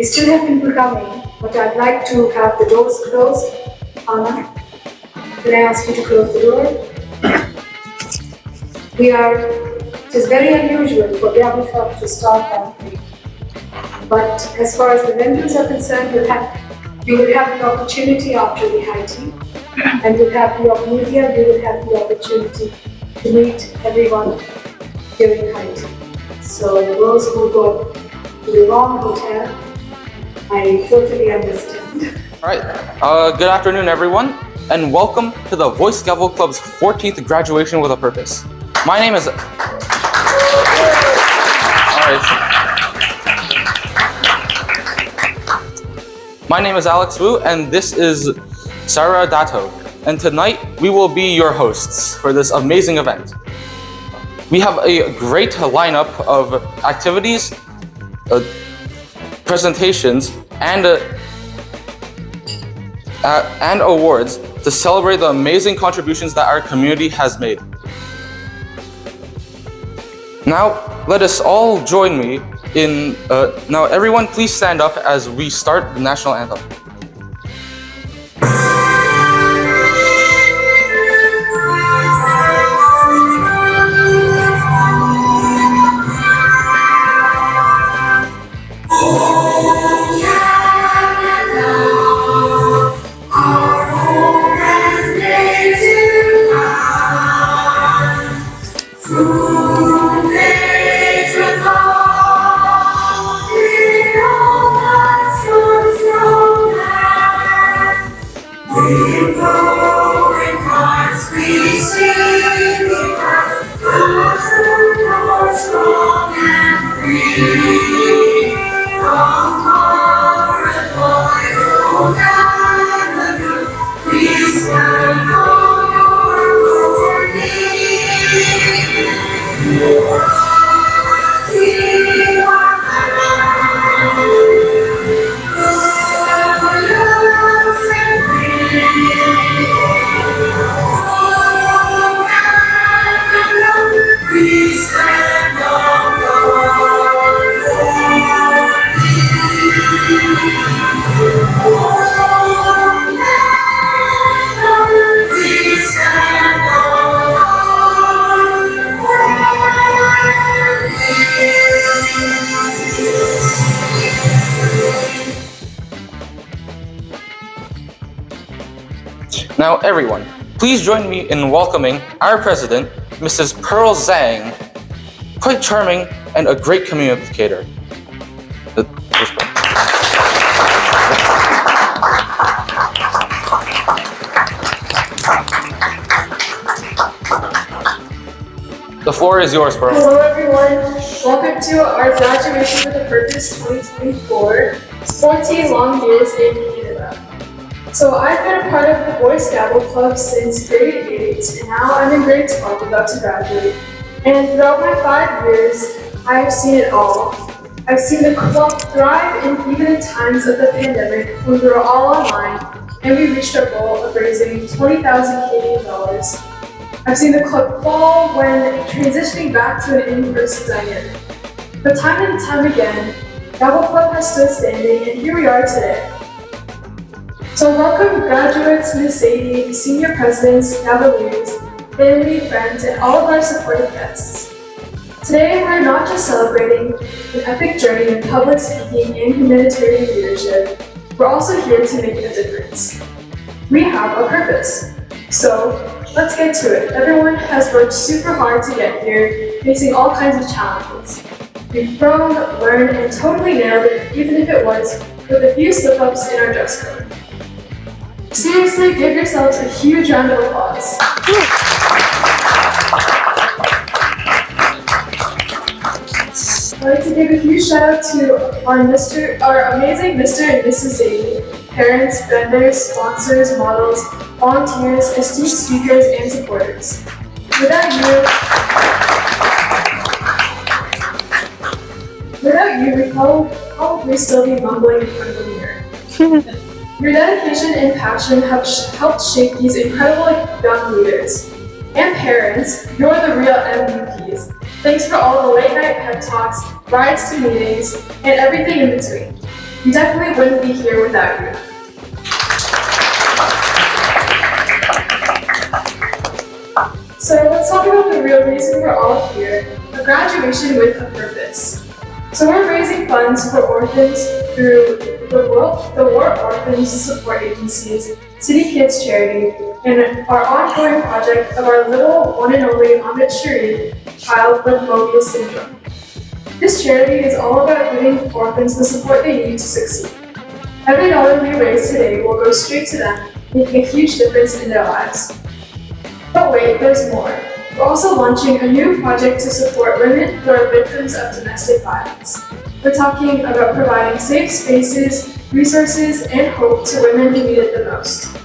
We still have people coming, but I'd like to have the doors closed. Anna, can I ask you to close the door? It is very unusual for Gavel Club to start that way. But as far as the vendors are concerned, you will have the opportunity after the high tea, and you'll have the media, you will have the opportunity to meet everyone during high tea. So those who go to the wrong hotel, I totally understand. All right, good afternoon everyone, and welcome to the Voice Gavel Club's 14th graduation with a purpose. My name is... My name is Alex Wu, and this is Sarah Dato. And tonight, we will be your hosts for this amazing event. We have a great lineup of activities, presentations, and awards to celebrate the amazing contributions that our community has made. Now, let us all join me in, now everyone please stand up as we start the national anthem. Now everyone, please join me in welcoming our president, Mrs. Pearl Zhang, quite charming and a great communicator. The floor is yours, Pearl. Hello everyone, welcome to our Graduation with a Purpose 2024, 14 long years in Canada. So I've been a part of the Voice Gavel Club since grade 8, and now I'm in grade 12, about to graduate. And throughout my 5 years, I've seen it all. I've seen the club thrive even in times of the pandemic when we were all online and we reached our goal of raising 20,000 Canadian dollars. I've seen the club fall when transitioning back to an in-person dynamic. But time and time again, Gavel Club has stood standing, and here we are today. So welcome graduates, Ms. Sadie, senior presidents, Gaveliers, family, friends, and all of our supportive guests. Today, we're not just celebrating an epic journey in public speaking and humanitarian leadership, we're also here to make a difference. We have a purpose. So, let's get to it. Everyone has worked super hard to get here, facing all kinds of challenges. We've grown, learned, and totally nailed it, even if it was with a few slip-ups in our dress code. Seriously, give yourselves a huge round of applause. I'd like to give a huge shout out to our amazing Mr. and Mrs. Zadie, parents, vendors, sponsors, models, volunteers, esteemed speakers, and supporters. Without you, we'd probably still be mumbling in front of a mirror. Your dedication and passion have helped shape these incredible young leaders. And parents, you're the real MVPs. Thanks for all the late night pep talks, rides to meetings, and everything in between. We definitely wouldn't be here without you. So let's talk about the real reason we're all here, a graduation with a purpose. So we're raising funds for orphans through the War Orphans Support Agency's City Kids Charity and our ongoing project of our little one and only Ahmed Sharif child with Mobius syndrome. This charity is all about giving orphans the support they need to succeed. Every dollar we raise today will go straight to them, making a huge difference in their lives. But wait, there's more. We're also launching a new project to support women who are victims of domestic violence. We're talking about providing safe spaces, resources, and hope to women who need it the most.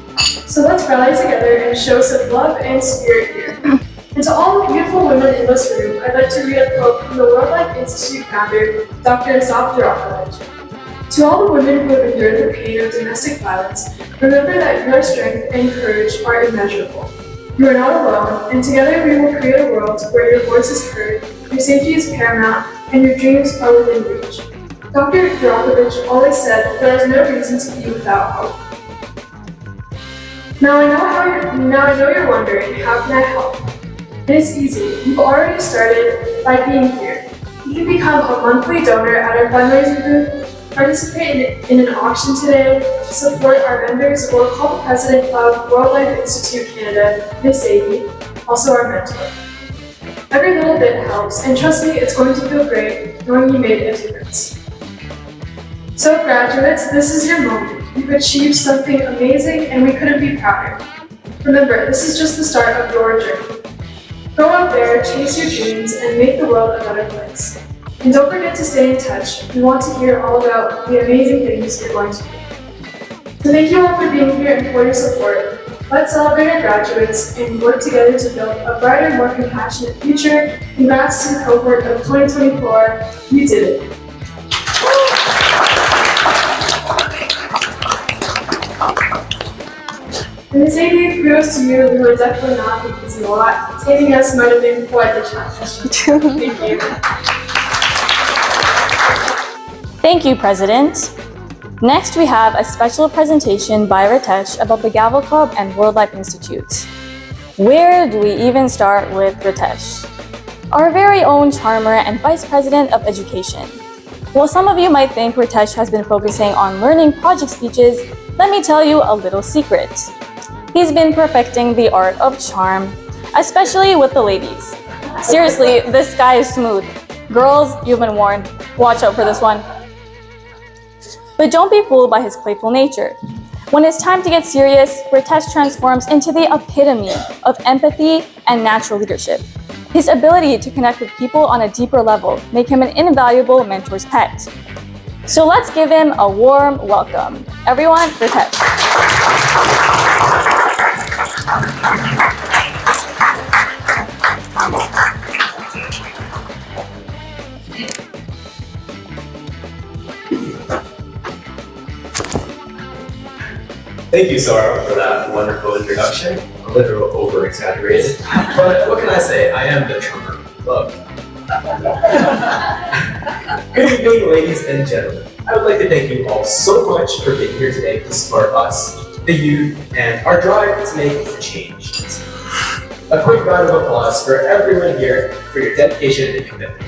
So let's rally together and show some love and spirit here. And to all the beautiful women in this room, I'd like to read a quote from the World Life Institute founder, Dr. Asaf Durakovic. To all the women who have endured the pain of domestic violence, remember that your strength and courage are immeasurable. You are not alone, and together we will create a world where your voice is heard, your safety is paramount, and your dreams are within reach. Dr. Durakovic always said there is no reason to be without hope. Now I know you're wondering, how can I help? It is easy. You've already started by being here. You can become a monthly donor at our fundraising booth, participate in an auction today, support our vendors, or call the president of World Life Institute Canada, Ms. Sadie, also our mentor. Every little bit helps, and trust me, it's going to feel great knowing you made a difference. So graduates, this is your moment. You've achieved something amazing, and we couldn't be prouder. Remember, this is just the start of your journey. Go out there, chase your dreams, and make the world a better place. And don't forget to stay in touch. We want to hear all about the amazing things you're going to do. So thank you all for being here and for your support. Let's celebrate our graduates and work together to build a brighter, more compassionate future. Congrats to the cohort of 2024. You did it. And Ms. Sadie, kudos to you. We were definitely not the easy lot. Containing us might have been quite the challenge. Thank you. Thank you, President. Next, we have a special presentation by Ritesh about the Gavel Club and World Life Institute. Where do we even start with Ritesh? Our very own charmer and Vice President of Education. While some of you might think Ritesh has been focusing on learning project speeches, let me tell you a little secret. He's been perfecting the art of charm, especially with the ladies. Seriously, this guy is smooth. Girls, you've been warned. Watch out for this one. But don't be fooled by his playful nature. When it's time to get serious, Ritesh transforms into the epitome of empathy and natural leadership. His ability to connect with people on a deeper level make him an invaluable mentor's pet. So let's give him a warm welcome. Everyone, Ritesh. Thank you, Sora, for that wonderful introduction. A little over-exaggerated, but what can I say? I am the charmer of the club. Good evening, ladies and gentlemen. I would like to thank you all so much for being here today to support us, the youth, and our drive to make a change. A quick round of applause for everyone here for your dedication and commitment.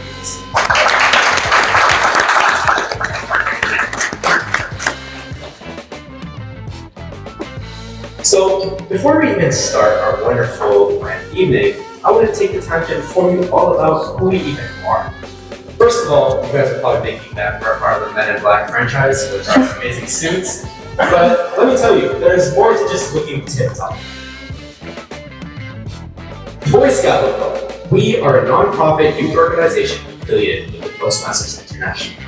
So, before we even start our wonderful evening, I want to take the time to inform you all about who we even are. First of all, you guys are probably thinking that we're part of the Men in Black franchise with our amazing suits, but let me tell you, there's more to just looking tip-top. Boy Scout Club. We are a non-profit youth organization affiliated with the Toastmasters International.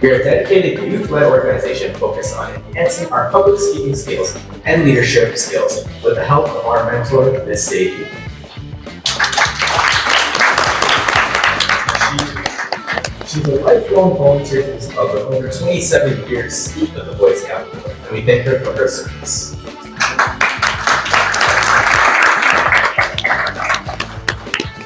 We are a dedicated youth-led organization focused on enhancing our public speaking skills and leadership skills with the help of our mentor, Ms. Sadie. She's a lifelong volunteer for this club with over 27 years speaking of the Boy Scout Club, and we thank her for her service.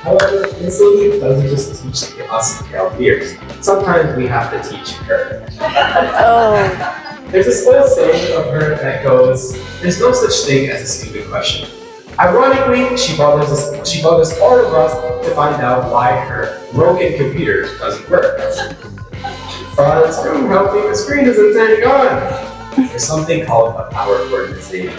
However, Ms. Sadie doesn't just teach us to be leaders. sometimes we have to teach her. Oh, There's this old saying of her that goes, "There's no such thing as a stupid question." Ironically, she bothers all of us to find out why her broken computer doesn't work. Help me, the screen isn't turning on. There's something called a power organization.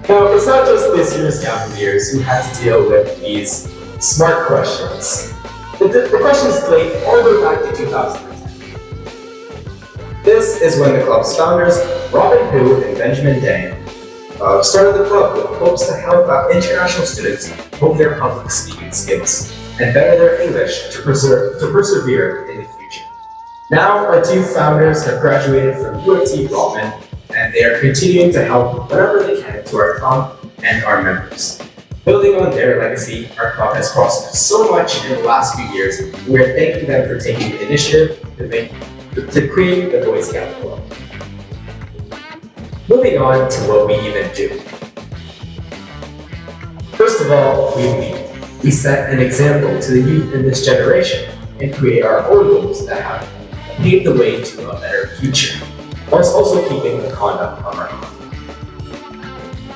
Now, it's not just this year's Cavaliers who had to deal with these smart questions. The questions date all the way back to 2010. This is when the club's founders, Robin Hu and Benjamin Deng, started the club with hopes to help out international students hone their public speaking skills and better their English to persevere in the future. Now, our two founders have graduated from UIT Rottman, and they are continuing to help wherever they can to our club and our members. Building on their legacy, our club has prospered so much in the last few years, and we're thanking them for taking the initiative to create the Boy Scout Club. Moving on to what we even do. First of all, we lead. We set an example to the youth in this generation and create our own goals that have paved the way to a better future, whilst also keeping the conduct of our club.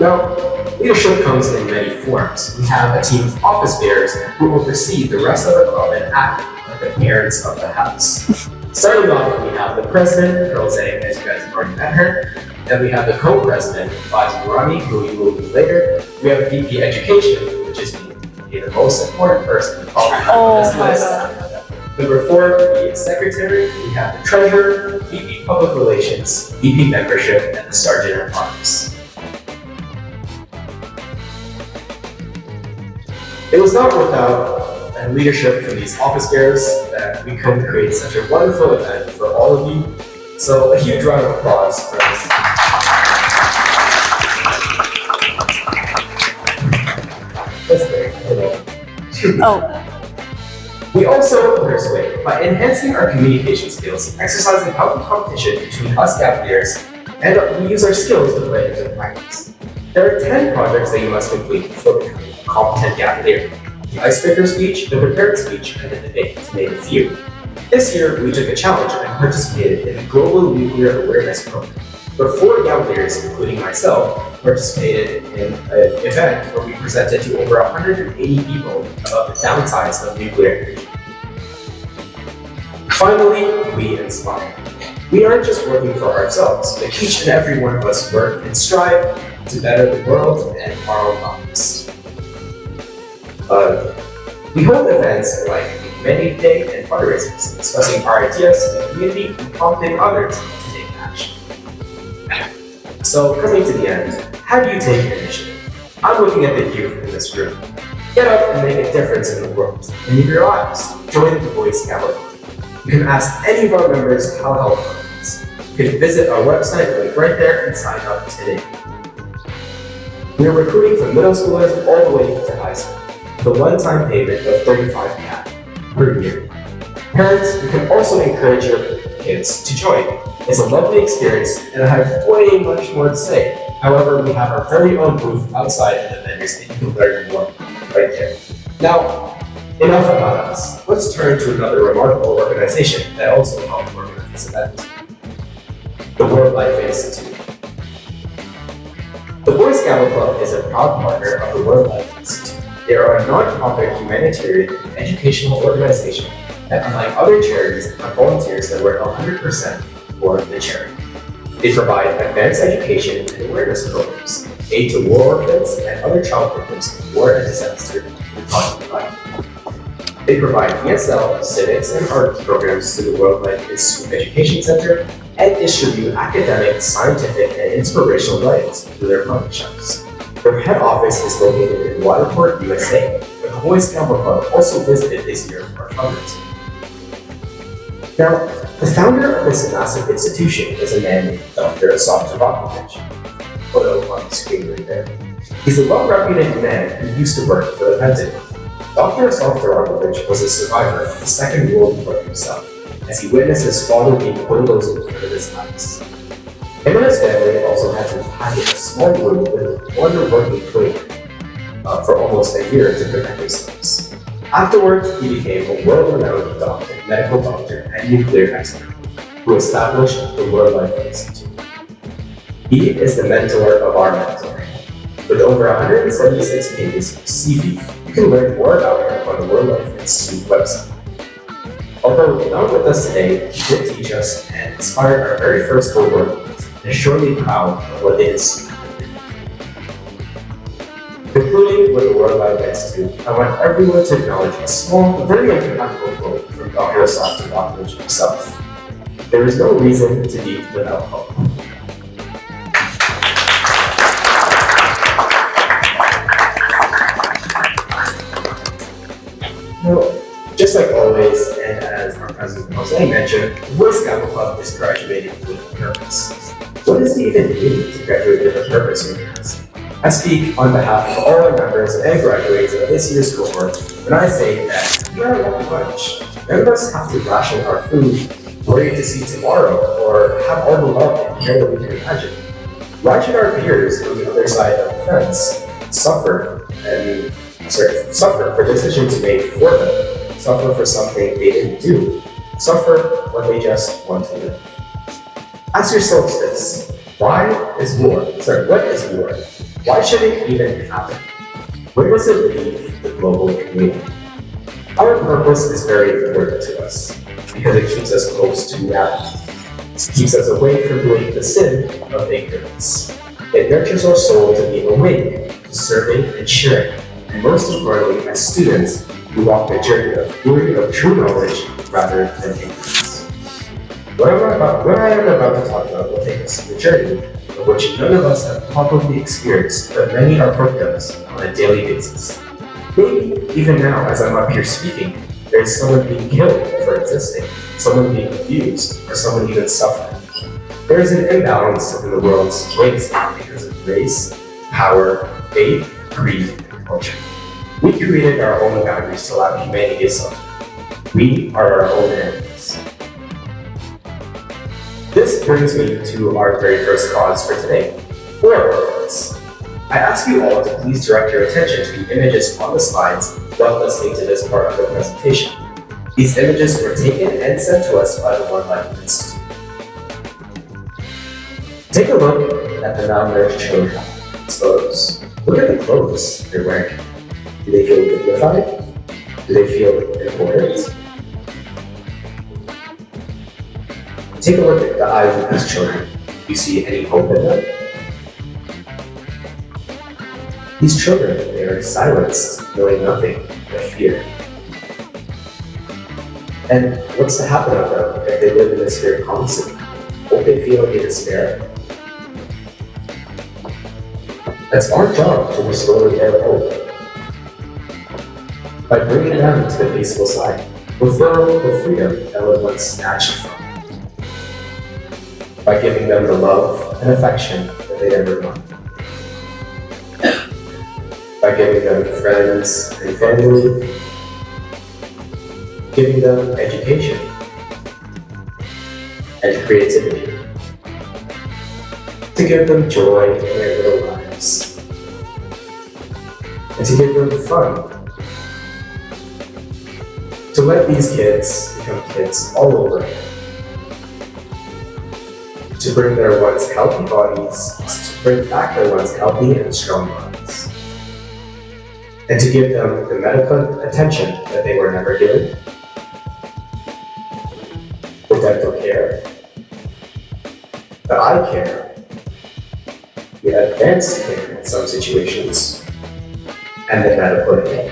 Now, leadership comes in many forms. We have a team of office bearers who oversee the rest of the club and act like the parents of the house. Starting off, we have the president, Pearl Zhang, as you guys have already met her. Then we have the co-president, Fazi Murami, who you will meet later. We have VP Education, which is the most important person probably on this list. Number 4, the secretary. We have the treasurer, VP Public Relations, VP Membership, and the sergeant at arms. It was not without leadership from these office bearers that we could create such a wonderful event for all of you. So a huge round of applause for us. That's great. oh, We also persuade by enhancing our communication skills, exercising healthy competition between us Cavaliers, and we use our skills to put it into practice. There are 10 projects that you must complete before becoming a competent Cavalier. The icebreaker speech, the prepared speech, and the debate, to name a few. This year, we took a challenge and participated in the Global Nuclear Awareness Program, where 4 Cavaliers, including myself, participated in an event where we presented to over 180 people about the downsides of nuclear energy. Finally, we inspire. We aren't just working for ourselves, but each and every one of us work and strive to better the world and our own lives. We hold events like the Humanity Day and fundraisers, discussing our ideas in the community and prompting others to take action. So, coming to the end, how do you take initiative? I'm looking at the youth in this room. Get up and make a difference in the world and in your lives. Join the Boy Scout Club. You can ask any of our members how helpful it is. You can visit our website link right there and sign up today. We are recruiting from middle schoolers all the way to high school, with a one-time payment of $35,000 per year. Parents, you can also encourage your kids to join. It's a lovely experience, and I have way much more to say. However, we have our very own booth outside of the vendors, and you can learn more right there. Now, enough about us. Let's turn to another remarkable organization that also helped organize this event. The World Life Institute. The Boy Scout Club is a proud partner of the World Life Institute. They are a non-profit humanitarian and educational organization that, unlike other charities, have volunteers that work 100% for the charity. They provide advanced education and awareness programs, aid to war orphans, and other child programs in war and disaster in conflict life. They provide ESL, civics, and arts programs to the World Life Institute Education Center and distribute academic, scientific, and inspirational writings through their comic shops. Their head office is located in Waterport, USA, but the Boy Scout Club also visited this year for our fundraising. Now, the founder of this massive institution is a man named Dr. Asaf Tavakovich. Photo on the screen right there. He's a well-reputed man who used to work for the Pentagon. Dr. Asaf Tavakovich was a survivor of the Second World War himself, as he witnessed his father being bulldozed in front of his eyes. Him and his family also had to package a small room with one working toilet for almost a year to protect themselves. Afterwards, he became a world-renowned medical doctor and nuclear expert who established the World Life Institute. He is the mentor of our mentor. With over 176 pages of CV, you can learn more about him on the World Life Institute website. Although not with us today, he did teach us and inspired our very first cohort and is surely proud of what they institute. Concluding with the World Life Institute, I want everyone to acknowledge a small, but very impactful quote from Dr. Asaf Dr. himself. There is no reason to be without hope. Now, just like always, and as our president Jose mentioned, the Boy Scout Club is graduating with a purpose. What does it even mean to graduate with a purpose, you ask? I speak on behalf of all our members and graduates of this year's cohort when I say that we are a lucky bunch. None of us have to ration our food, worry to see tomorrow, or have all the love and care that we can imagine. Why should our peers on the other side of the fence suffer for decisions made for them, suffer for something they didn't do, suffer when they just want to live? Ask yourselves this: what is war? Why should it even happen? Where does it leave the global community? Our purpose is very important to us because it keeps us close to reality. It keeps us away from doing the sin of ignorance. It nurtures our soul to be awake, to serving and sharing, and most importantly, as students, we walk the journey of true knowledge rather than ignorance. What I am about to talk about will take us to the journey of which none of us have probably experienced, but many are victims on a daily basis. Maybe even now, as I'm up here speaking, there is someone being killed for existing, someone being abused, or someone even suffering. There is an imbalance in the world's ways because of race, power, faith, greed, and culture. We created our own boundaries to allow humanity to suffer. We are our own enemies. This brings me to our very first cause for today, war weapons. I ask you all to please direct your attention to the images on the slides while listening to this part of the presentation. These images were taken and sent to us by the World Life Institute. Take a look at the malnourished children. These photos. Look at the clothes they're wearing. Do they feel dignified? Do they feel important? Take a look at the eyes of these children. Do you see any hope in them? These children, they are silenced, knowing nothing but fear. And what's to happen to them if they live in this fear constantly? Won't they feel in despair? It's our job to restore their hope by bringing them to the peaceful side, fulfill the freedom that was once snatched from them, by giving them the love and affection that they never wanted, by giving them friends and family, giving them education and creativity, to give them joy in their little lives, and to give them fun. To let these kids become kids all over again. To bring their once healthy bodies, to bring back their once healthy and strong bodies. And to give them the medical attention that they were never given, the dental care, the eye care, the advanced care in some situations, and the medical aid.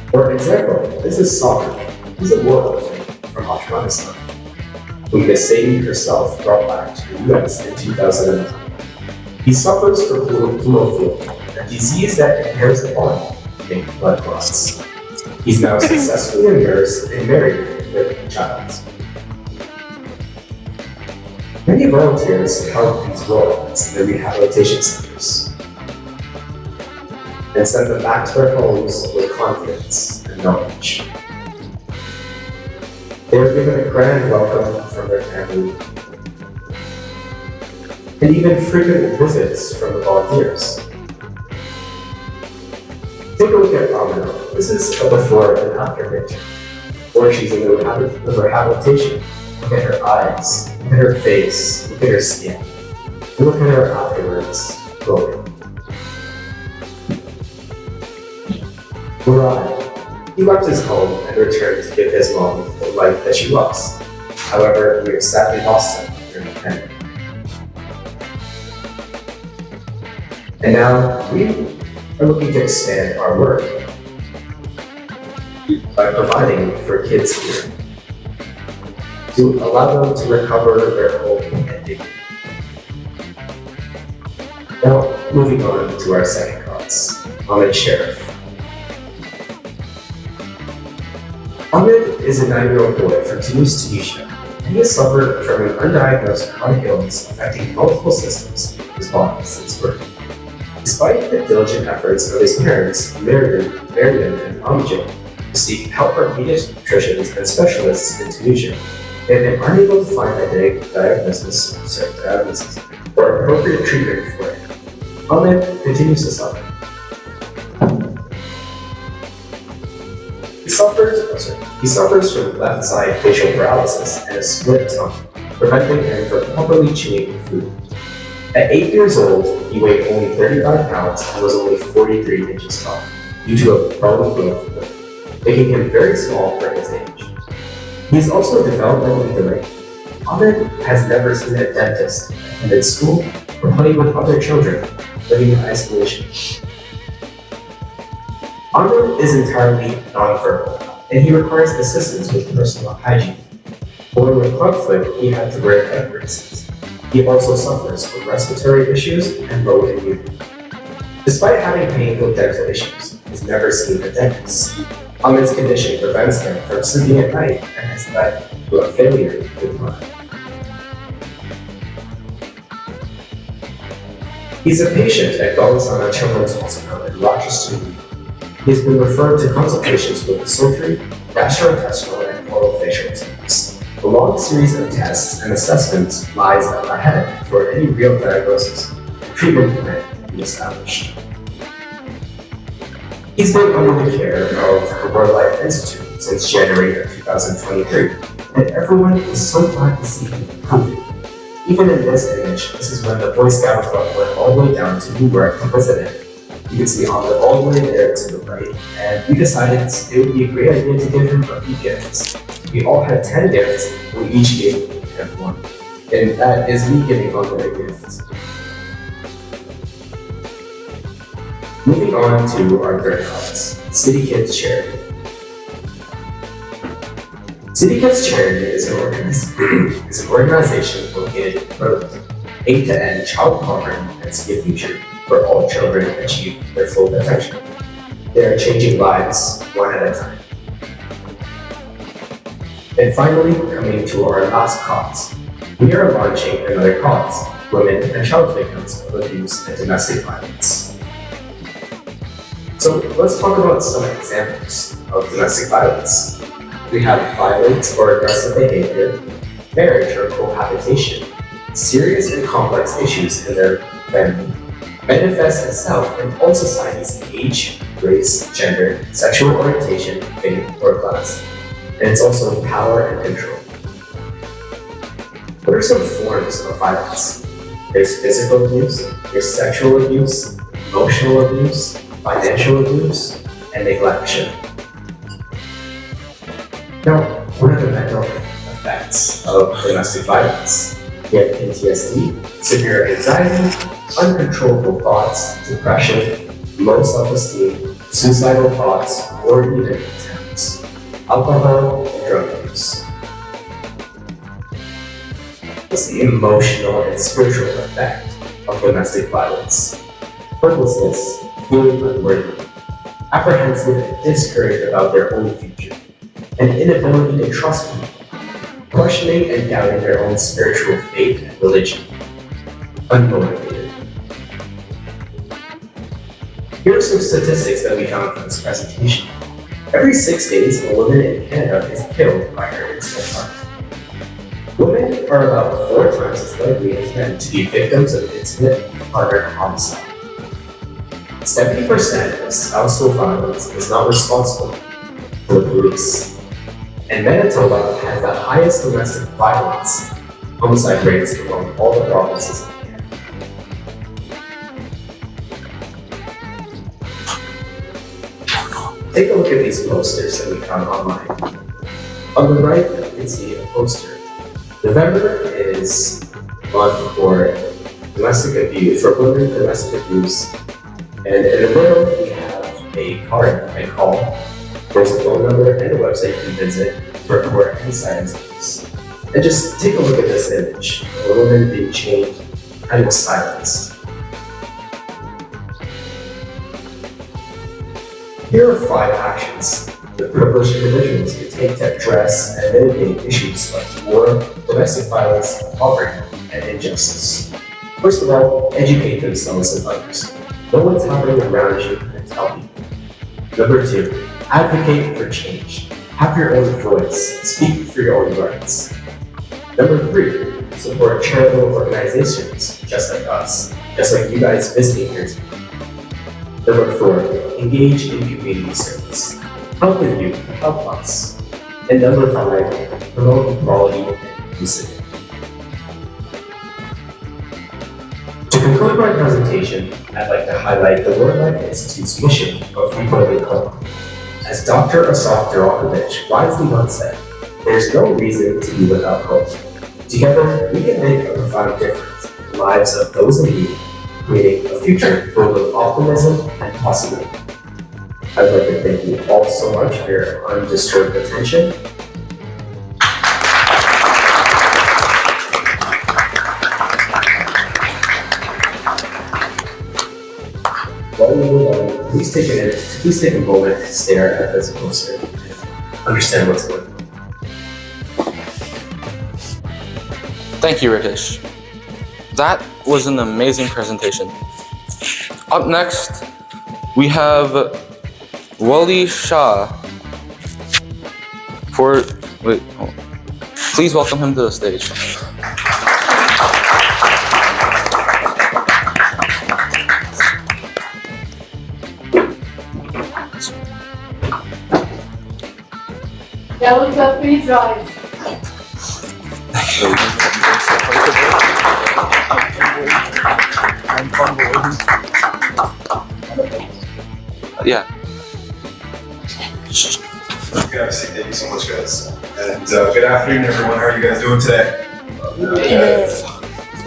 For example, this is Sabir. He's a war orphan from Afghanistan, whom Miss Sadie herself brought back to the US in 2009. He suffers from hemophilia, a disease that impairs the body, making blood clots. He's now successfully a nurse and married with a child. Many volunteers help these war orphans in their rehabilitation centers and send them back to their homes with confidence and knowledge. They are given a grand welcome from their family and even frequent visits from the volunteers. Take take a look at Amino. This is a before and after picture. Before she's in the rehabilitation. Look at her eyes, look at her face, look at her skin. And look at her afterwards, glowing. Murad, he left his home and returned to give his mom the life that she lost. However, we have sadly lost him during the pandemic. And now we are looking to expand our work by providing for kids here to allow them to recover their home and dignity. Now, moving on to our second cause, Ahmed Sheriff. Ahmed is a 9-year-old boy from Toulouse, Tunisia, and he has suffered from an undiagnosed chronic illness affecting multiple systems of his body since birth. Despite the diligent efforts of his parents, Miriam and Amjad, to seek help from pediatricians and specialists in Tunisia, they have been unable to find a diagnosis or appropriate treatment for it. Ahmed continues to suffer. He suffers from left side facial paralysis and a split tongue, preventing him from properly chewing food. At 8 years old, he weighed only 35 pounds and was only 43 inches tall, due to a bone growth, making him very small for his age. He is also developmentally delayed. Ahmed has never seen a dentist, attended school, or played with other children, living in isolation. Ahmed is entirely nonverbal, and he requires assistance with personal hygiene. Born with clubfoot, he had to wear head braces. He also suffers from respiratory issues and low immunity. Despite having painful dental issues, he's never seen a dentist. Ahmed's condition prevents him from sleeping at night and has led to a failure to thrive. He's a patient at Golisana Children's Hospital in Rochester. He has been referred to consultations with surgery, gastrointestinal, and oral-facial teams. A long series of tests and assessments lies ahead for any real diagnosis and treatment plan to be established. He's been under the care of the World Life Institute since January of 2023, and everyone is so glad to see him improving. Even in this image, this is when the Boy Scout Club went all the way down to New York to visit him. You can see Ahmed all the way there to the right, and we decided it would be a great idea to give him a few gifts. We all had 10 gifts, we each gave him one. And that is me giving Ahmed a gift. Moving on to our third cause, City Kids Charity. City Kids Charity is an organization located in Berlin, aimed to end child poverty and see a future where all children achieve their full potential. They are changing lives one at a time. And finally, coming to our last cause, we are launching another cause, women and child victims of abuse and domestic violence. So let's talk about some examples of domestic violence. We have violent or aggressive behavior, marriage or cohabitation, serious and complex issues in their family, manifests itself in all societies' age, race, gender, sexual orientation, faith, or class. And it's also power and control. What are some forms of violence? There's physical abuse, there's sexual abuse, emotional abuse, financial abuse, and neglection. Now, what are the mental effects of domestic violence? We have PTSD, severe anxiety, uncontrollable thoughts, depression, low self-esteem, suicidal thoughts, or even attempts, alcohol and drug use. What's the emotional and spiritual effect of domestic violence? Hopelessness, feeling unworthy, apprehensive and discouraged about their own future, an inability to trust people, questioning and doubting their own spiritual faith and religion, unmotivated. Here are some statistics that we found from this presentation. Every 6 days, a woman in Canada is killed by her intimate partner. Women are about 4 times as likely as men to be victims of intimate partner homicide. 70% of spousal violence is not responsible for the police. And Manitoba has the highest domestic violence homicide rates among all the provinces in Canada. Take a look at these posters that we found online. On the right, you can see a poster. November is month for domestic abuse, for women domestic abuse. And in the middle, we have a card I call. There's a phone number and a website you can visit to report any signs of abuse. And just take a look at this image of a woman being chained and silenced. Here are 5 actions that privileged individuals can take to address and mitigate issues like war, domestic violence, poverty, and injustice. First of all, educate themselves and others. Know what's happening around you and tell people. Number 2, advocate for change. Have your own voice. Speak for your own rights. Number 3, support charitable organizations just like us, just like you guys visiting here today. Number 4, engage in community service. Help the youth, help us. And number 5, promote equality and inclusivity. To conclude my presentation, I'd like to highlight the World Life Institute's mission of rebuilding hope. As Dr. Asaf Durakovich wisely once said, there's no reason to be without hope. Together, we can make a profound difference in the lives of those in need, creating a future filled with optimism and possibility. I'd like to thank you all so much for your undisturbed attention. While we move on, please take a moment to stare at this poster and understand what's going on. Thank you, Ritesh. That was an amazing presentation. Up next, we have Wali Shah please welcome him to the stage. Yellow Club Drive. Yeah. Guys, thank you so much, guys. And good afternoon, everyone. How are you guys doing today?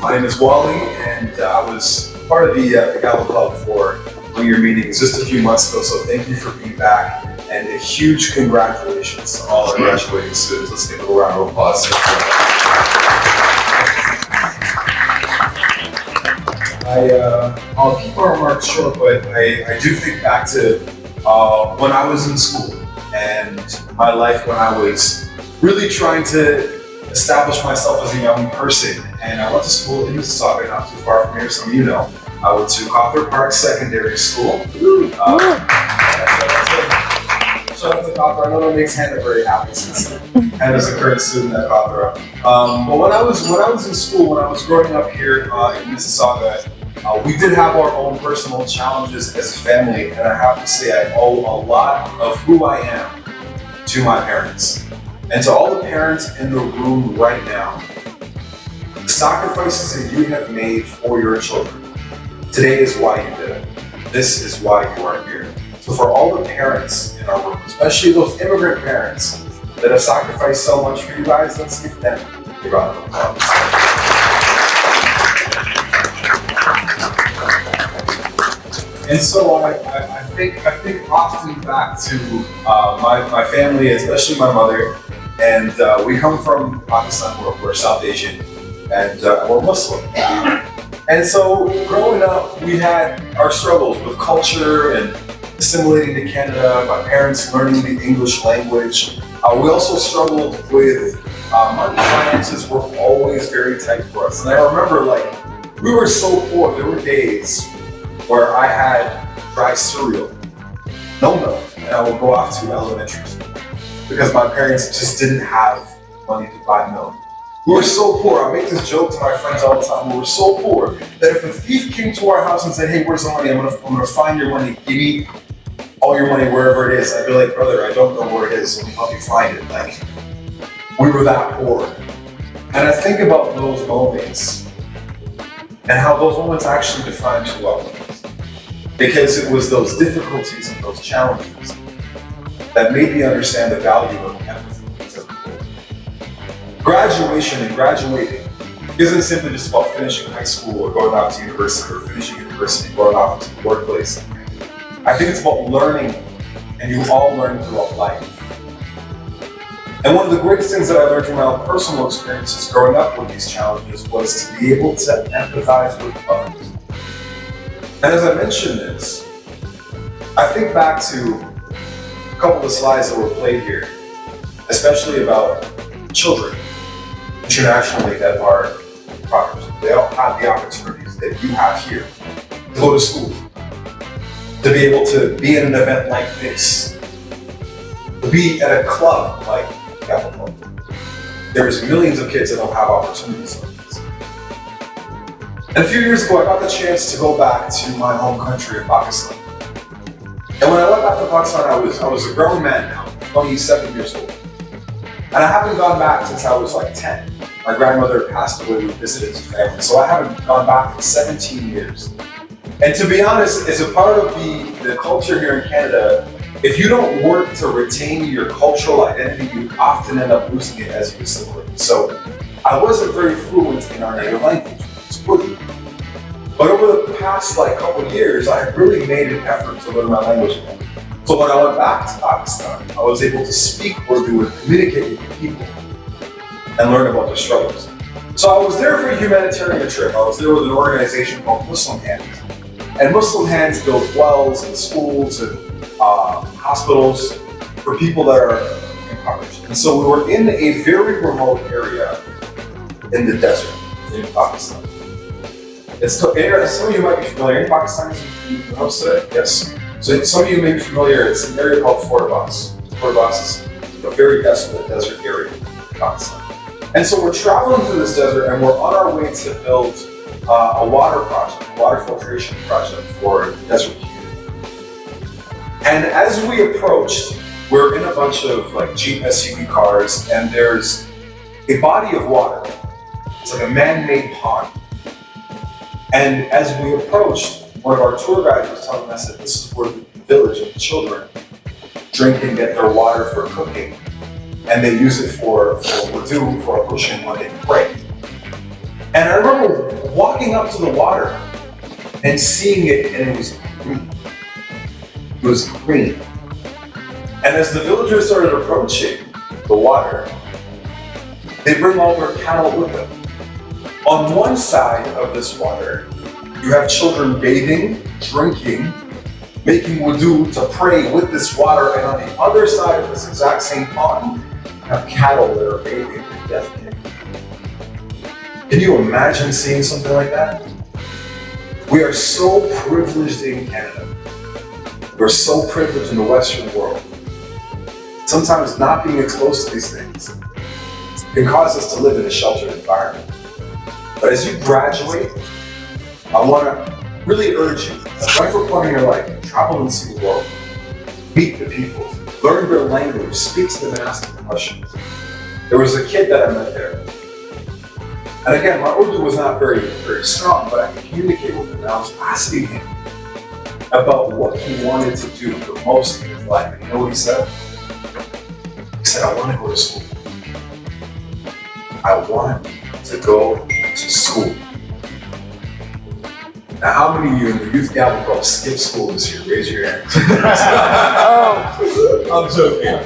My name is Wally, and I was part of the Gala Club for one of your meetings just a few months ago, so thank you for being back. And a huge congratulations to all our graduating students. Let's give a round of applause. I'll keep our remarks short, but I do think back to when I was in school and my life when I was really trying to establish myself as a young person. And I went to school in Mississauga, not too far from here, some of you know. I went to Cawthra Park Secondary School. Shout out to Cawthra. I know that makes Hannah very happy since Hannah's a current student at Cawthra. But when I was in school, when I was growing up here in Mississauga, we did have our own personal challenges as a family, and I have to say I owe a lot of who I am to my parents. And to all the parents in the room right now, the sacrifices that you have made for your children, today is why you did it. This is why you are here. So for all the parents in our room, especially those immigrant parents that have sacrificed so much for you guys, let's give them a round of applause. And so I think often back to my family, especially my mother, and we come from Pakistan, we're South Asian, and we're Muslim. And so growing up, we had our struggles with culture and assimilating to Canada, my parents learning the English language. We also struggled with money. Finances were always very tight for us. And I remember we were so poor, there were days where I had dry cereal, no milk, and I would go off to elementary school because my parents just didn't have money to buy milk. We were so poor. I make this joke to my friends all the time. We were so poor that if a thief came to our house and said, "Hey, where's the money? I'm gonna find your money. Give me all your money wherever it is," I'd be like, "Brother, I don't know where it is. Let me help you find it." Like, we were that poor. And I think about those moments and how those moments actually defined who I was. Because it was those difficulties and those challenges that made me understand the value of empathy. Graduation and graduating isn't simply just about finishing high school or going off to university or finishing university and going off to the workplace. I think it's about learning, and you all learn throughout life. And one of the greatest things that I learned from my own personal experiences growing up with these challenges was to be able to empathize with others. And as I mentioned this, I think back to a couple of slides that were played here, especially about children internationally that are impoverished. They don't have the opportunities that you have here to go to school, to be able to be in an event like this, to be at a club like Gavel Club. There's millions of kids that don't have opportunities like this. And a few years ago, I got the chance to go back to my home country of Pakistan. And when I went back to Pakistan, I was a grown man now, 27 years old. And I haven't gone back since I was like 10. My grandmother passed away, we visited as a family, so I haven't gone back in 17 years. And to be honest, as a part of the culture here in Canada, if you don't work to retain your cultural identity, you often end up losing it as you assimilate. So I wasn't very fluent in our native language, but over the past couple of years, I have really made an effort to learn my language again. So when I went back to Pakistan, I was able to speak Urdu and communicate with the people and learn about their struggles. So I was there for a humanitarian trip. I was there with an organization called Muslim Hands. And Muslim Hands build wells and schools and hospitals for people that are impoverished. And so we were in a very remote area in the desert in Pakistan. Some of you might be familiar. In Pakistan, you know today? Yes. So some of you may be familiar. It's an area called Fort Abbas. Fort Abbas is a very desolate desert area in Pakistan. And so we're traveling through this desert and we're on our way to build a water project, a water filtration project for the desert community. And as we approached, we're in a bunch of Jeep SUV cars and there's a body of water. It's like a man-made pond. And as we approached, one of our tour guides was telling us that this is where the village and the children drink and get their water for cooking. And they use it for wudu, for ablution when they pray. And I remember walking up to the water and seeing it, and it was green. It was green. And as the villagers started approaching the water, they bring all their cattle with them. On one side of this water, you have children bathing, drinking, making wudu to pray with this water, and on the other side of this exact same pond, you have cattle that are bathing and defecating. Can you imagine seeing something like that? We are so privileged in Canada. We're so privileged in the Western world. Sometimes not being exposed to these things can cause us to live in a sheltered environment. But as you graduate, I want to really urge you, at whatever point in your life, travel and see the world, meet the people, learn their language, speak to them and ask them questions. There was a kid that I met there. And again, my Urdu was not very, very strong, but I could communicate with him. And I was asking him about what he wanted to do the most in his life. And you know what he said? He said, I want to go to school. I want to go to school. Now, how many of you in the Youth Gavel Club skipped school this year? Raise your hand. I'm joking.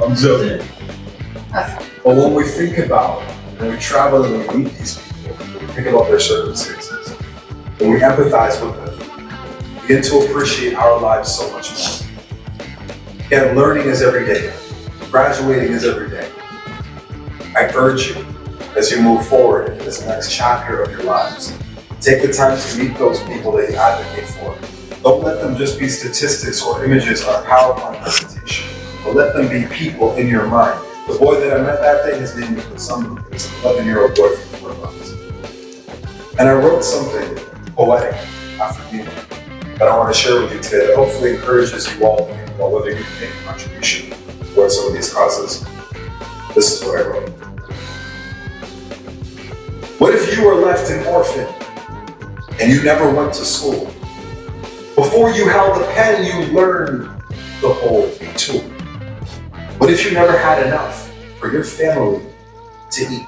I'm joking. But when we think about, when we travel and we meet these people, when we think about their circumstances, when we empathize with them, we begin to appreciate our lives so much more. Again, learning is every day. Graduating is every day. I urge you, as you move forward in this next chapter of your lives, take the time to meet those people that you advocate for. Don't let them just be statistics or images on a PowerPoint presentation, but let them be people in your mind. The boy that I met that day, his name was Bassam. 11-year-old boy from Fort Knox. And I wrote something poetic after meeting that I want to share with you today that hopefully encourages you all to think about whether you can make a contribution towards some of these causes. This is what I wrote. What if you were left an orphan and you never went to school? Before you held a pen, you learned to hold a tool. What if you never had enough for your family to eat?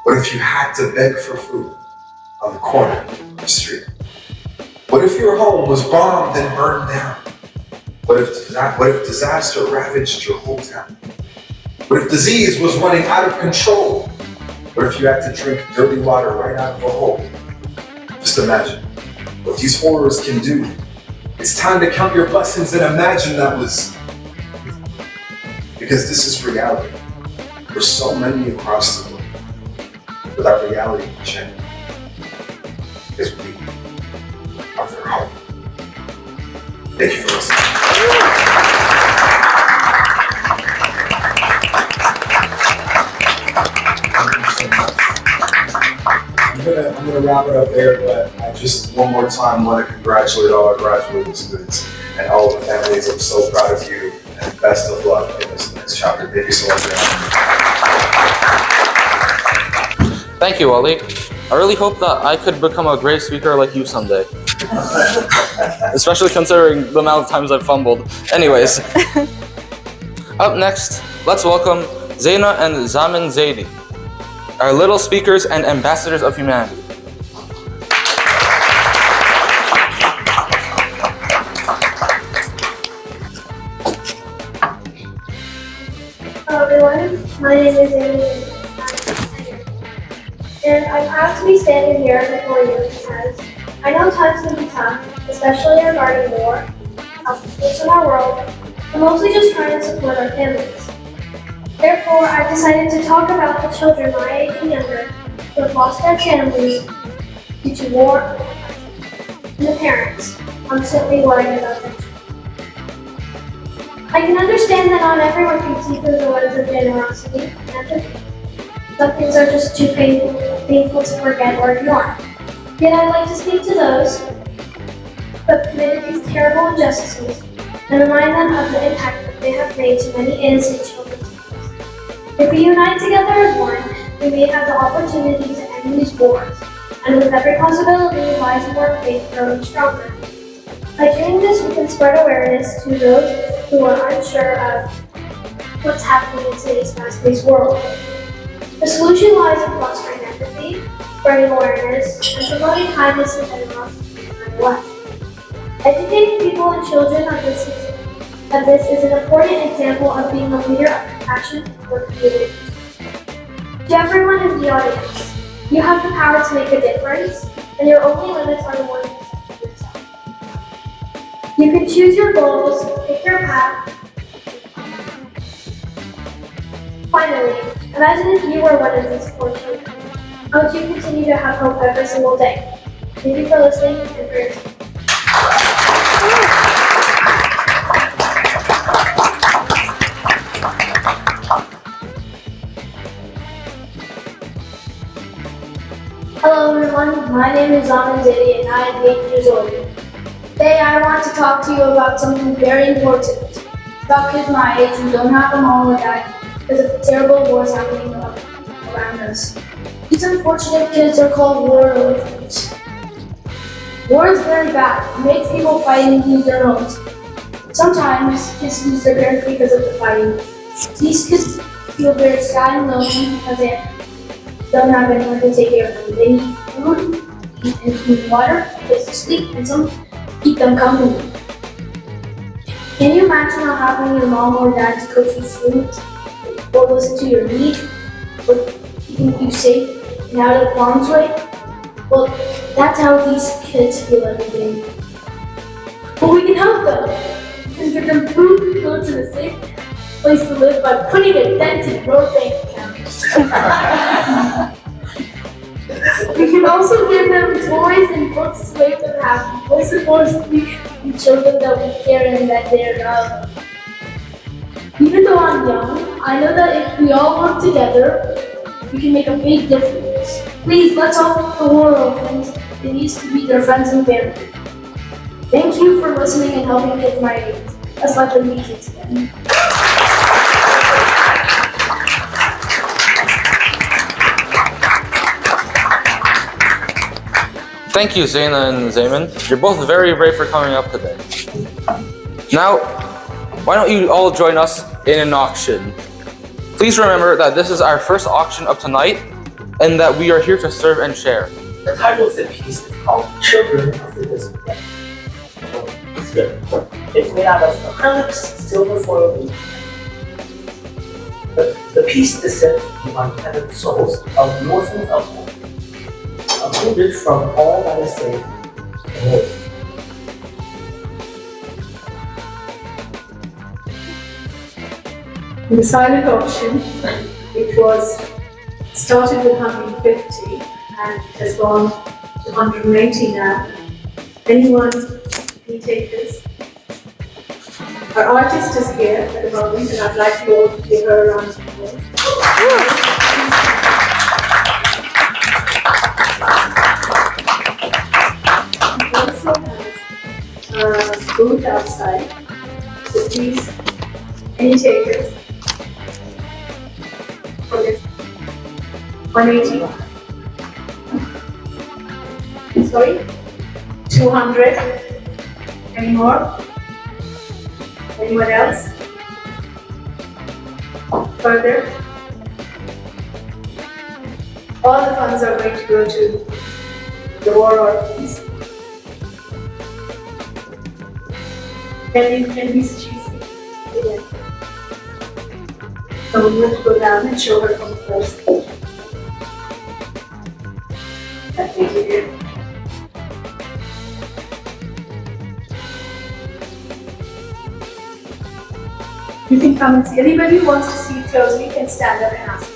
What if you had to beg for food on the corner of the street? What if your home was bombed and burned down? What if disaster ravaged your whole town? What if disease was running out of control? What if you had to drink dirty water right out of a hole? Just imagine what these horrors can do. It's time to count your blessings and imagine that was, because this is reality for so many across the world. But that reality can change because we are their home. Thank you for listening. I'm gonna wrap it up there, but I just one more time want to congratulate all our graduating students and all the families. I'm so proud of you, and best of luck in this next chapter. Thank you so much for having me. Thank you, Wally. I really hope that I could become a great speaker like you someday. Especially considering the amount of times I've fumbled. Anyways. Up next, let's welcome Zaina and Zaman Zaidi, our little speakers and ambassadors of humanity. Hello everyone, my name is Amy and I'm proud to be standing here before you because I know times can be tough, especially regarding war, health in our world, and mostly just trying to support our families. Therefore, I've decided to talk about the children my age and younger who have lost their families due to war and the parents constantly worrying about them. I can understand that not everyone can see through the lens of generosity and empathy. Some things are just too painful to forget or ignore. Yet I'd like to speak to those who have committed these terrible injustices and remind them of the impact that they have made to many innocent children. If we unite together as one, we may have the opportunity to end these wars, and with every possibility lies more faith growing stronger. By doing this, we can spread awareness to those who are unsure of what's happening in today's fast-paced world. The solution lies in fostering empathy, spreading awareness, and promoting kindness and generosity in life. Educating people and children of this is an important example of being a leader of compassion for the community. To everyone in the audience, you have the power to make a difference, and your only limits are the ones you set for yourself. You can choose your goals, pick your path. Finally, imagine if you were one of these poor children. How would you continue to have hope every single day? Thank you for listening and for your time. Hello everyone, my name is Zaman Zaidi and I am 8 years old. Today I want to talk to you about something very important. About kids my age who don't have a mom or dad because of the terrible wars happening around us. These unfortunate kids are called war orphans. War is very bad. It makes people fight and lose their homes. Sometimes kids lose their parents because of the fighting. These kids feel very sad and lonely because they don't have anyone to take care of them. They need food, eat and clean water, a place to sleep, and some keep them company. Can you imagine not having your mom or dad to cook you food, or listen to your needs, or keeping you safe and out of harm's way? Well, that's how these kids feel every day. But we can help them. We can give them food, clothes, and a safe place to live by putting a dent in your bank account. We can also give them toys and books to make them happy. Most importantly, the children that we care and that they are loved. Even though I'm young, I know that if we all work together, we can make a big difference. Please, let's all help the war orphans. They need to meet their friends and family. Thank you for listening and helping kids my age. Let's let them meet kids again. Thank you, Zaina and Zayman. You're both very brave for coming up today. Now, why don't you all join us in an auction? Please remember that this is our first auction of tonight and that we are here to serve and share. The title of the piece is called Children of the Disconnect. It's good. It's made out of acrylics, silver foil, and the piece is set on tethered souls of the orphans of home, uprooted from all that is safe and live. In the silent auction, it was started with 150 and has gone to 180 now. Anyone can take this? Our artist is here at the moment and I'd like you all to give her a round of applause. It also has a booth outside, so please, any takers? For this 180. Sorry? 200. Any more? Anyone else? Further? All the funds are going to go to the war orphans. Can we see? So we're going to go down and show her from the first page. That page here. You can come and see. Anybody who wants to see it closely can stand up and ask.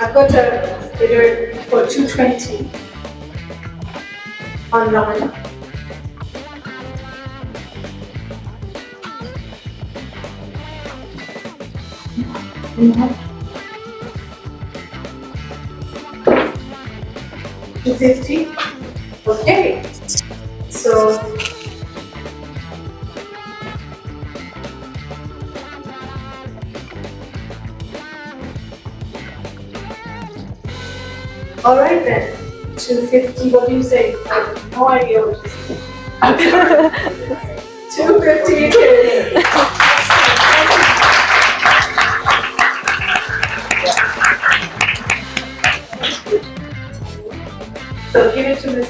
I've got a bidder for 220 online. Mm-hmm. 250. Okay. So all right then. 250. What do you say? I have no idea what you say. 250 it is. So give it to Miss.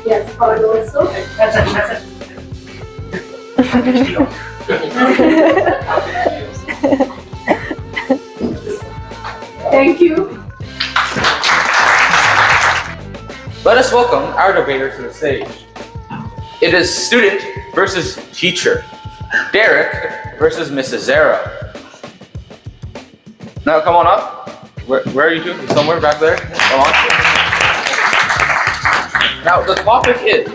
Yes, card also. Thank you. Let us welcome our debater to the stage. It is student versus teacher. Derek versus Mrs. Zara. Now come on up. Where are you two? Somewhere back there? Come on. Now the topic is,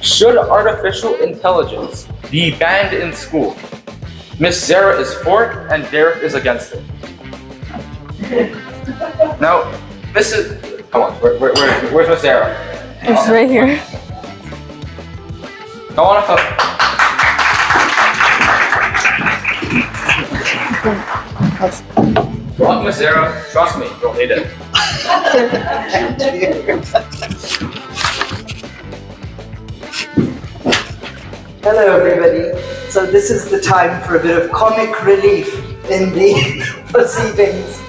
should artificial intelligence be banned in school? Miss Zara is for it and Derek is against it. Now, Mrs. Come on, where's Miss Zara? It's right here. Come on up. Welcome, Miss Zara. Trust me, you'll need it. Hello everybody. So this is the time for a bit of comic relief in the proceedings.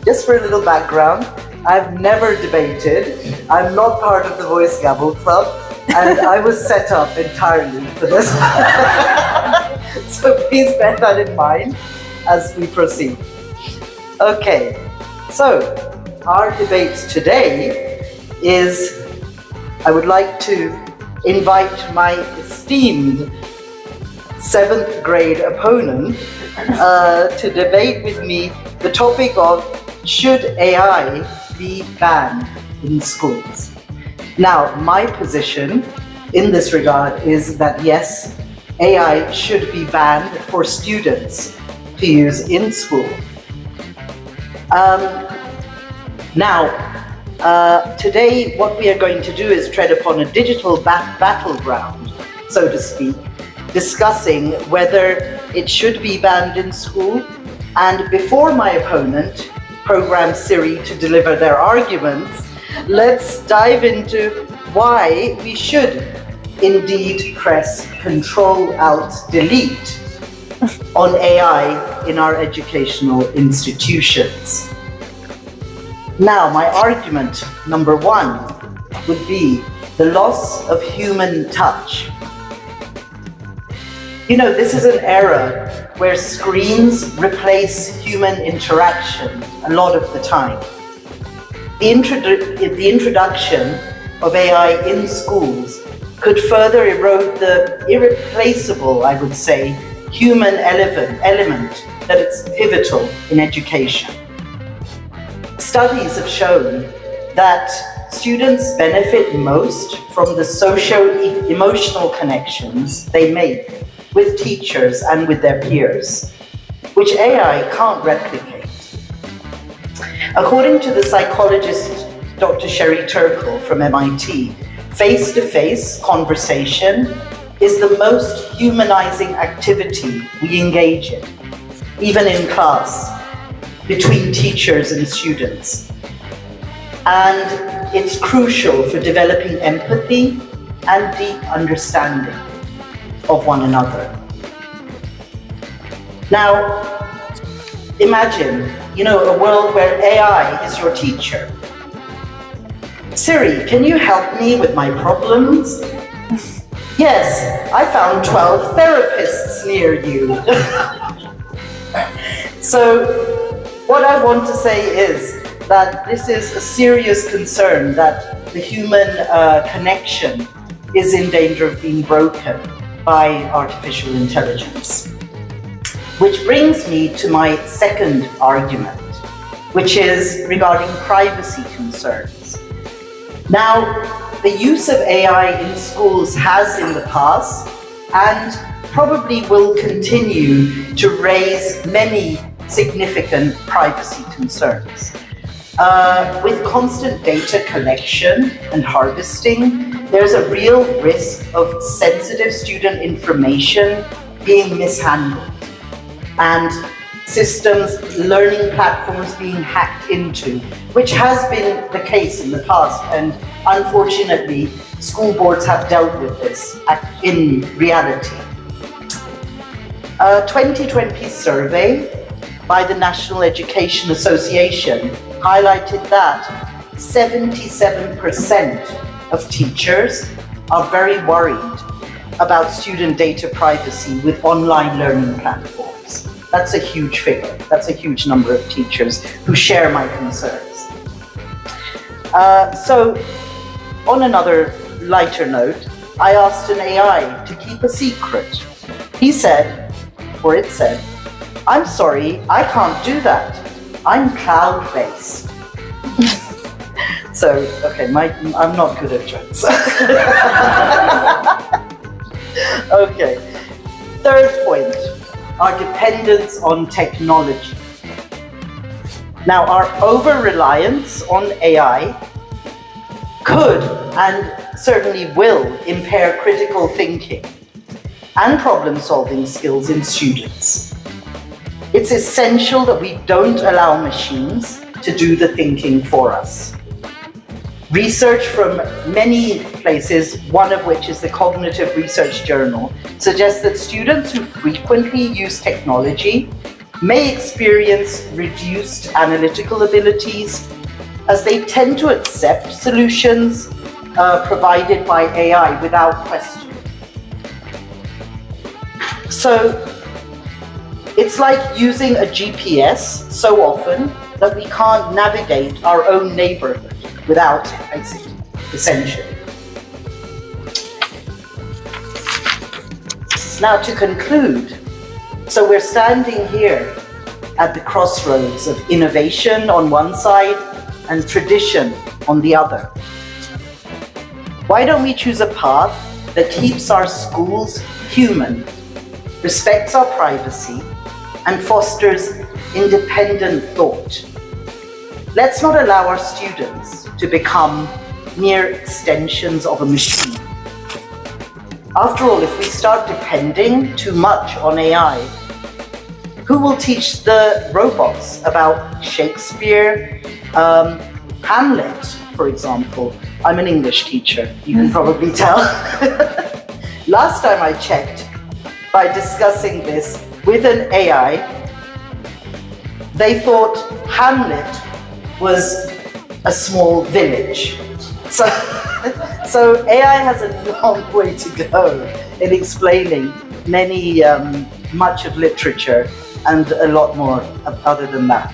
Just for a little background, I've never debated. I'm not part of the Voice Gavel Club, and I was set up entirely for this. So please bear that in mind as we proceed. Okay, so our debate today is, I would like to invite my esteemed 7th grade opponent to debate with me the topic of should AI be banned in schools? Now, my position in this regard is that yes, AI should be banned for students to use in school. Today what we are going to do is tread upon a digital battleground, so to speak, discussing whether it should be banned in school. And before my opponent programs Siri to deliver their arguments, let's dive into why we should indeed press Control-Alt-Delete on AI in our educational institutions. Now, my argument number one would be the loss of human touch. You know, this is an era where screens replace human interaction a lot of the time. The introduction of AI in schools could further erode the irreplaceable, I would say, human element that is pivotal in education. Studies have shown that students benefit most from the socio-emotional connections they make with teachers and with their peers, which AI can't replicate. According to the psychologist Dr. Sherry Turkle from MIT, face-to-face conversation is the most humanizing activity we engage in, even in class, between teachers and students. And it's crucial for developing empathy and deep understanding of one another. Now, imagine, a world where AI is your teacher. Siri, can you help me with my problems? Yes, I found 12 therapists near you. So, what I want to say is that this is a serious concern that the human connection is in danger of being broken by artificial intelligence. Which brings me to my second argument, which is regarding privacy concerns. Now, the use of AI in schools has in the past and probably will continue to raise many significant privacy concerns. With constant data collection and harvesting, there's a real risk of sensitive student information being mishandled and systems, learning platforms being hacked into, which has been the case in the past, and unfortunately, school boards have dealt with this in reality. A 2020 survey by the National Education Association highlighted that 77% of teachers are very worried about student data privacy with online learning platforms. That's a huge figure. That's a huge number of teachers who share my concerns. So, on another lighter note, I asked an AI to keep a secret. He said, or it said, "I'm sorry, I can't do that. I'm cloud-based." So, okay, I'm not good at jokes. Okay, third point, our dependence on technology. Now, our over-reliance on AI could and certainly will impair critical thinking and problem-solving skills in students. It's essential that we don't allow machines to do the thinking for us. Research from many places, one of which is the Cognitive Research Journal, suggests that students who frequently use technology may experience reduced analytical abilities as they tend to accept solutions provided by AI without question. So it's like using a GPS so often that we can't navigate our own neighborhood without it, essentially. Now to conclude, so we're standing here at the crossroads of innovation on one side and tradition on the other. Why don't we choose a path that keeps our schools human, respects our privacy, and fosters independent thought? Let's not allow our students to become mere extensions of a machine. After all, if we start depending too much on AI, who will teach the robots about Shakespeare, Hamlet, for example? I'm an English teacher, you can probably tell. Last time I checked, by discussing this with an AI, they thought Hamlet was a small village. So AI has a long way to go in explaining much of literature and a lot more other than that.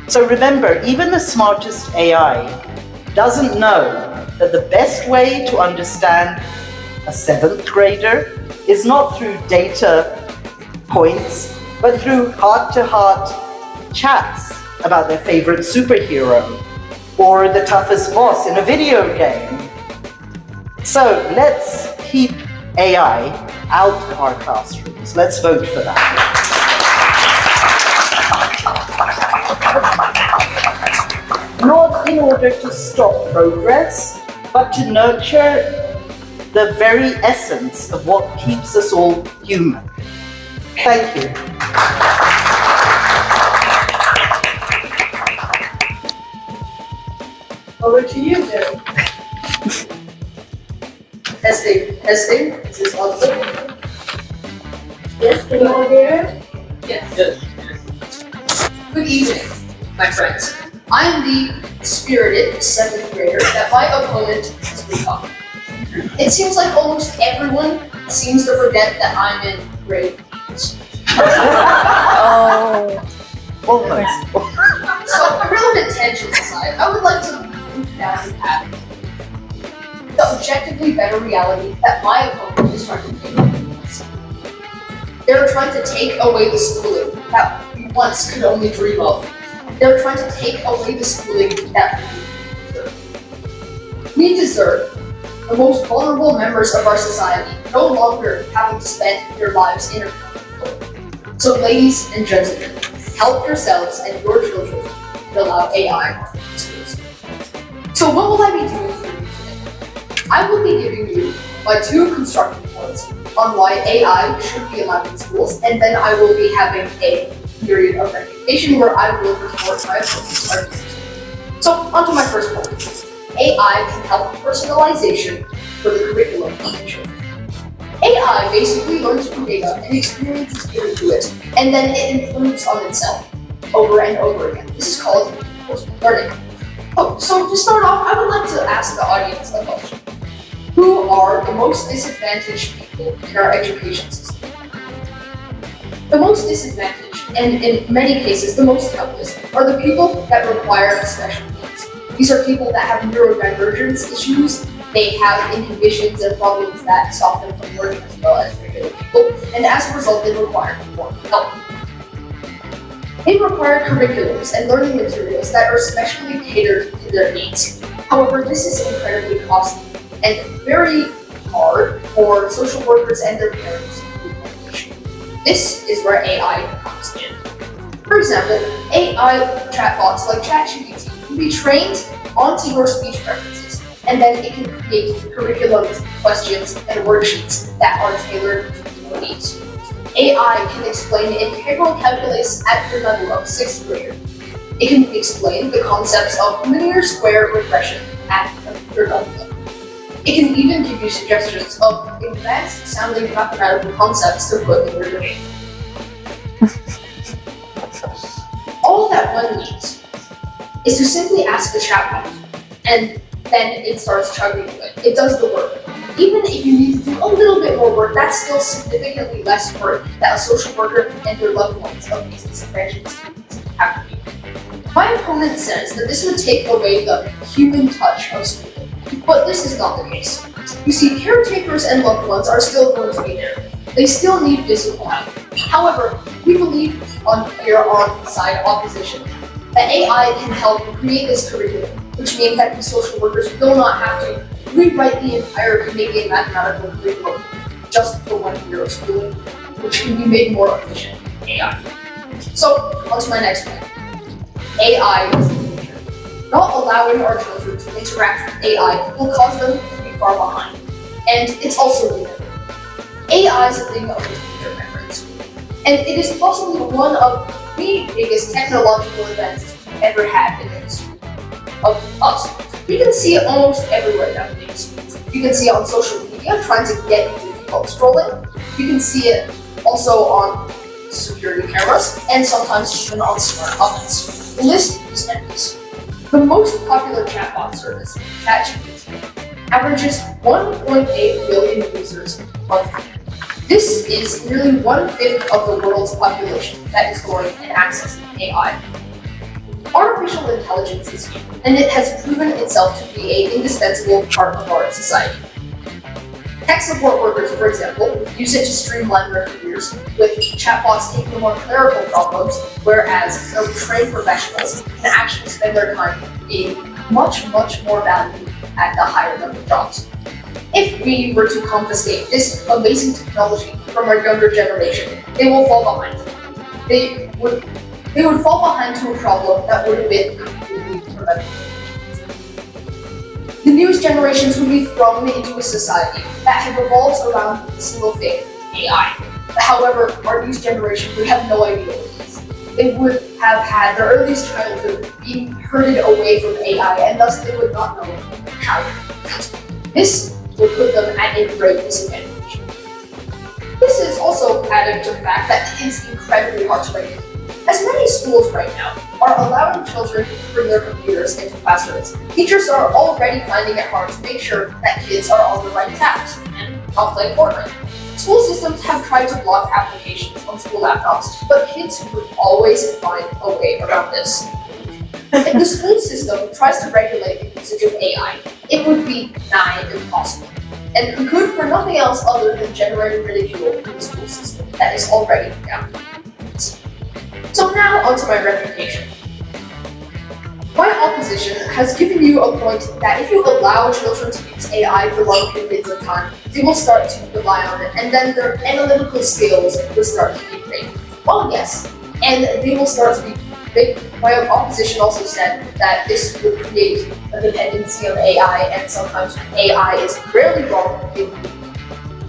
So remember, even the smartest AI doesn't know that the best way to understand a 7th grader is not through data points, but through heart-to-heart chats about their favorite superhero or the toughest boss in a video game. So let's keep AI out of our classrooms. Let's vote for that. Not in order to stop progress, but to nurture the very essence of what keeps us all human. Thank you. Over to you, Jim. Testing. Is this audible? Yes, can you all hear? Yes. Good evening, my friends. I am the spirited 7th grader that my opponent has become. It seems like almost everyone seems to forget that I'm in grade 8. So, irrelevant tangents aside, I would like to move down the path. The objectively better reality that my opponent is trying to take away from us. They're trying to take away the schooling that we once could only dream of. They're trying to take away the schooling that we deserve. We deserve the most vulnerable members of our society no longer having to spend their lives in a comfort. So ladies and gentlemen, help yourselves and your children fill out AI in schools. So what will I be doing for you today? I will be giving you my 2 constructive points on why AI should be allowed in schools, and then I will be having a period of refutation where I will report my opponent's arguments. So, on to my first point. AI can help personalization for the curriculum of the children. AI basically learns from data and experiences given to it, and then it improves on itself over and over again. This is called reinforcement learning. So to start off, I would like to ask the audience a question. Who are the most disadvantaged people in our education system? The most disadvantaged, and in many cases the most helpless, are the people that require special needs. These are people that have neurodivergence issues, they have inhibitions and problems that stop them from learning as well as regular people, and as a result they require more help. They require curriculums and learning materials that are specially catered to their needs. However, this is incredibly costly and very hard for social workers and their parents to do. This is where AI comes in. For example, AI chatbots like ChatGPT can be trained onto your speech preferences, and then it can create curriculums, questions, and worksheets that are tailored to your needs. AI can explain integral calculus at your level of 6th grader. It can explain the concepts of linear square regression at your level. It can even give you suggestions of advanced sounding mathematical concepts to put in your domain. All that one needs is to simply ask the chatbot, and then it starts chugging away. It does the work. Even if you need to do a little bit more work, that's still significantly less work that a social worker and their loved ones of these disadvantaged students have to do. My opponent says that this would take away the human touch of schooling, but this is not the case. You see, caretakers and loved ones are still going to be there. They still need physical help. However, we believe here on side opposition that AI can help create this curriculum, which means that these social workers will not have to rewrite the entire Canadian mathematical curriculum just for 1 year of schooling, which can be made more efficient with AI. So, on to my next point. AI is the future. Not allowing our children to interact with AI will cause them to be far behind. And it's also the end. AI is a thing of the future, my friends. And it is possibly one of the biggest technological events we've ever had in the history of us. We can see it almost everywhere nowadays. You can see it on social media, trying to get into default scrolling. You can see it also on security cameras, and sometimes even on smart ovens. The list is endless. The most popular chatbot service, ChatGPT, averages 1.8 billion users monthly. This is nearly 1/5 of the world's population that is going and accessing AI. Artificial intelligence is here, and it has proven itself to be an indispensable part of our society. Tech support workers, for example, use it to streamline their careers, with chatbots taking the more clerical problems, whereas trained professionals can actually spend their time being much, much more valued at the higher level jobs. If we were to confiscate this amazing technology from our younger generation, they will fall behind. They would fall behind to a problem that would have been completely preventable. The newest generations would be thrown into a society that had revolves around a single thing, AI. However, our newest generation would have no idea what it is. They would have had their earliest childhood being herded away from AI, and thus they would not know how to use it. This would put them at a great disadvantage. This is also added to the fact that it is incredibly hard to regulate. As many schools right now are allowing children to bring their computers into classrooms, teachers are already finding it hard to make sure that kids are on the right tabs and not playing Fortnite. School systems have tried to block applications on school laptops, but kids would always find a way around this. If the school system tries to regulate the usage of AI, it would be nigh impossible, and good for nothing else other than generating ridicule in the school system that is already down. So now onto my refutation. My opposition has given you a point that if you allow children to use AI for long periods of time, they will start to rely on it, and then their analytical skills will start to degrade. Well, yes, and they will start to be big. My opposition also said that this would create a dependency on AI, and sometimes AI is rarely wrong.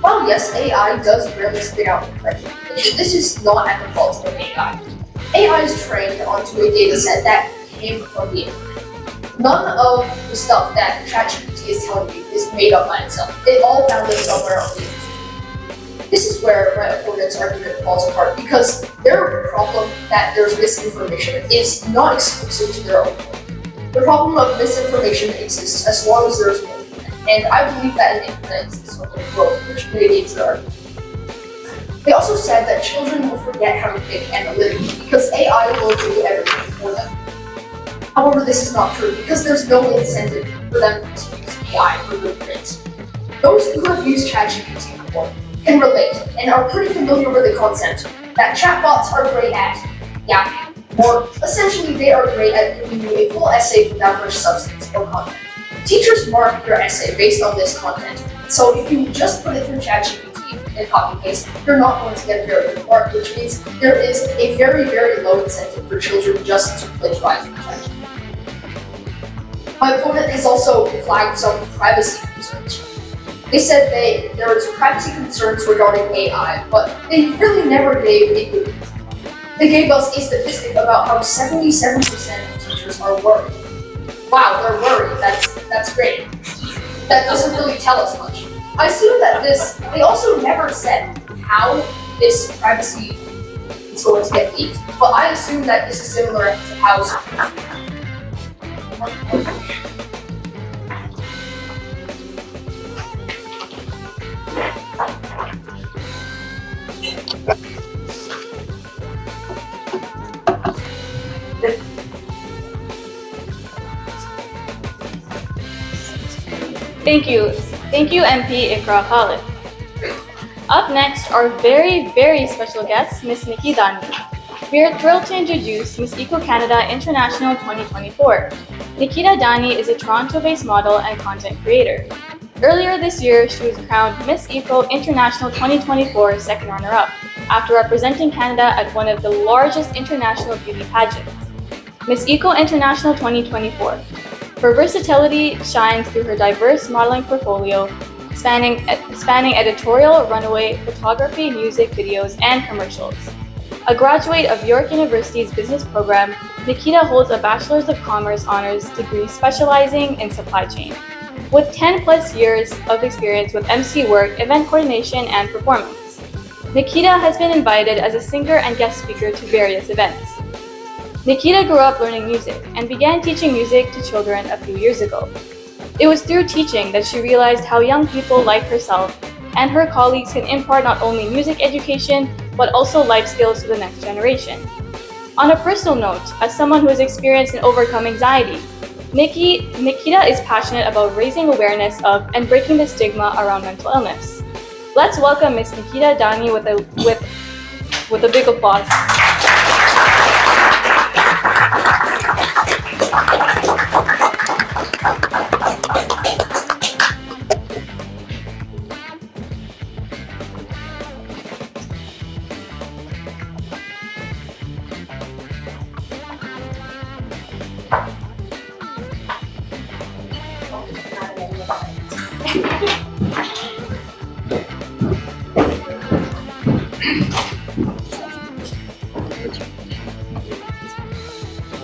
While yes, AI does rarely spit out correct information, this is not at the fault of AI. AI is trained onto a data set that came from the internet. None of the stuff that ChatGPT is telling you is made up by itself. It all found it somewhere on the internet. This is where my opponent's argument falls apart, because their problem that there's misinformation is not exclusive to their own point. The problem of misinformation exists as long as there's no internet, and I believe that an internet exists in the world, which mitigates their argument. They also said that children will forget how to think analytically because AI will do everything for them. However, this is not true because there's no incentive for them to use AI for their grades. Those who have used ChatGPT before can relate and are pretty familiar with the concept that chatbots are great at yapping, or essentially they are great at giving you a full essay without much substance or content. Teachers mark your essay based on this content, so if you just put it through ChatGPT and copy paste, you're not going to get very good mark, which means there is a very, very low incentive for children just to plagiarize from ChatGPT. My opponent has also flagged some privacy concerns. They said there is privacy concerns regarding AI, but they really never gave a good reason. They gave us a statistic about how 77% of teachers are worried. Wow, they're worried. That's great. That doesn't really tell us much. I assume that they also never said how this privacy is going to get leaked, but I assume that this is similar to how Thank you, MP Ikra Khalid. Up next, our very special guest, Miss Nikki Dani. We are thrilled to introduce Miss Eco Canada International 2024. Nikita Dani is a Toronto-based model and content creator. Earlier this year, she was crowned Miss Eco International 2024 second runner-up after representing Canada at one of the largest international beauty pageants, Miss Eco International 2024. Her versatility shines through her diverse modeling portfolio, spanning editorial, runway, photography, music videos, and commercials. A graduate of York University's business program, Nikita holds a Bachelor's of Commerce honors degree specializing in supply chain, with 10 plus years of experience with MC work, event coordination, and performance. Nikita has been invited as a singer and guest speaker to various events. Nikita grew up learning music and began teaching music to children a few years ago. It was through teaching that she realized how young people like herself and her colleagues can impart not only music education, but also life skills to the next generation. On a personal note, as someone who has experienced and overcome anxiety, Nikita is passionate about raising awareness of and breaking the stigma around mental illness. Let's welcome Miss Nikita Dani with a big applause.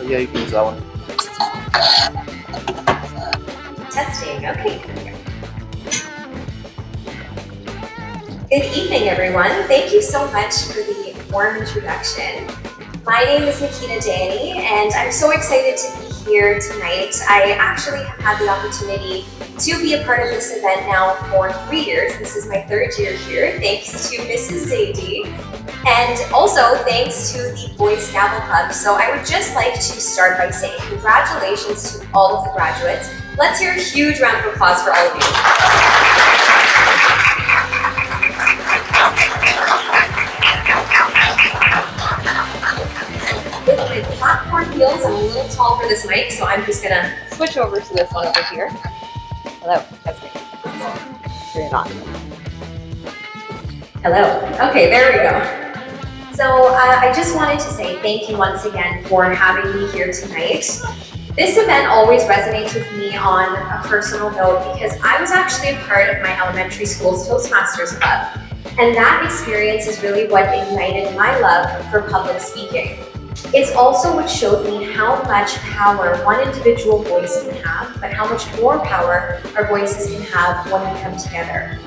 Yeah, you can use that one. Testing, okay. Good evening, everyone. Thank you so much for the warm introduction. My name is Nikita Dani, and I'm so excited to be here tonight. I actually have had the opportunity to be a part of this event now for 3 years. This is my 3rd year here, thanks to Mrs. Zaidi, and also thanks to the Voice Gavel Club. So I would just like to start by saying congratulations to all of the graduates. Let's hear a huge round of applause for all of you. With my platform heels, I'm a little tall for this mic, so I'm just gonna switch over to this one over here. Hello, that's me. Turn it on. Hello. Okay, there we go. So I just wanted to say thank you once again for having me here tonight. This event always resonates with me on a personal note because I was actually a part of my elementary school's Toastmasters Club. And that experience is really what ignited my love for public speaking. It's also what showed me how much power one individual voice can have, but how much more power our voices can have when we come together.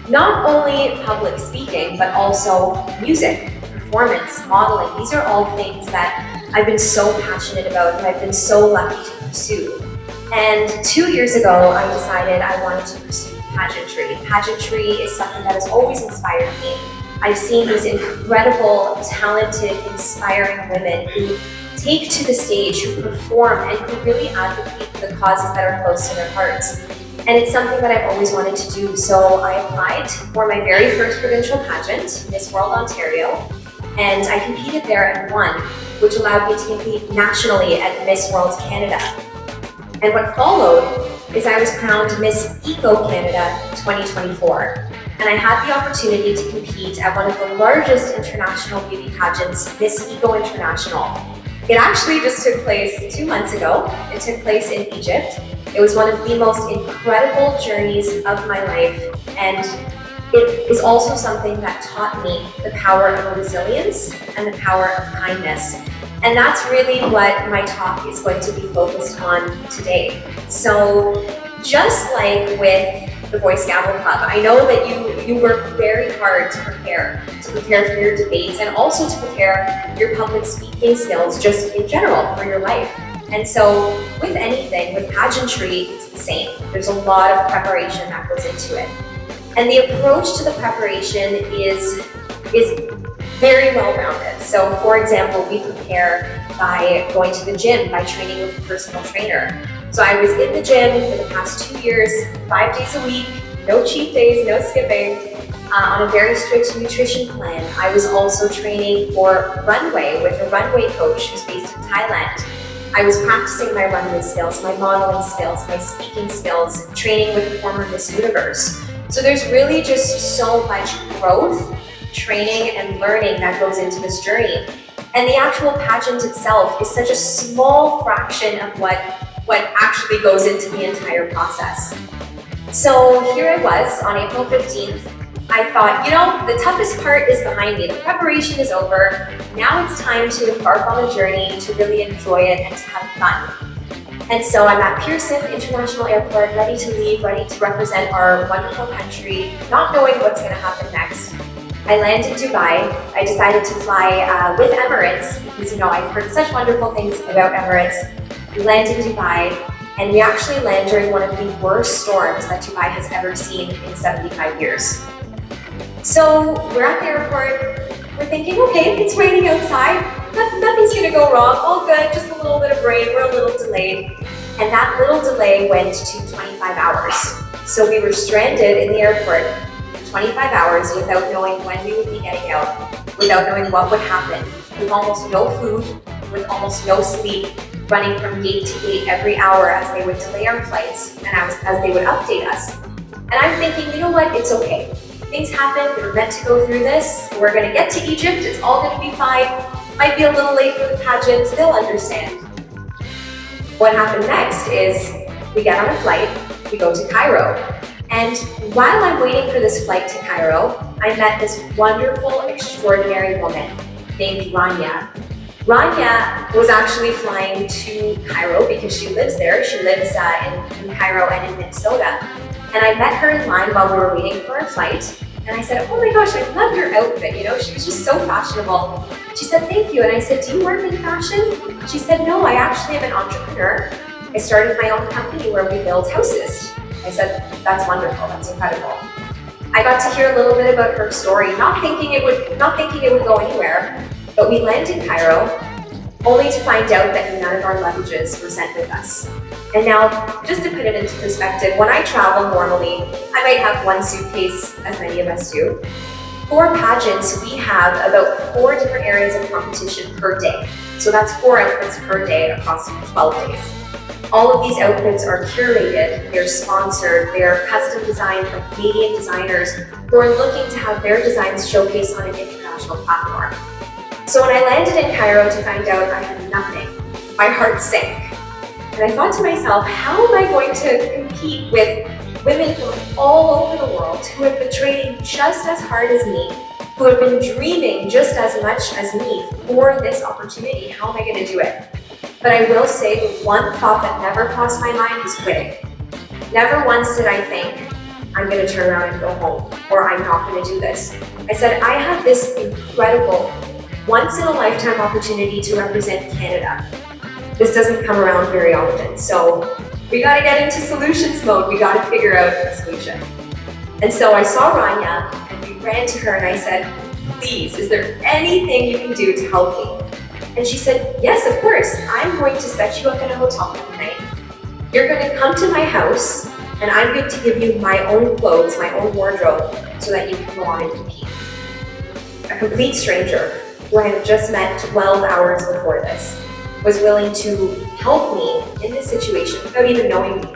Not only public speaking, but also music, performance, modeling. These are all things that I've been so passionate about and I've been so lucky to pursue. And 2 years ago, I decided I wanted to pursue pageantry. Pageantry is something that has always inspired me. I've seen these incredible, talented, inspiring women who take to the stage, who perform, and who really advocate for the causes that are close to their hearts. And it's something that I've always wanted to do. So I applied for my very first provincial pageant, Miss World Ontario, and I competed there and won, which allowed me to compete nationally at Miss World Canada. And what followed is I was crowned Miss Eco Canada 2024. And I had the opportunity to compete at one of the largest international beauty pageants, Miss Eco International. It actually just took place 2 months ago. It took place in Egypt. It was one of the most incredible journeys of my life, and it is also something that taught me the power of resilience and the power of kindness. And that's really what my talk is going to be focused on today. So just like with the Voice Gavel Club, I know that you work very hard to prepare for your debates and also to prepare your public speaking skills just in general for your life. And so with anything, with pageantry, it's the same. There's a lot of preparation that goes into it. And the approach to the preparation is very well-rounded. So for example, we prepare by going to the gym, by training with a personal trainer. So I was in the gym for the past 2 years, 5 days a week, no cheat days, no skipping. on a very strict nutrition plan. I was also training for runway with a runway coach who's based in Thailand. I was practicing my runway skills, my modeling skills, my speaking skills, training with the former Miss Universe. So there's really just so much growth, training, and learning that goes into this journey. And the actual pageant itself is such a small fraction of what actually goes into the entire process. So here I was on April 15th. I thought, you know, the toughest part is behind me. The preparation is over. Now it's time to embark on a journey, to really enjoy it and to have fun. And so I'm at Pearson International Airport, ready to leave, ready to represent our wonderful country, not knowing what's going to happen next. I land in Dubai. I decided to fly with Emirates because, you know, I've heard such wonderful things about Emirates. We land in Dubai, and we actually land during one of the worst storms that Dubai has ever seen in 75 years. So we're at the airport, we're thinking, okay, it's raining outside, nothing's gonna go wrong, all good, just a little bit of rain, we're a little delayed. And that little delay went to 25 hours. So we were stranded in the airport for 25 hours without knowing when we would be getting out, without knowing what would happen, with almost no food, with almost no sleep, running from gate to gate every hour as they would delay our flights and as they would update us. And I'm thinking, you know what, it's okay. Things happen, we're meant to go through this, we're gonna get to Egypt, it's all gonna be fine. Might be a little late for the pageant, they'll understand. What happened next is we get on a flight, we go to Cairo. And while I'm waiting for this flight to Cairo, I met this wonderful, extraordinary woman named Rania. Rania was actually flying to Cairo because she lives there. She lives in Cairo and in Minnesota. And I met her in line while we were waiting for our flight. And I said, oh my gosh, I loved your outfit. You know, she was just so fashionable. She said, thank you. And I said, do you work in fashion? She said, no, I actually am an entrepreneur. I started my own company where we build houses. I said, that's wonderful, that's incredible. I got to hear a little bit about her story, not thinking it would go anywhere, but we land in Cairo, only to find out that none of our luggages were sent with us. And now, just to put it into perspective, when I travel normally, I might have one suitcase, as many of us do. For pageants, we have about 4 different areas of competition per day. So that's 4 outfits per day across 12 days. All of these outfits are curated, they're sponsored, they're custom designed by Canadian designers who are looking to have their designs showcased on an international platform. So when I landed in Cairo to find out I had nothing, my heart sank. And I thought to myself, how am I going to compete with women from all over the world who have been training just as hard as me, who have been dreaming just as much as me for this opportunity? How am I going to do it? But I will say the one thought that never crossed my mind was quitting. Never once did I think, I'm going to turn around and go home, or I'm not going to do this. I said, I have this incredible, once-in-a-lifetime opportunity to represent Canada. This doesn't come around very often, so we got to get into solutions mode. We got to figure out a solution. And so I saw Rania, and we ran to her, and I said, please, is there anything you can do to help me? And she said, yes, of course. I'm going to set you up in a hotel for the night. You're going to come to my house, and I'm going to give you my own clothes, my own wardrobe, so that you can go on and compete. A complete stranger, who I had just met 12 hours before this, was willing to help me in this situation without even knowing me.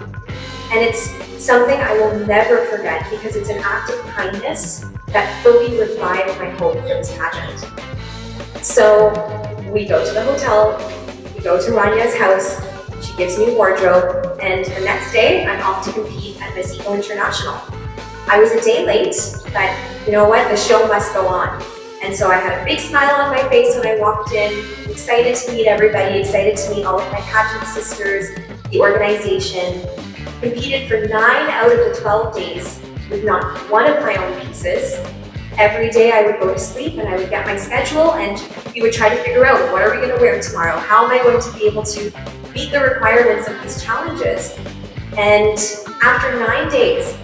And it's something I will never forget because it's an act of kindness that fully revived my hope for this pageant. So we go to the hotel, we go to Rania's house, she gives me a wardrobe, and the next day I'm off to compete at Miss Eco International. I was a day late, but you know what, the show must go on. And so I had a big smile on my face when I walked in, excited to meet everybody, excited to meet all of my pageant sisters, the organization. Competed for 9 out of the 12 days with not one of my own pieces. Every day I would go to sleep and I would get my schedule and we would try to figure out what are we going to wear tomorrow? How am I going to be able to meet the requirements of these challenges? And after 9 days,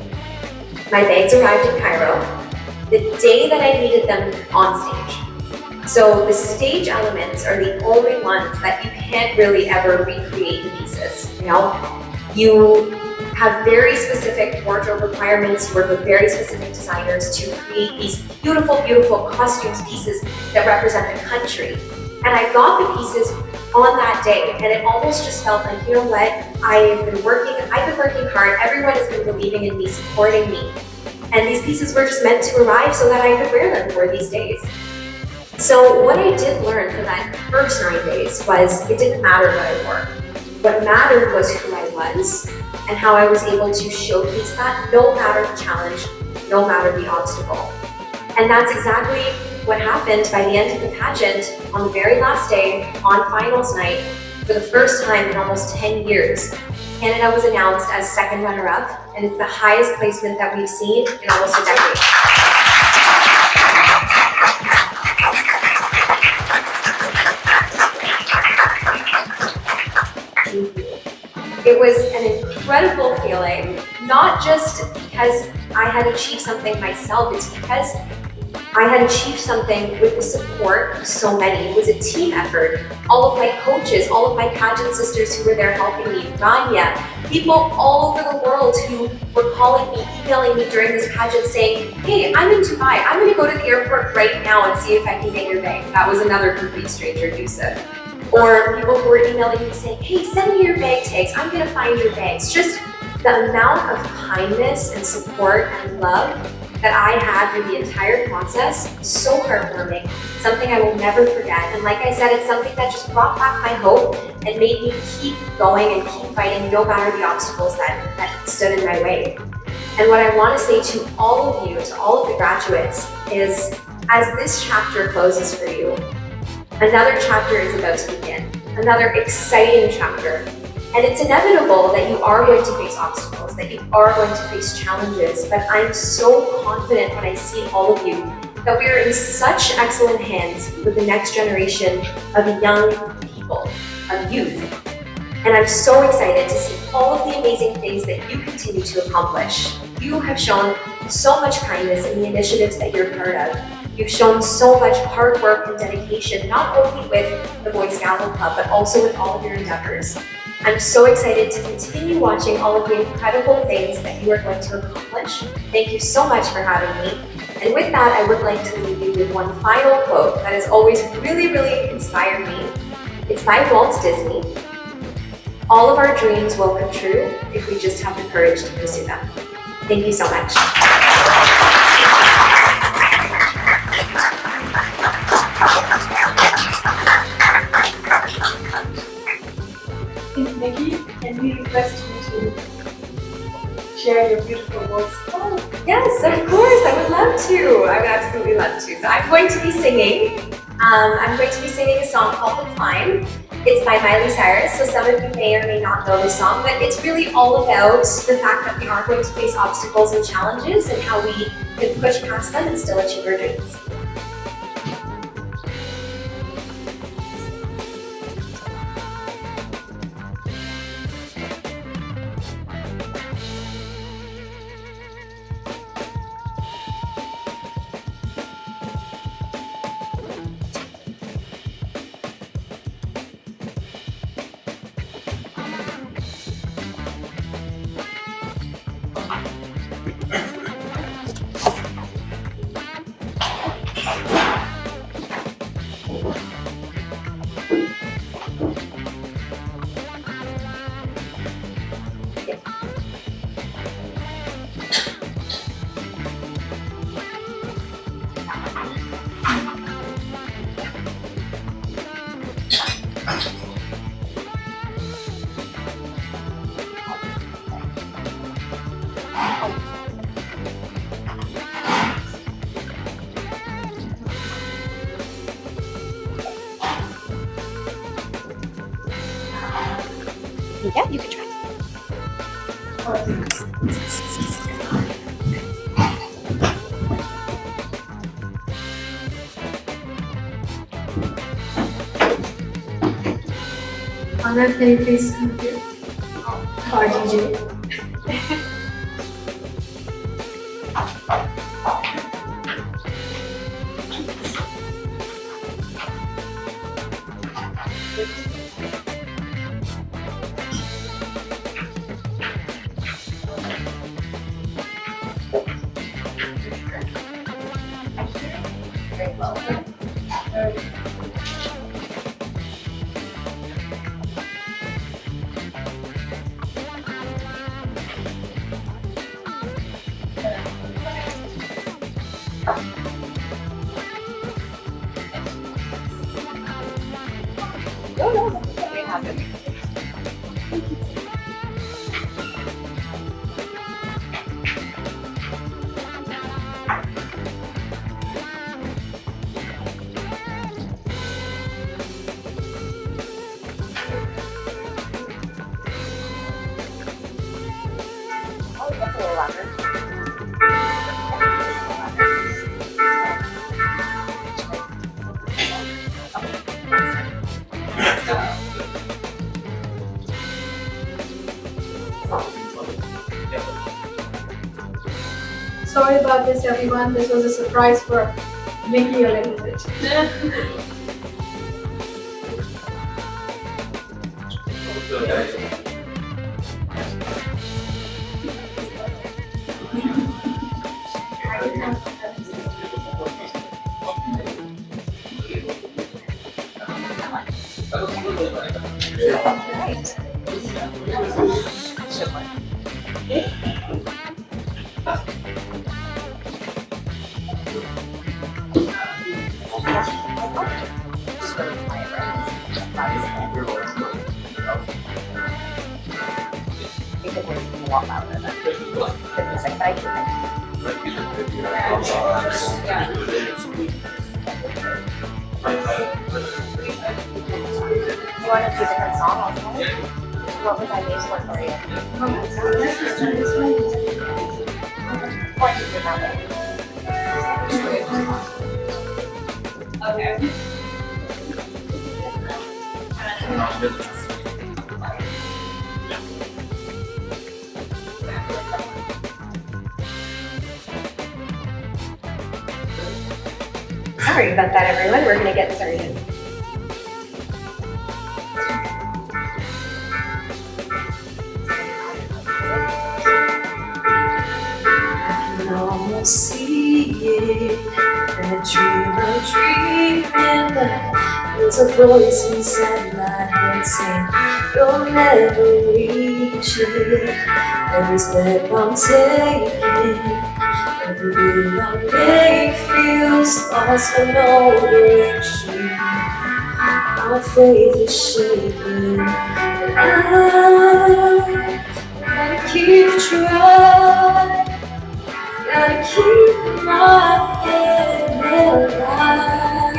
my bags arrived in Cairo the day that I needed them on stage. So the stage elements are the only ones that you can't really ever recreate the pieces, you know? You have very specific wardrobe requirements. You work with very specific designers to create these beautiful, beautiful costumes pieces that represent the country. And I got the pieces on that day, and it almost just felt like, you know what, I've been working hard, everyone has been believing in me, supporting me. And these pieces were just meant to arrive so that I could wear them for these days. So what I did learn for that first 9 days was it didn't matter what I wore. What mattered was who I was and how I was able to showcase that no matter the challenge, no matter the obstacle. And that's exactly what happened by the end of the pageant. On the very last day, on finals night, for the first time in almost 10 years, Canada was announced as second runner-up, and it's the highest placement that we've seen in almost a decade. It was an incredible feeling, not just because I had achieved something myself, it's because I had achieved something with the support of so many. It was a team effort. All of my coaches, all of my pageant sisters who were there helping me, Rania, people all over the world who were calling me, emailing me during this pageant saying, hey, I'm in Dubai, I'm gonna go to the airport right now and see if I can get your bag. That was another complete stranger, Yusuf. Or people who were emailing me saying, hey, send me your bag tags, I'm gonna find your bags. Just the amount of kindness and support and love that I had through the entire process, so heartwarming, something I will never forget. And like I said, it's something that just brought back my hope and made me keep going and keep fighting no matter the obstacles that stood in my way. And what I want to say to all of you, to all of the graduates, is as this chapter closes for you, another chapter is about to begin, another exciting chapter. And it's inevitable that you are going to face obstacles, that you are going to face challenges, but I'm so confident when I see all of you that we are in such excellent hands with the next generation of young people, of youth. And I'm so excited to see all of the amazing things that you continue to accomplish. You have shown so much kindness in the initiatives that you're part of. You've shown so much hard work and dedication, not only with the Boys Gavel Club, but also with all of your endeavors. I'm so excited to continue watching all of the incredible things that you are going to accomplish. Thank you so much for having me. And with that, I would like to leave you with one final quote that has always really, really inspired me. It's by Walt Disney. All of our dreams will come true if we just have the courage to pursue them. Thank you so much. Nikki, can we request you to share your beautiful voice? Oh, yes, of course, I would love to. I would absolutely love to. So I'm going to be singing. I'm going to be singing a song called The Climb. It's by Miley Cyrus, so some of you may or may not know the song, but it's really all about the fact that we are going to face obstacles and challenges and how we can push past them and still achieve our dreams. Yeah, you can try. Anna, can you please come here? Our DJ. Sorry about this, everyone. This was a surprise for Vicky a little bit. Sorry about that, everyone. We're gonna get started. Almost see it, that dream of dreaming, but there's a voice inside my head saying you'll never reach it. Every step I'm taking, every move I make feels lost for no direction. My faith is shaking, but I gotta keep trying. Gotta keep my head held high.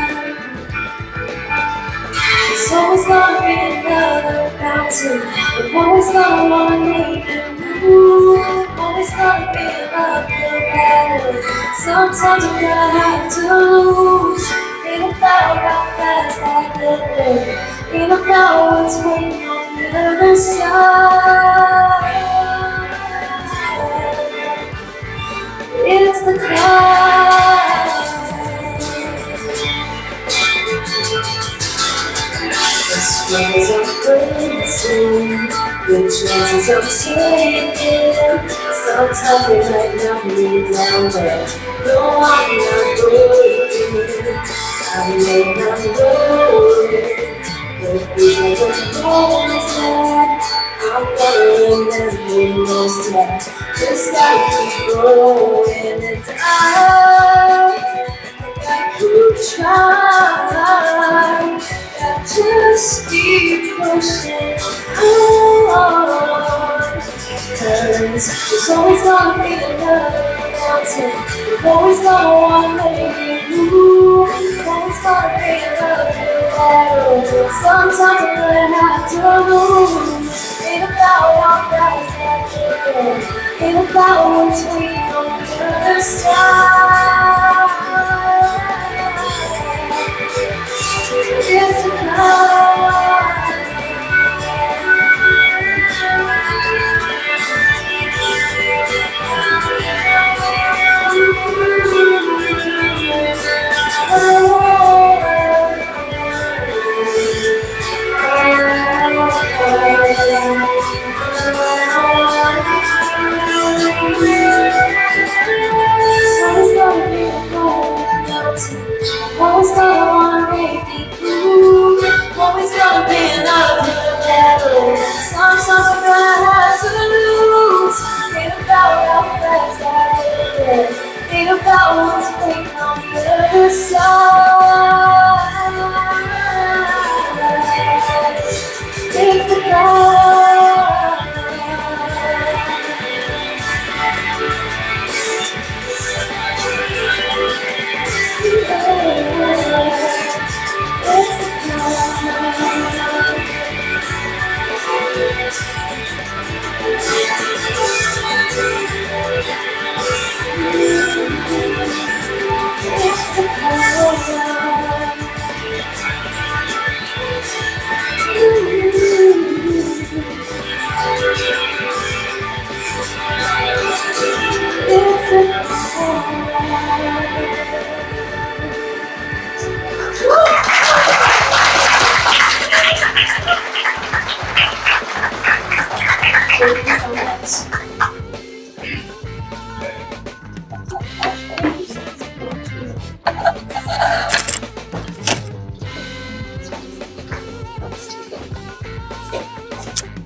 There's always gonna be another mountain. I'm always gonna wanna make it move. Always gonna be another battle. Sometimes I'm gonna have to lose. Ain't about how fast I get there. Ain't about what's waiting on the other side. It's the clouds. The struggles I'm facing, the chances I'm taking. Sometimes they might knock me down, but no, I'm not broken. I may not know it, but vision of moments that I'm gonna remember most that. Just gotta keep going, and I keep trying. I just keep pushing on. Cause there's always gonna be another mountain. You're always gonna wanna make it move. There's always gonna be another battle. Sometimes I'm gonna have to lose. Ain't about how fast I get. Ain't about what's waiting on the other side. It's a cloud. Always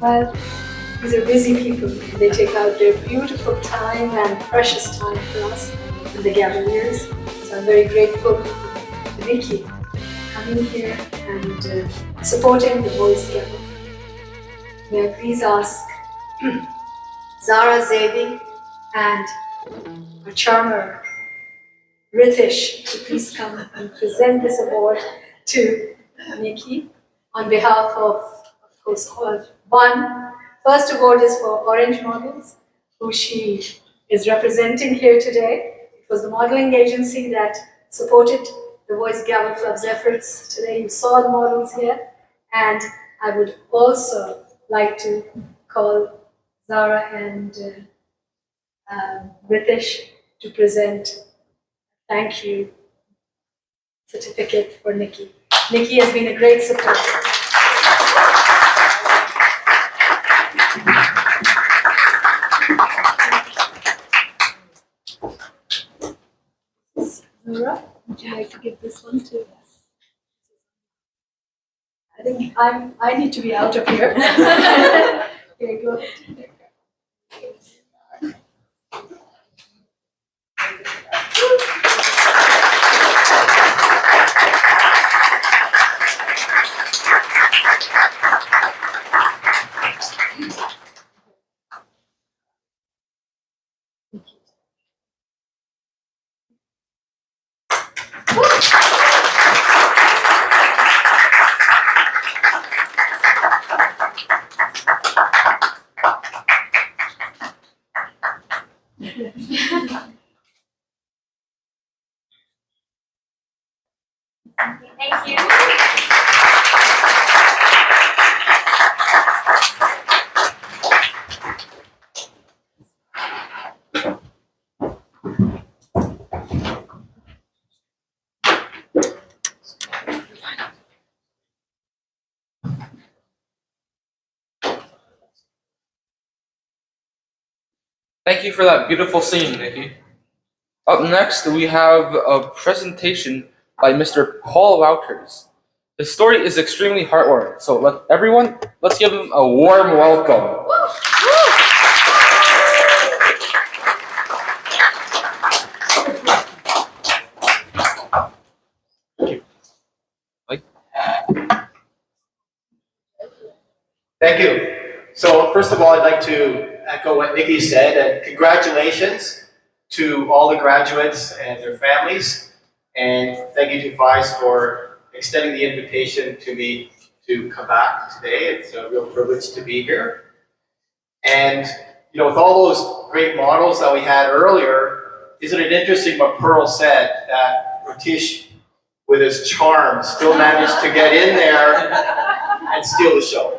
Well, these are busy people. They take out their beautiful time and precious time for us in the Cavaliers. So I'm very grateful to Nikki coming here and supporting the Boys Gavel. May I please ask Zara Zaidi and our charmer Ritesh to please come and present this award to Nikki on behalf of course, one. First award is for Orange Models, who she is representing here today. It was the modeling agency that supported the Voice Gavel Club's efforts today. You saw the models here. And I would also like to call Zara and Ritesh to present thank you certificate for Nikki. Nikki has been a great supporter. Zara, would you like to give this one to? I think I need to be out of here. Here you go. Thank you. Thank you for that beautiful singing, Nikki. Up next, we have a presentation by Mr. Paul Wouters. His story is extremely heartwarming, so let's give him a warm welcome. Thank you. So first of all, I'd like to echo what Nikki said, and congratulations to all the graduates and their families. And thank you to FIES for extending the invitation to me to come back today. It's a real privilege to be here. And you know, with all those great models that we had earlier, isn't it interesting what Pearl said, that Ritesh, with his charm, still managed to get in there and steal the show.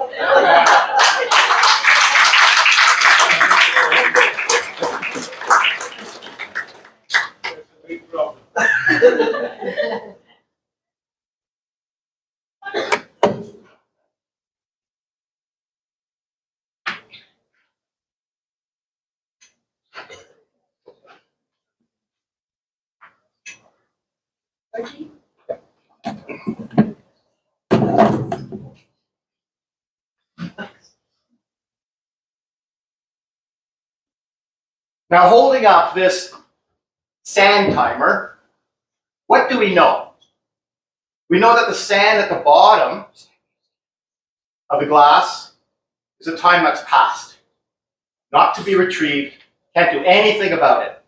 Now, holding up this sand timer, what do we know? We know that the sand at the bottom of the glass is a time that's passed, not to be retrieved, can't do anything about it.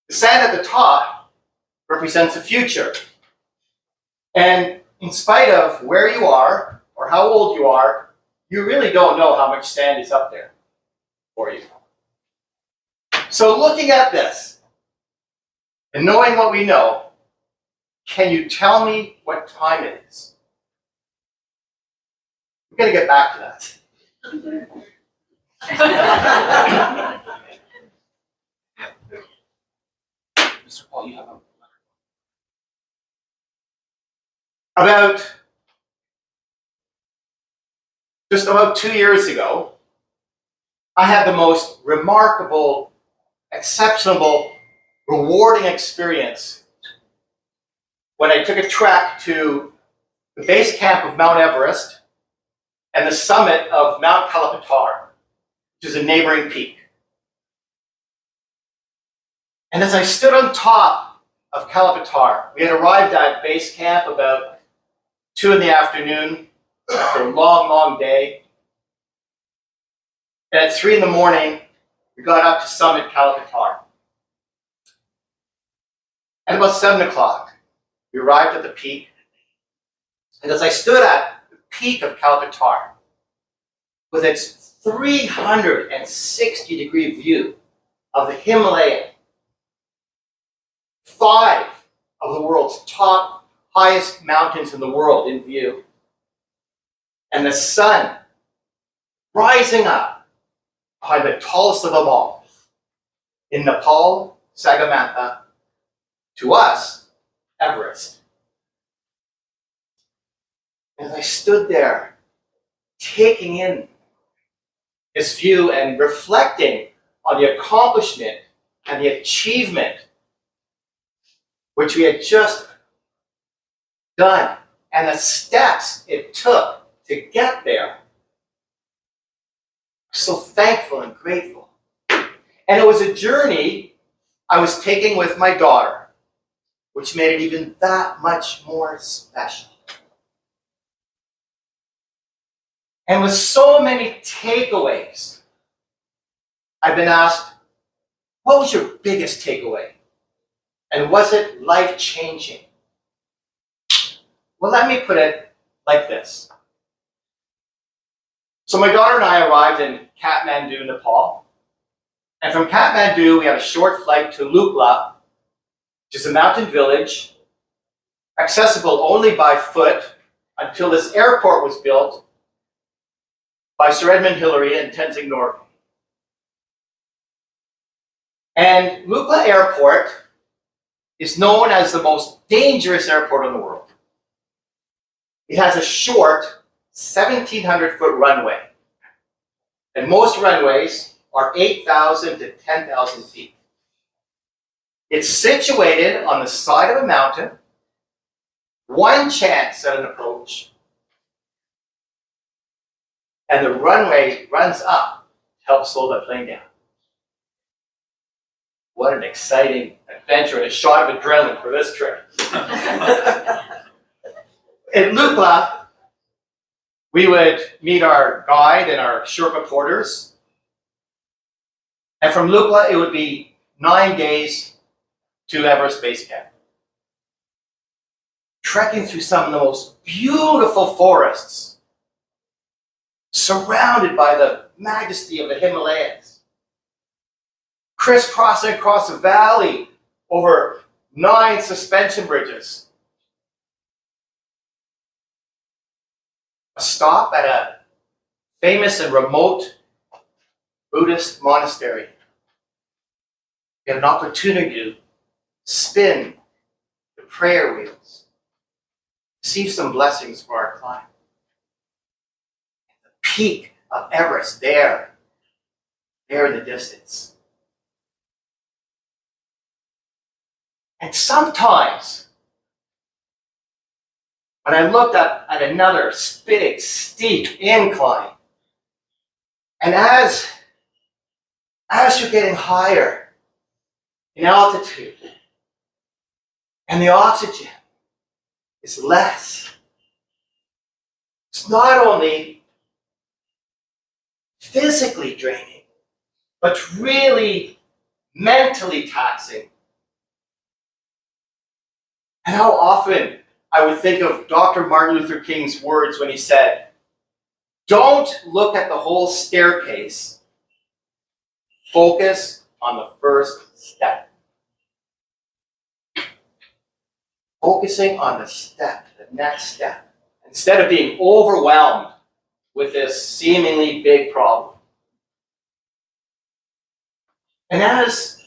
The sand at the top represents the future. And in spite of where you are or how old you are, you really don't know how much sand is up there for you. So looking at this and knowing what we know, can you tell me what time it is? We're going to get back to that. Mr. Paul, you have a Just about 2 years ago, I had the most remarkable, exceptional, rewarding experience when I took a trek to the base camp of Mount Everest and the summit of Mount Kalapatar, which is a neighboring peak. And as I stood on top of Kalapatar, we had arrived at base camp about 2 in the afternoon after a long, long day. And at 3 in the morning, we got up to summit Kalapatar. At about 7 o'clock, we arrived at the peak. And as I stood at the peak of Kalapatar, with its 360-degree view of the Himalaya, 5 of the world's top, highest mountains in the world in view, and the sun rising up behind the tallest of them all, in Nepal, Sagamantha, to us, Everest. As I stood there, taking in this view and reflecting on the accomplishment and the achievement which we had just done, and the steps it took to get there, so thankful and grateful. And it was a journey I was taking with my daughter, which made it even that much more special. And with so many takeaways, I've been asked, what was your biggest takeaway? And was it life-changing? Well, let me put it like this. So my daughter and I arrived in Kathmandu, Nepal. And from Kathmandu, we had a short flight to Lukla, which is a mountain village, accessible only by foot until this airport was built by Sir Edmund Hillary and Tenzing Norgay. And Lukla Airport is known as the most dangerous airport in the world. It has a short 1,700-foot runway, and most runways are 8,000 to 10,000 feet. It's situated on the side of a mountain, one chance at an approach, and the runway runs up to help slow the plane down. What an exciting adventure and a shot of adrenaline for this trip. In Lukla, we would meet our guide and our Sherpa porters. And from Lukla, it would be 9 days to Everest Base Camp. Trekking through some of the most beautiful forests, surrounded by the majesty of the Himalayas. Crisscrossing across a valley over 9 suspension bridges. A stop at a famous and remote Buddhist monastery. We had an opportunity to spin the prayer wheels, receive some blessings for our climb. The peak of Everest there in the distance. And sometimes, when I looked up at another big, steep incline, and as you're getting higher in altitude, and the oxygen is less, it's not only physically draining, but really mentally taxing. And how often I would think of Dr. Martin Luther King's words when he said, "Don't look at the whole staircase, focus on the first step." Focusing on the step, the next step, instead of being overwhelmed with this seemingly big problem. And as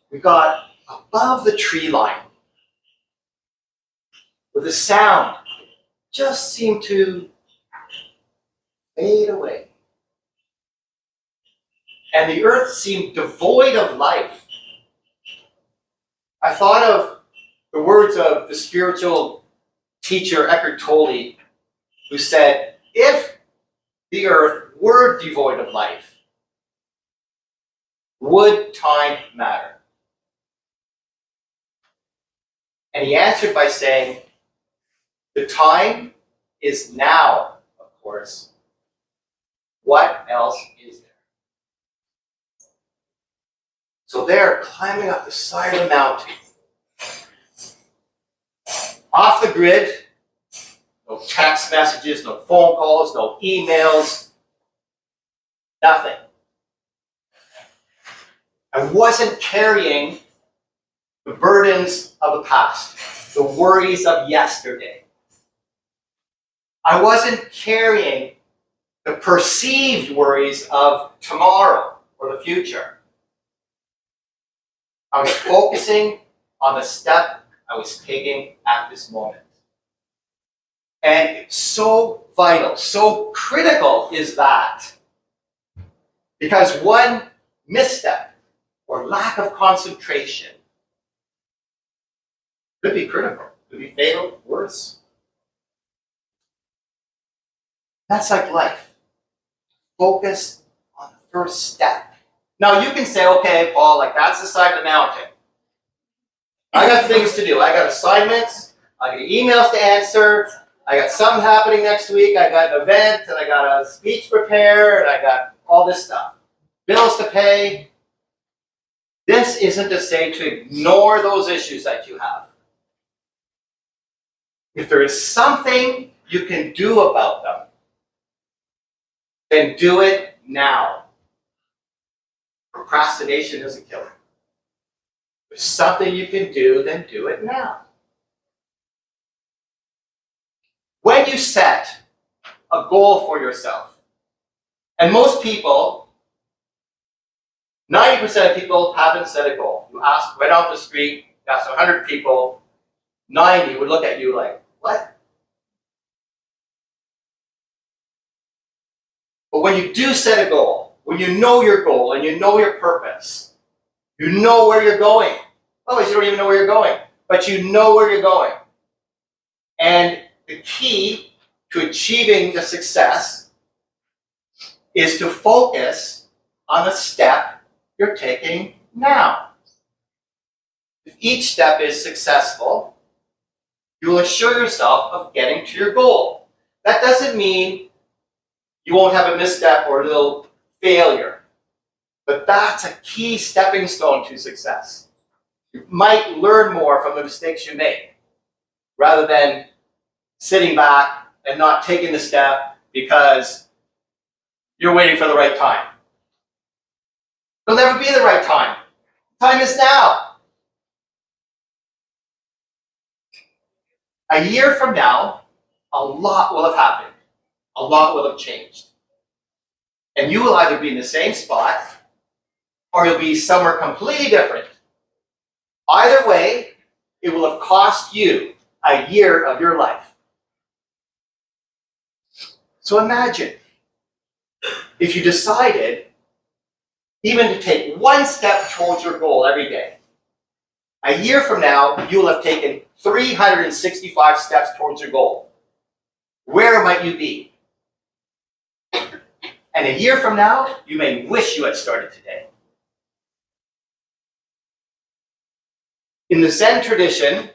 we got above the tree line, with the sound just seemed to fade away. And the earth seemed devoid of life. I thought of the words of the spiritual teacher Eckhart Tolle, who said, if the earth were devoid of life, would time matter? And he answered by saying, the time is now, of course. What else is there? So they're climbing up the side of the mountain. Off the grid, no text messages, no phone calls, no emails, nothing. I wasn't carrying the burdens of the past, the worries of yesterday. I wasn't carrying the perceived worries of tomorrow or the future. I was focusing on the step I was taking at this moment. And it's so vital, so critical is that, because one misstep or lack of concentration could be critical, could be fatal, worse. That's like life. Focus on the first step. Now you can say, okay, Paul, like that's the side of the mountain. I got things to do. I got assignments, I got emails to answer, I got something happening next week, I got an event, and I got a speech prepared, and I got all this stuff. Bills to pay. This isn't to say to ignore those issues that you have. If there is something you can do about them, then do it now. Procrastination is a killer. If there's something you can do, then do it now. When you set a goal for yourself, and most people, 90% of people haven't set a goal. You went out the street, asked 100 people, 90 would look at you like, what? But when you do set a goal, when you know your goal and you know your purpose, you know where you're going. Otherwise, you don't even know where you're going, but you know where you're going. And the key to achieving the success is to focus on the step you're taking now. If each step is successful, you will assure yourself of getting to your goal. That doesn't mean you won't have a misstep or a little failure, but that's a key stepping stone to success. You might learn more from the mistakes you make rather than sitting back and not taking the step because you're waiting for the right time. It'll never be the right time. Time is now. A year from now, a lot will have happened. A lot will have changed. And you will either be in the same spot or you'll be somewhere completely different. Either way, it will have cost you a year of your life. So imagine if you decided even to take one step towards your goal every day. A year from now, you will have taken 365 steps towards your goal. Where might you be? And a year from now, you may wish you had started today. In the Zen tradition,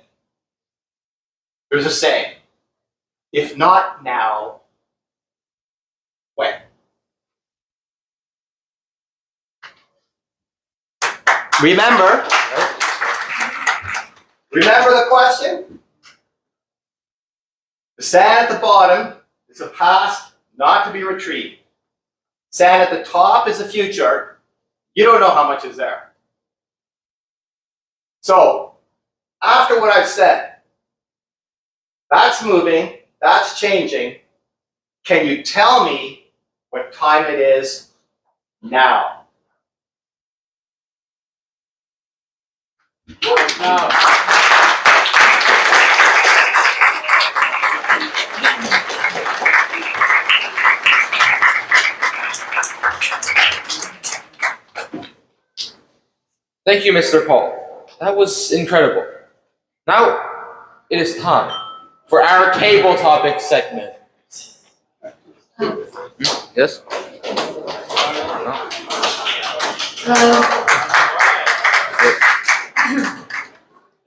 there's a saying, if not now, when? Remember the question? The sand at the bottom is a past not to be retrieved. Sand at the top is the future. You don't know how much is there. So, after what I've said, that's moving, that's changing. Can you tell me what time it is now? Thank you, Mr. Paul. That was incredible. Now, it is time for our table topic segment. Yes?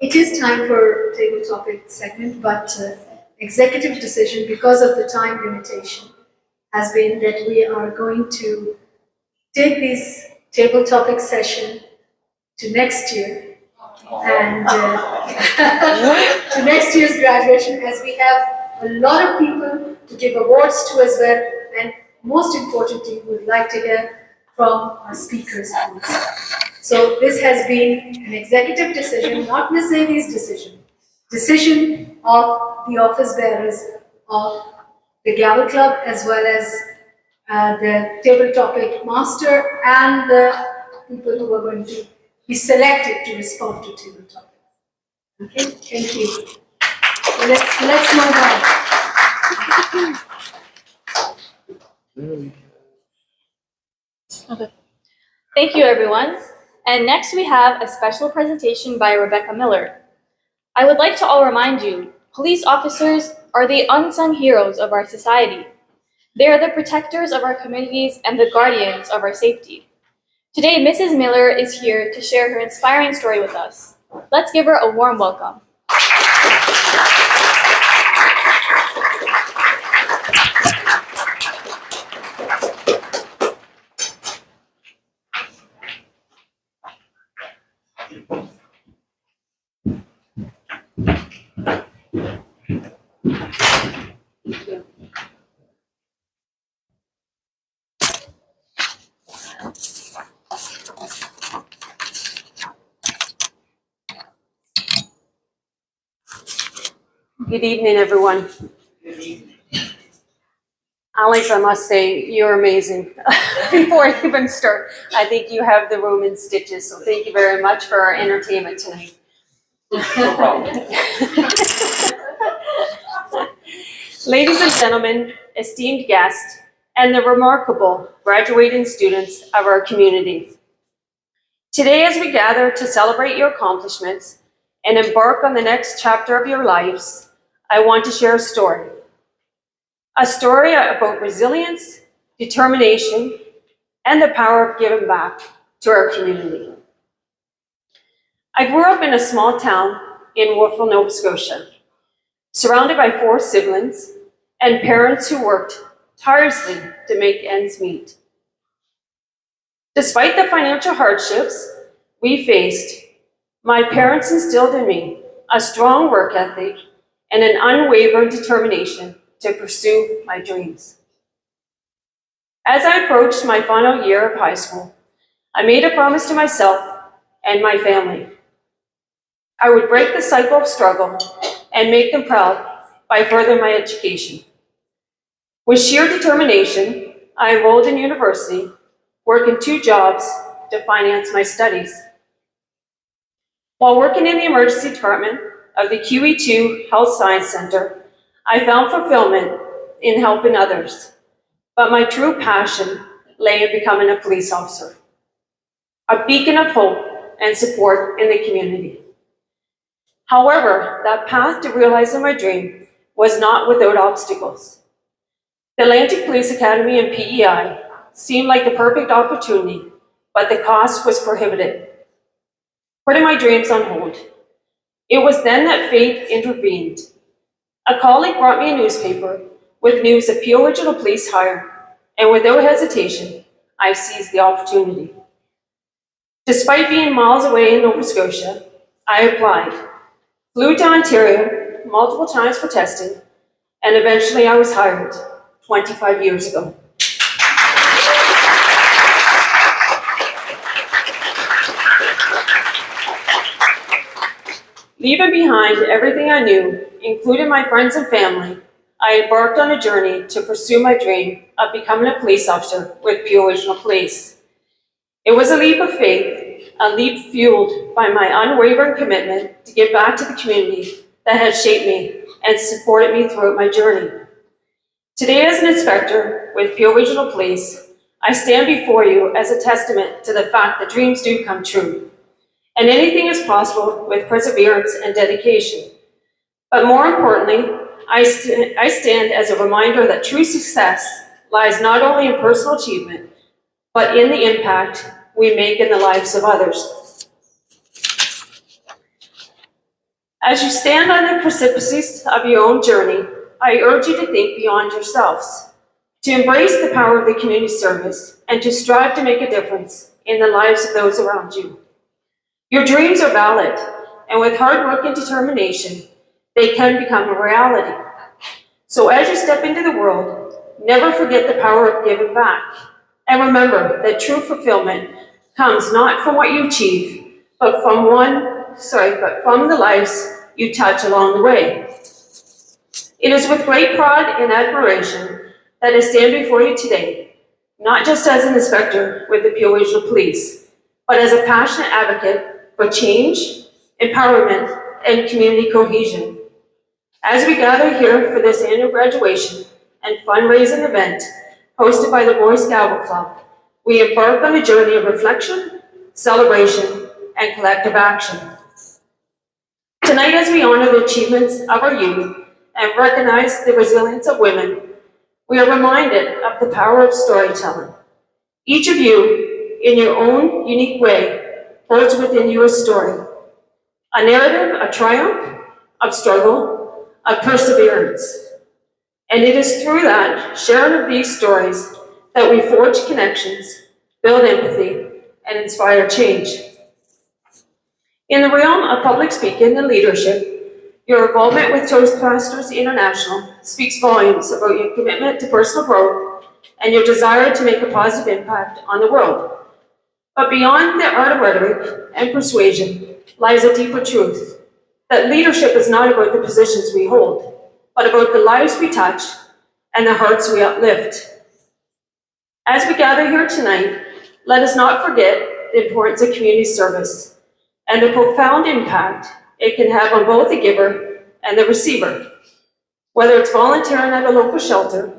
It is time for table topic segment, but executive decision, because of the time limitation, has been that we are going to take this table topic session to next year and to next year's graduation, as we have a lot of people to give awards to as well, and most importantly, we would like to hear from our speakers also. So this has been an executive decision, not Ms. Zaini's decision of the office bearers of the Gavel Club, as well as the table topic master and the people who are going to be selected to respond to table topics. Okay, thank you. So let's move on. Okay. Thank you, everyone. And next we have a special presentation by Rebecca Miller. I would like to all remind you, police officers are the unsung heroes of our society. They are the protectors of our communities and the guardians of our safety. Today, Mrs. Miller is here to share her inspiring story with us. Let's give her a warm welcome. Good evening, everyone. Alex, I must say, you're amazing. Before I even start, I think you have the room in stitches, so thank you very much for our entertainment tonight. No problem. Ladies and gentlemen, esteemed guests, and the remarkable graduating students of our community. Today, as we gather to celebrate your accomplishments and embark on the next chapter of your lives, I want to share a story about resilience, determination, and the power of giving back to our community. I grew up in a small town in Wolfville, Nova Scotia, surrounded by 4 siblings and parents who worked tirelessly to make ends meet. Despite the financial hardships we faced, my parents instilled in me a strong work ethic and an unwavering determination to pursue my dreams. As I approached my final year of high school, I made a promise to myself and my family. I would break the cycle of struggle and make them proud by furthering my education. With sheer determination, I enrolled in university, working 2 jobs to finance my studies. While working in the emergency department of the QE2 Health Science Center, I found fulfillment in helping others, but my true passion lay in becoming a police officer, a beacon of hope and support in the community. However, that path to realizing my dream was not without obstacles. The Atlantic Police Academy and PEI seemed like the perfect opportunity, but the cost was prohibitive, putting my dreams on hold. It was then that fate intervened. A colleague brought me a newspaper with news of Peel Regional Police hire, and without hesitation, I seized the opportunity. Despite being miles away in Nova Scotia, I applied, flew to Ontario multiple times for testing, and eventually I was hired 25 years ago. Leaving behind everything I knew, including my friends and family, I embarked on a journey to pursue my dream of becoming a police officer with Peel Regional Police. It was a leap of faith, a leap fueled by my unwavering commitment to give back to the community that has shaped me and supported me throughout my journey. Today, as an inspector with Peel Regional Police, I stand before you as a testament to the fact that dreams do come true, and anything is possible with perseverance and dedication. But more importantly, I stand as a reminder that true success lies not only in personal achievement, but in the impact we make in the lives of others. As you stand on the precipice of your own journey, I urge you to think beyond yourselves, to embrace the power of the community service, and to strive to make a difference in the lives of those around you. Your dreams are valid, and with hard work and determination, they can become a reality. So as you step into the world, never forget the power of giving back. And remember that true fulfillment comes not from what you achieve, but from the lives you touch along the way. It is with great pride and admiration that I stand before you today, not just as an inspector with the Peel Regional Police, but as a passionate advocate for change, empowerment, and community cohesion. As we gather here for this annual graduation and fundraising event hosted by the Boys Gavel Club, we embark on a journey of reflection, celebration, and collective action. Tonight, as we honor the achievements of our youth and recognize the resilience of women, we are reminded of the power of storytelling. Each of you, in your own unique way, holds within you a story, a narrative of triumph, of struggle, of perseverance. And it is through that sharing of these stories that we forge connections, build empathy, and inspire change. In the realm of public speaking and leadership, your involvement with Toastmasters International speaks volumes about your commitment to personal growth and your desire to make a positive impact on the world. But beyond the art of rhetoric and persuasion lies a deeper truth, that leadership is not about the positions we hold, but about the lives we touch and the hearts we uplift. As we gather here tonight, let us not forget the importance of community service and the profound impact it can have on both the giver and the receiver. Whether it's volunteering at a local shelter,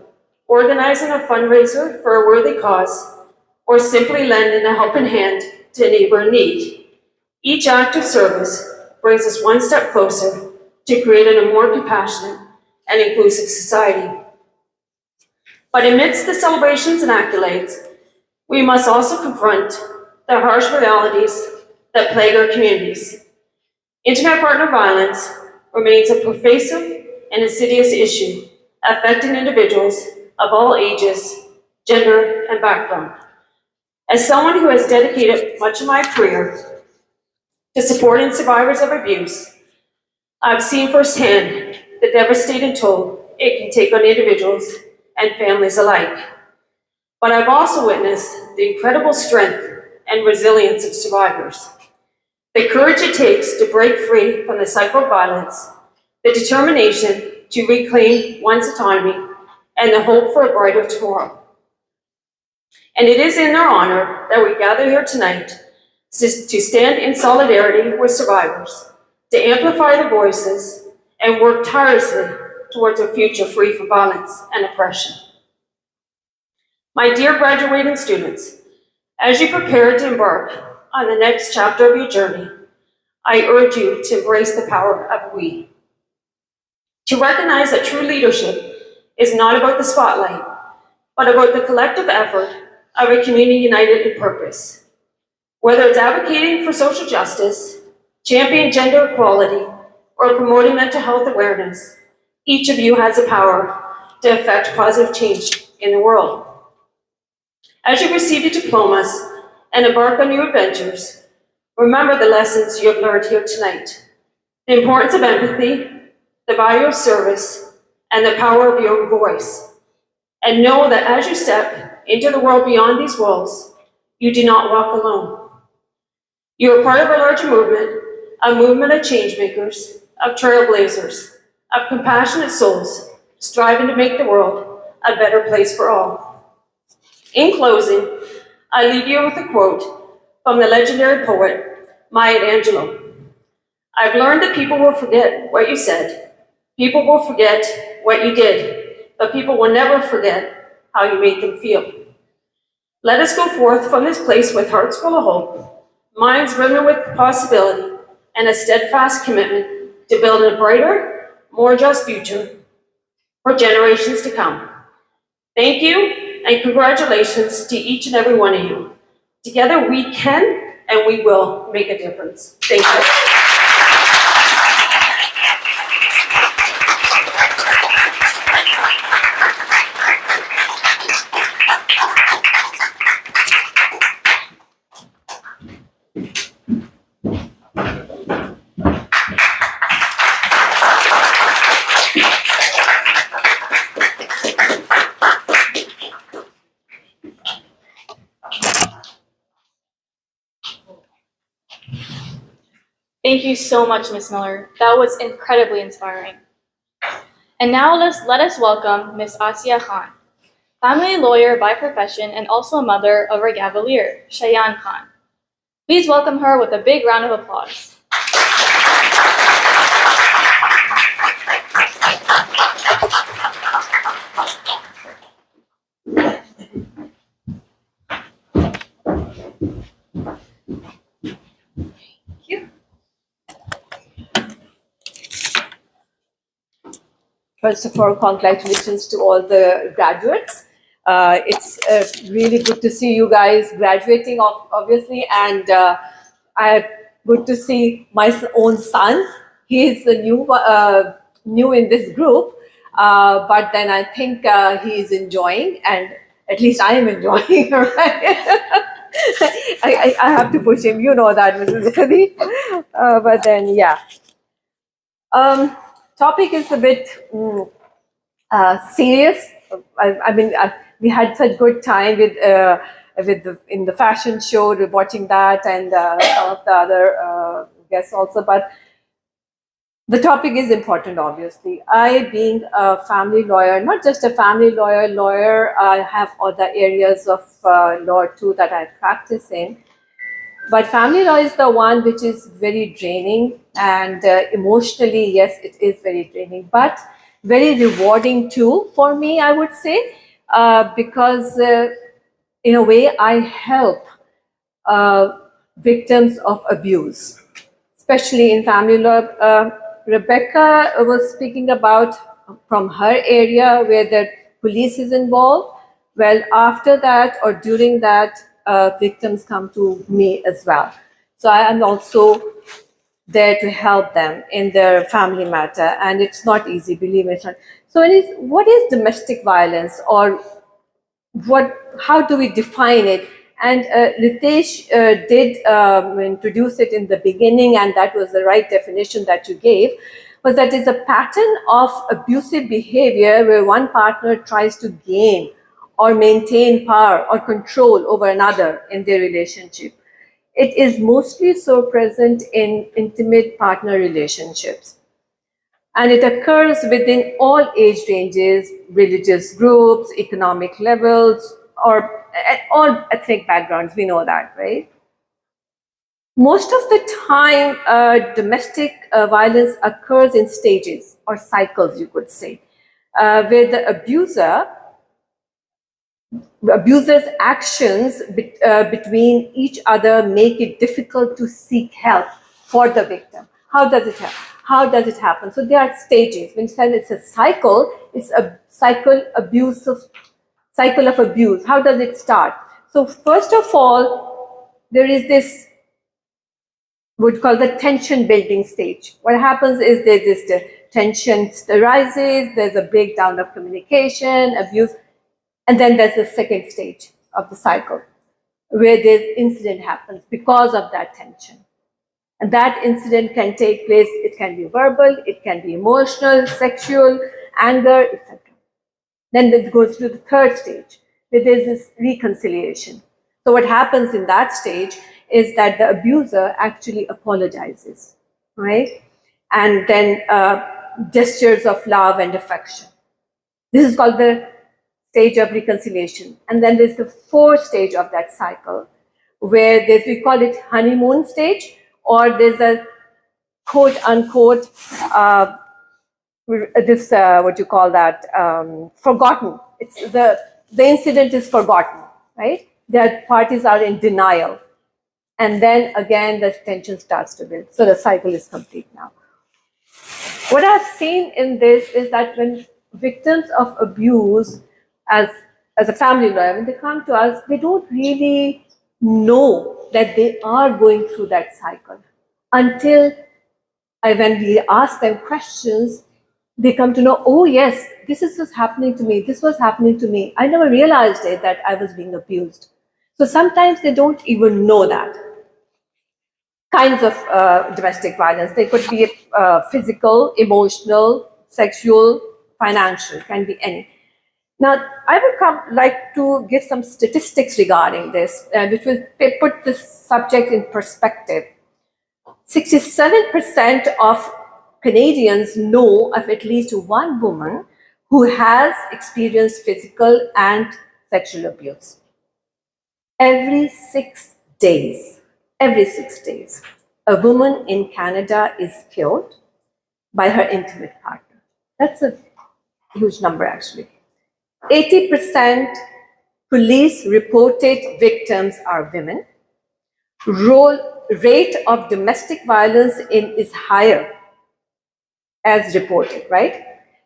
organizing a fundraiser for a worthy cause, or simply lending a helping hand to a neighbor in need, each act of service brings us one step closer to creating a more compassionate and inclusive society. But amidst the celebrations and accolades, we must also confront the harsh realities that plague our communities. Intimate partner violence remains a pervasive and insidious issue affecting individuals of all ages, gender, and background. As someone who has dedicated much of my career to supporting survivors of abuse, I've seen firsthand the devastating toll it can take on individuals and families alike. But I've also witnessed the incredible strength and resilience of survivors, the courage it takes to break free from the cycle of violence, the determination to reclaim one's autonomy, and the hope for a brighter tomorrow. And it is in their honor that we gather here tonight to stand in solidarity with survivors, to amplify their voices, and work tirelessly towards a future free from violence and oppression. My dear graduating students, as you prepare to embark on the next chapter of your journey, I urge you to embrace the power of we. To recognize that true leadership is not about the spotlight, but about the collective effort of a community united in purpose. Whether it's advocating for social justice, championing gender equality, or promoting mental health awareness, each of you has the power to affect positive change in the world. As you receive your diplomas and embark on new adventures, remember the lessons you have learned here tonight. The importance of empathy, the value of service, and the power of your own voice. And know that as you step into the world beyond these walls, you do not walk alone. You are part of a larger movement, a movement of change makers, of trailblazers, of compassionate souls, striving to make the world a better place for all. In closing, I leave you with a quote from the legendary poet, Maya Angelou. I've learned that people will forget what you said, people will forget what you did, but people will never forget how you made them feel. Let us go forth from this place with hearts full of hope, minds brimming with possibility, and a steadfast commitment to build a brighter, more just future for generations to come. Thank you and congratulations to each and every one of you. Together we can and we will make a difference. Thank you. Thank you so much, Ms. Miller. That was incredibly inspiring. And now let us welcome Ms. Asiya Khan, family lawyer by profession and also a mother of our Cavalier, Shayan Khan. Please welcome her with a big round of applause. First of all, congratulations to all the graduates. It's really good to see you guys graduating, obviously, and good to see my own son. He's new in this group, but then I think he is enjoying, and at least I am enjoying. Right? I have to push him. You know that, Mrs. Reddy. But then, yeah. Topic is a bit serious. I mean, we had such good time in the fashion show, watching that, and some of the other guests also. But the topic is important, obviously. I, being a family lawyer, not just a family lawyer, I have other areas of law too that I practice in. But family law is the one which is very draining, and emotionally, yes, it is very draining, but very rewarding too for me, I would say, because in a way I help victims of abuse, especially in family law. Rebecca was speaking about from her area where the police is involved. Well, after that or during that, victims come to me as well. So I am also there to help them in their family matter, and it's not easy, believe me. It's not. So what is domestic violence, or how do we define it? And Ritesh did introduce it in the beginning, and that was the right definition that you gave, was that it's a pattern of abusive behavior where one partner tries to gain or maintain power or control over another in their relationship. It is mostly so present in intimate partner relationships. And it occurs within all age ranges, religious groups, economic levels, or at all ethnic backgrounds. We know that, right? Most of the time, domestic violence occurs in stages or cycles, you could say, where the abuser's actions between each other make it difficult to seek help for the victim. How does it happen? How does it happen? So there are stages. When you say it's a cycle, it's a cycle of abuse. How does it start? So first of all, there is this what we call the tension building stage. What happens is there's this tension arises, there's a breakdown of communication, abuse, and then there's the second stage of the cycle where this incident happens because of that tension. And that incident can take place, it can be verbal, it can be emotional, sexual, anger, etc. Then it goes to the third stage, where there's this reconciliation. So what happens in that stage is that the abuser actually apologizes, right? And then gestures of love and affection. This is called the stage of reconciliation. And then there's the fourth stage of that cycle, where we call it honeymoon stage, or there's a quote unquote, what you call that, forgotten. It's the incident is forgotten, right? The parties are in denial. And then again, the tension starts to build. So the cycle is complete now. What I've seen in this is that when victims of abuse, as as a family lawyer, when they come to us, they don't really know that they are going through that cycle until when we ask them questions, they come to know, oh yes, this was happening to me, this was happening to me. I never realized it that I was being abused. So sometimes they don't even know that. Kinds of domestic violence. They could be physical, emotional, sexual, financial, can be any. Now, I would like to give some statistics regarding this, which will put this subject in perspective. 67% of Canadians know of at least one woman who has experienced physical and sexual abuse. Every 6 days, a woman in Canada is killed by her intimate partner. That's a huge number, actually. 80% police reported victims are women. Rate of domestic violence is higher as reported, right?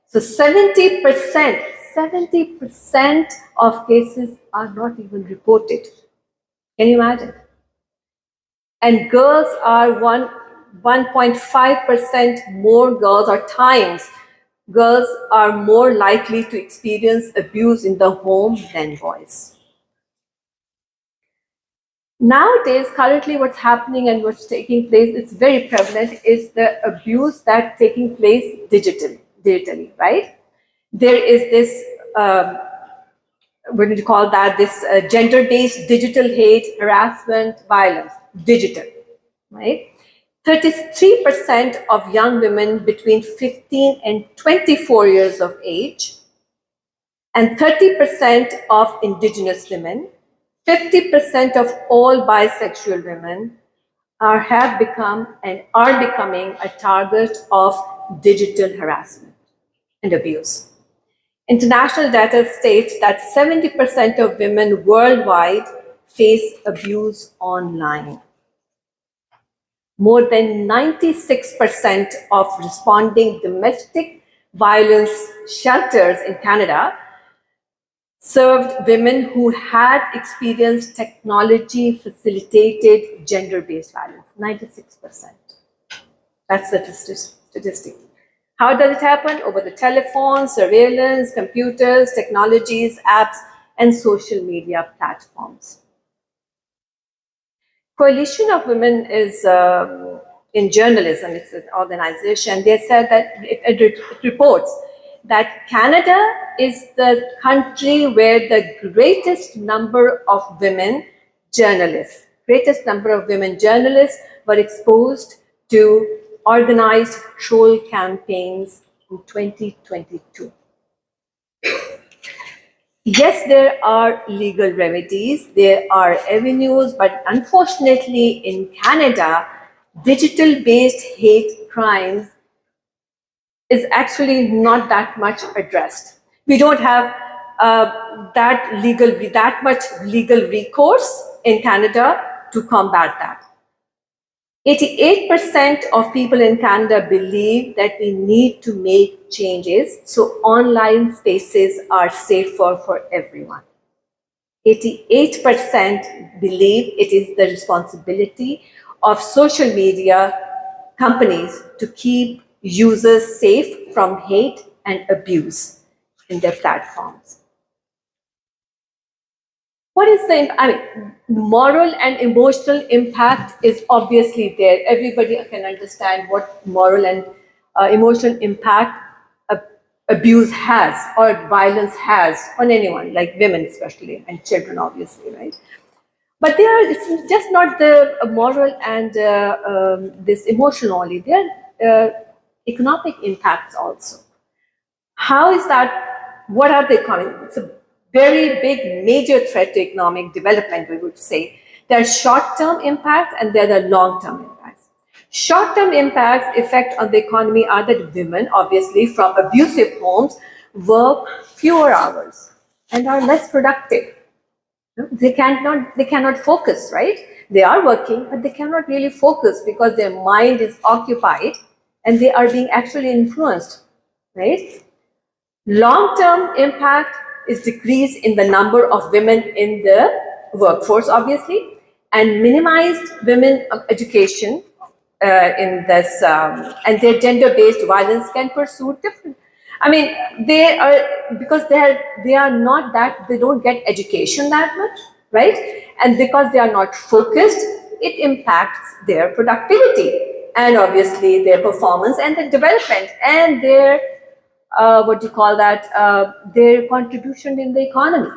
So 70% of cases are not even reported. Can you imagine? And girls are 1.5% more girls, or times girls are more likely to experience abuse in the home than boys. Nowadays, currently what's happening and what's taking place, it's very prevalent, is the abuse that's taking place digitally, right? There is this, what do you call that, this gender-based digital hate, harassment, violence, digital, right? 33% of young women between 15 and 24 years of age, and 30% of Indigenous women, 50% of all bisexual women have become and are becoming a target of digital harassment and abuse. International data states that 70% of women worldwide face abuse online. More than 96% of responding domestic violence shelters in Canada served women who had experienced technology-facilitated gender-based violence, 96%. That's the statistic. How does it happen? Over the telephone, surveillance, computers, technologies, apps, and social media platforms. Coalition of Women is in journalism, it's an organization. They said that it reports that Canada is the country where the greatest number of women journalists were exposed to organized troll campaigns in 2022. Yes, there are legal remedies, there are avenues, but unfortunately in Canada, digital-based hate crimes is actually not that much addressed. We don't have that much legal recourse in Canada to combat that. 88% of people in Canada believe that we need to make changes so online spaces are safer for everyone. 88% believe it is the responsibility of social media companies to keep users safe from hate and abuse in their platforms. What is moral and emotional impact is obviously there. Everybody can understand what moral and emotional impact abuse has or violence has on anyone, like women especially, and children obviously, right? But it's just not the moral and this emotional only. There are economic impacts also. How is that? What are they coming? It's a very big, major threat to economic development, we would say. There are short-term impacts and there are long-term impacts. Short-term impacts effect on the economy are that women, obviously, from abusive homes, work fewer hours and are less productive. They cannot focus, right? They are working, but they cannot really focus because their mind is occupied and they are being actually influenced, right? Long-term impact, is decrease in the number of women in the workforce, obviously, and minimized women education in this, and their gender-based violence can pursue different. I mean, they are, because they are not that, they don't get education that much, right? And because they are not focused, it impacts their productivity and obviously their performance and their development and their, what do you call that, their contribution in the economy.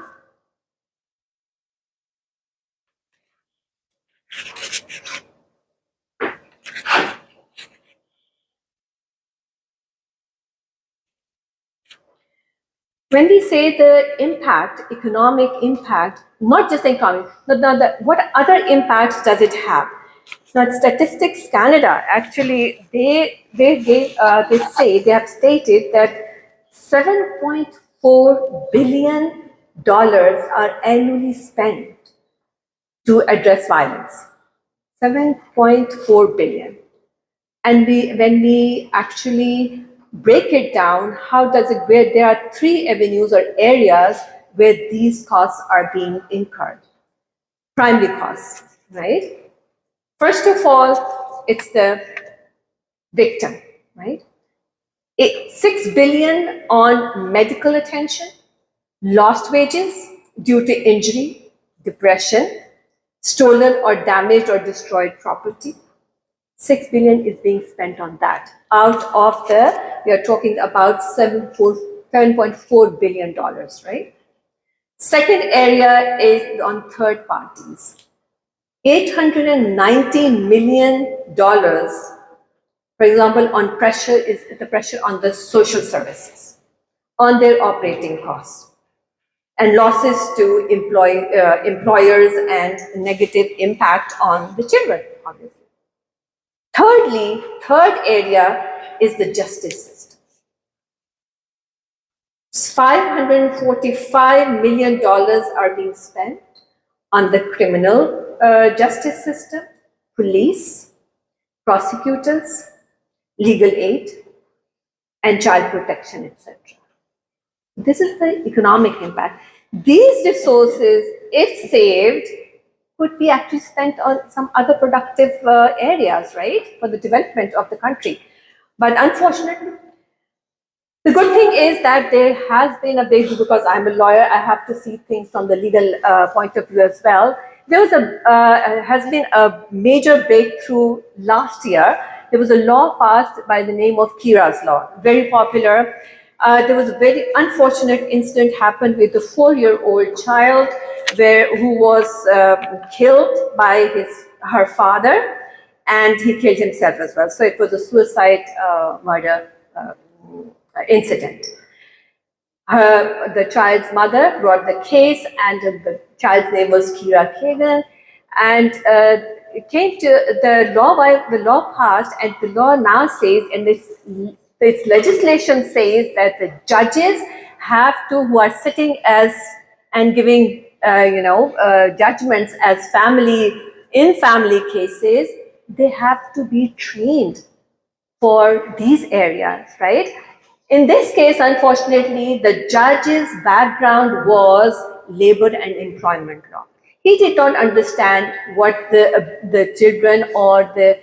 When we say the impact, economic impact, not just the economic, what other impacts does it have? Now, Statistics Canada actually they say, they have stated that $7.4 billion are annually spent to address violence. 7.4 billion. And when we actually break it down, how does it, where there are three avenues or areas where these costs are being incurred. Primary costs, right? First of all, it's the victim, right? 6 billion on medical attention, lost wages due to injury, depression, stolen or damaged or destroyed property. 6 billion is being spent on that. Out of we are talking about $7.4 billion, right? Second area is on third parties. $890 million, for example, on pressure is the pressure on the social services, on their operating costs, and losses to employers and negative impact on the children, obviously. Thirdly, third area is the justice system. $545 million are being spent on the criminal justice system, police, prosecutors, legal aid, and child protection, etc. This is the economic impact. These resources, if saved, could be actually spent on some other productive areas, right, for the development of the country. But unfortunately, the good thing is that there has been a big, because I'm a lawyer, I have to see things from the legal point of view as well. There was has been a major breakthrough last year. There was a law passed by the name of Kira's Law, very popular. There was a very unfortunate incident happened with a 4-year-old child who was killed by her father, and he killed himself as well. So it was a suicide murder incident. The child's mother brought the case, and the child's name was Kira Kagan, and it came to the law passed, and the law now says, and its legislation says that the judges have to, who are sitting as and giving judgments as in family cases, they have to be trained for these areas, right? In this case, unfortunately, the judge's background was labor and employment law. He did not understand what the children or the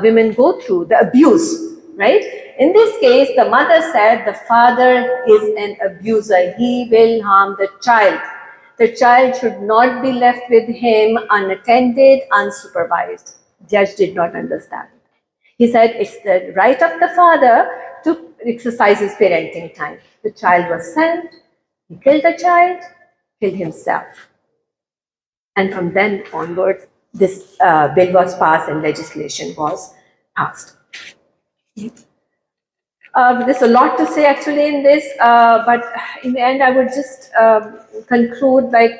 women go through, the abuse, right? In this case, the mother said the father is an abuser. He will harm the child. The child should not be left with him unattended, unsupervised. Judge did not understand. He said it's the right of the father to exercise his parenting time. The child was sent, he killed the child, killed himself. And from then onwards, this bill was passed and legislation was passed. There's a lot to say actually in this, but in the end I would just conclude, like,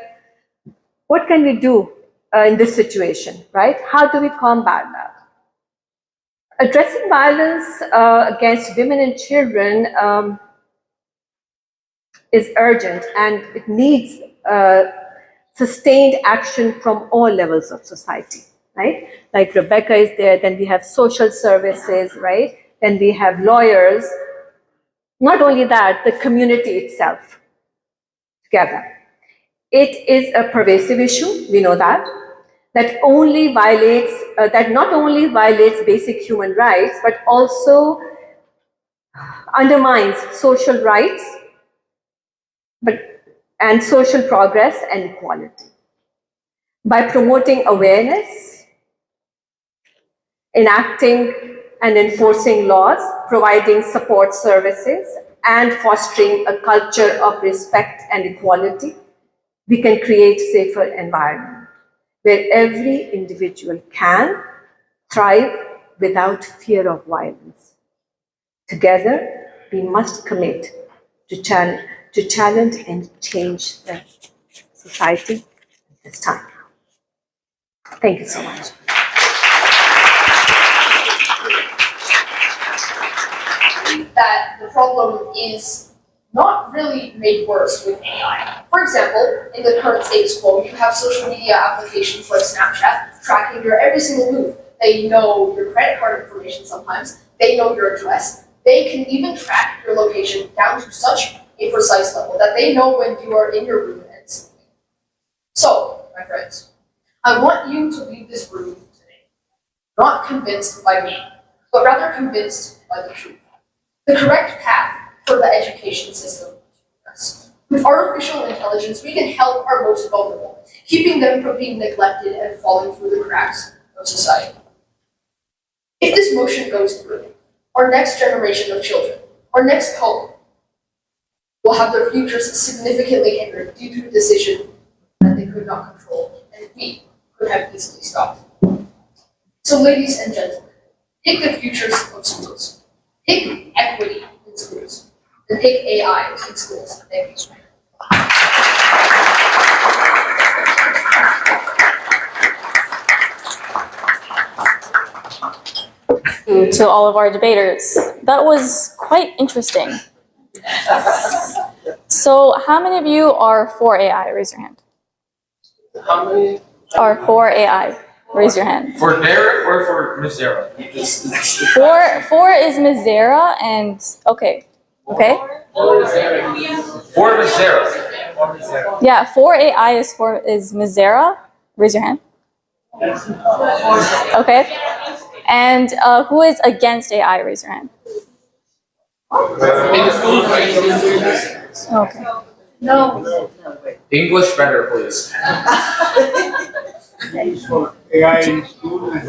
what can we do in this situation, right? How do we combat that? Addressing violence against women and children is urgent, and it needs sustained action from all levels of society, right? Like Rebecca is there, then we have social services, right? Then we have lawyers. Not only that, the community itself. together. It is a pervasive issue, we know that not only violates basic human rights, but also undermines social rights and social progress and equality. By promoting awareness, enacting and enforcing laws, providing support services, and fostering a culture of respect and equality, we can create a safer environment where every individual can thrive without fear of violence. Together, we must commit to challenge and change the society at this time. Thank you so much. That the problem is not really made worse with AI. For example, in the current status quo, you have social media applications like Snapchat tracking your every single move. They know your credit card information sometimes, they know your address, they can even track your location down to such a precise level that they know when you are in your room and sleeping. So, my friends, I want you to leave this room today, not convinced by me, but rather convinced by the truth. The correct path for the education system. With artificial intelligence, we can help our most vulnerable, keeping them from being neglected and falling through the cracks of society. If this motion goes through, our next generation of children, our next hope, will have their futures significantly hindered due to a decision that they could not control, and we could have easily stopped. So, ladies and gentlemen, pick the futures of schools. Pick equity in schools, and pick AI in schools. Thank you to all of our debaters. That was quite interesting. So, how many of you are for AI? Raise your hand. How many? Are for AI? Raise your hand. For Derek or for Miss Zara? Four is Ms. Zara and okay. For Miss Zara. Yeah, for AI is Ms. Zara. Raise your hand. Okay. And who is against AI? Raise your hand. In schools, okay. No. English better, please. AI in school and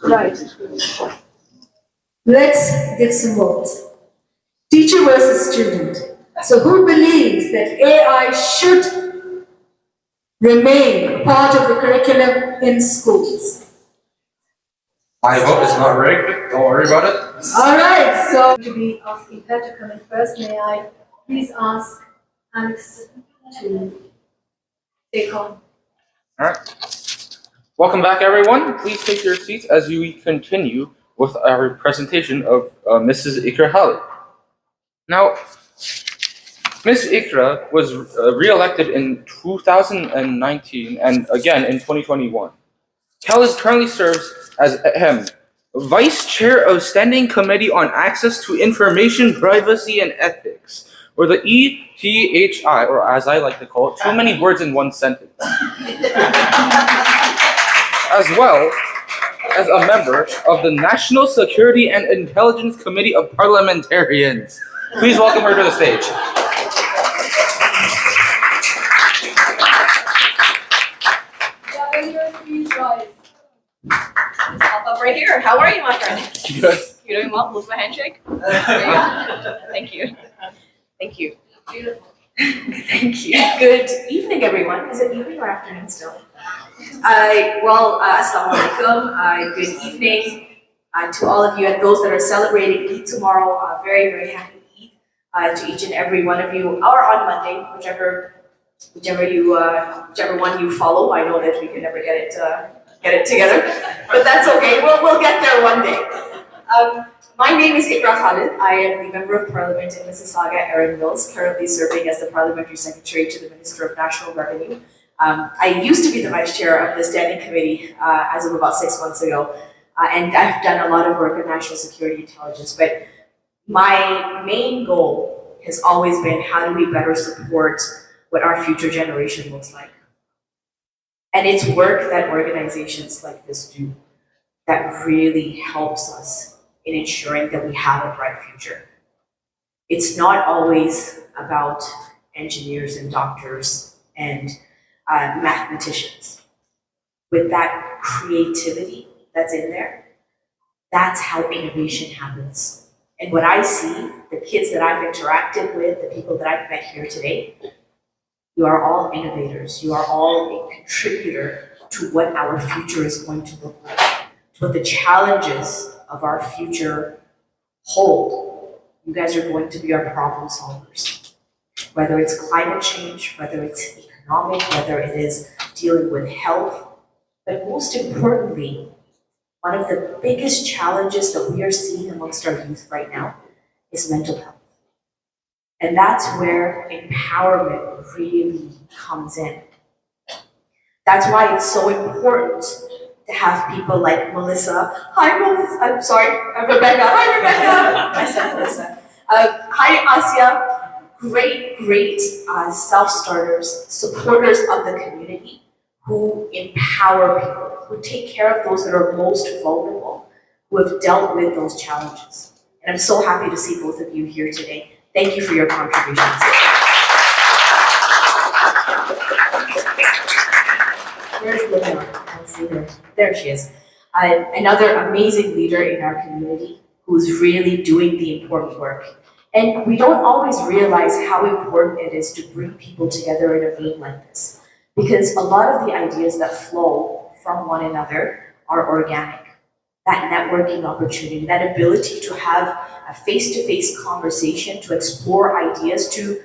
Right. Let's give some votes. Teacher versus student. So who believes that AI should remain a part of the curriculum in schools? My vote is not rigged. Don't worry about it. All right, so To be asking her to come in first, may I please ask Alex to take on? All right. Welcome back, everyone. Please take your seats as we continue with our presentation of Mrs. Ikra Khalid. Now, Ms. Ikra was re-elected in 2019 and again in 2021. Khalid currently serves as Vice Chair of Standing Committee on Access to Information, Privacy and Ethics, or the ETHI, or as I like to call it, too many words in one sentence. As well as a member of the National Security and Intelligence Committee of Parliamentarians. Please welcome her to the stage. Pop up right here. How are you, my friend? Good. You're doing well. Move my handshake. Thank you. Thank you. Beautiful. Thank you. Good evening, everyone. Is it evening or afternoon still? Assalamu alaikum. Good evening to all of you and those that are celebrating Eid tomorrow. Very, very happy Eid to each and every one of you. Or on Monday, whichever one you follow. I know that we can never get it together, but that's okay. We'll get there one day. My name is Ikra Khalid. I am the Member of Parliament in Mississauga, Erin Mills, currently serving as the Parliamentary Secretary to the Minister of National Revenue. I used to be the Vice Chair of the Standing Committee as of about 6 months ago, and I've done a lot of work in national security intelligence, but my main goal has always been how do we better support what our future generation looks like. And it's work that organizations like this do that really helps us in ensuring that we have a bright future. It's not always about engineers and doctors and mathematicians. With that creativity that's in there, that's how innovation happens. And what I see, the kids that I've interacted with, the people that I've met here today, you are all innovators. You are all a contributor to what our future is going to look like, to what the challenges of our future hold. You guys are going to be our problem solvers. Whether it's climate change, whether it's economic, whether it is dealing with health, but most importantly, one of the biggest challenges that we are seeing amongst our youth right now is mental health. And that's where empowerment really comes in. That's why it's so important to have people like Melissa. Hi, Melissa. I'm sorry, Rebecca. Hi, Rebecca. I said Melissa. Hi, Asia. Great self-starters, supporters of the community who empower people, who take care of those that are most vulnerable, who have dealt with those challenges. And I'm so happy to see both of you here today. Thank you for your contributions. Where's Luna? I don't see her. There she is. Another amazing leader in our community who's really doing the important work. And we don't always realize how important it is to bring people together in a room like this. Because a lot of the ideas that flow from one another are organic. That networking opportunity, that ability to have a face-to-face conversation, to explore ideas, to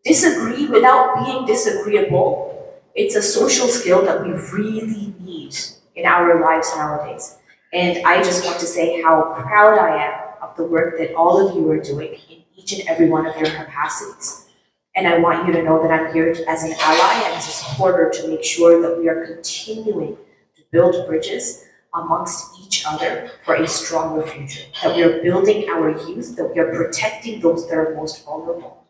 disagree without being disagreeable. It's a social skill that we really need in our lives nowadays. And I just want to say how proud I am of the work that all of you are doing in each and every one of your capacities. And I want you to know that I'm here as an ally and as a supporter to make sure that we are continuing to build bridges amongst each other for a stronger future, that we are building our youth, that we are protecting those that are most vulnerable,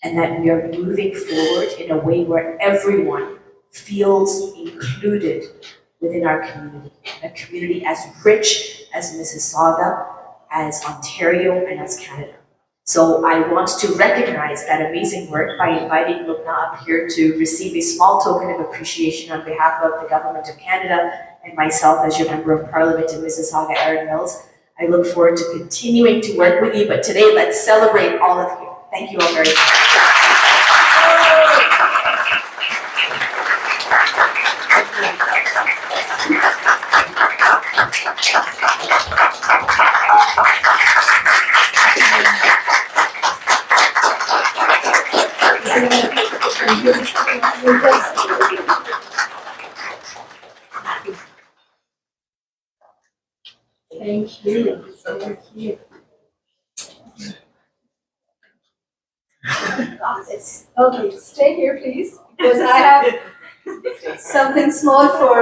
and that we are moving forward in a way where everyone feels included within our community, a community as rich as Mississauga, as Ontario, and as Canada. So I want to recognize that amazing work by inviting Lubna up here to receive a small token of appreciation on behalf of the Government of Canada and myself as your Member of Parliament in Mississauga, Erin Mills. I look forward to continuing to work with you, but today let's celebrate all of you. Thank you all very much. Thank you. Thank you. Okay, stay here, please, because I have something small for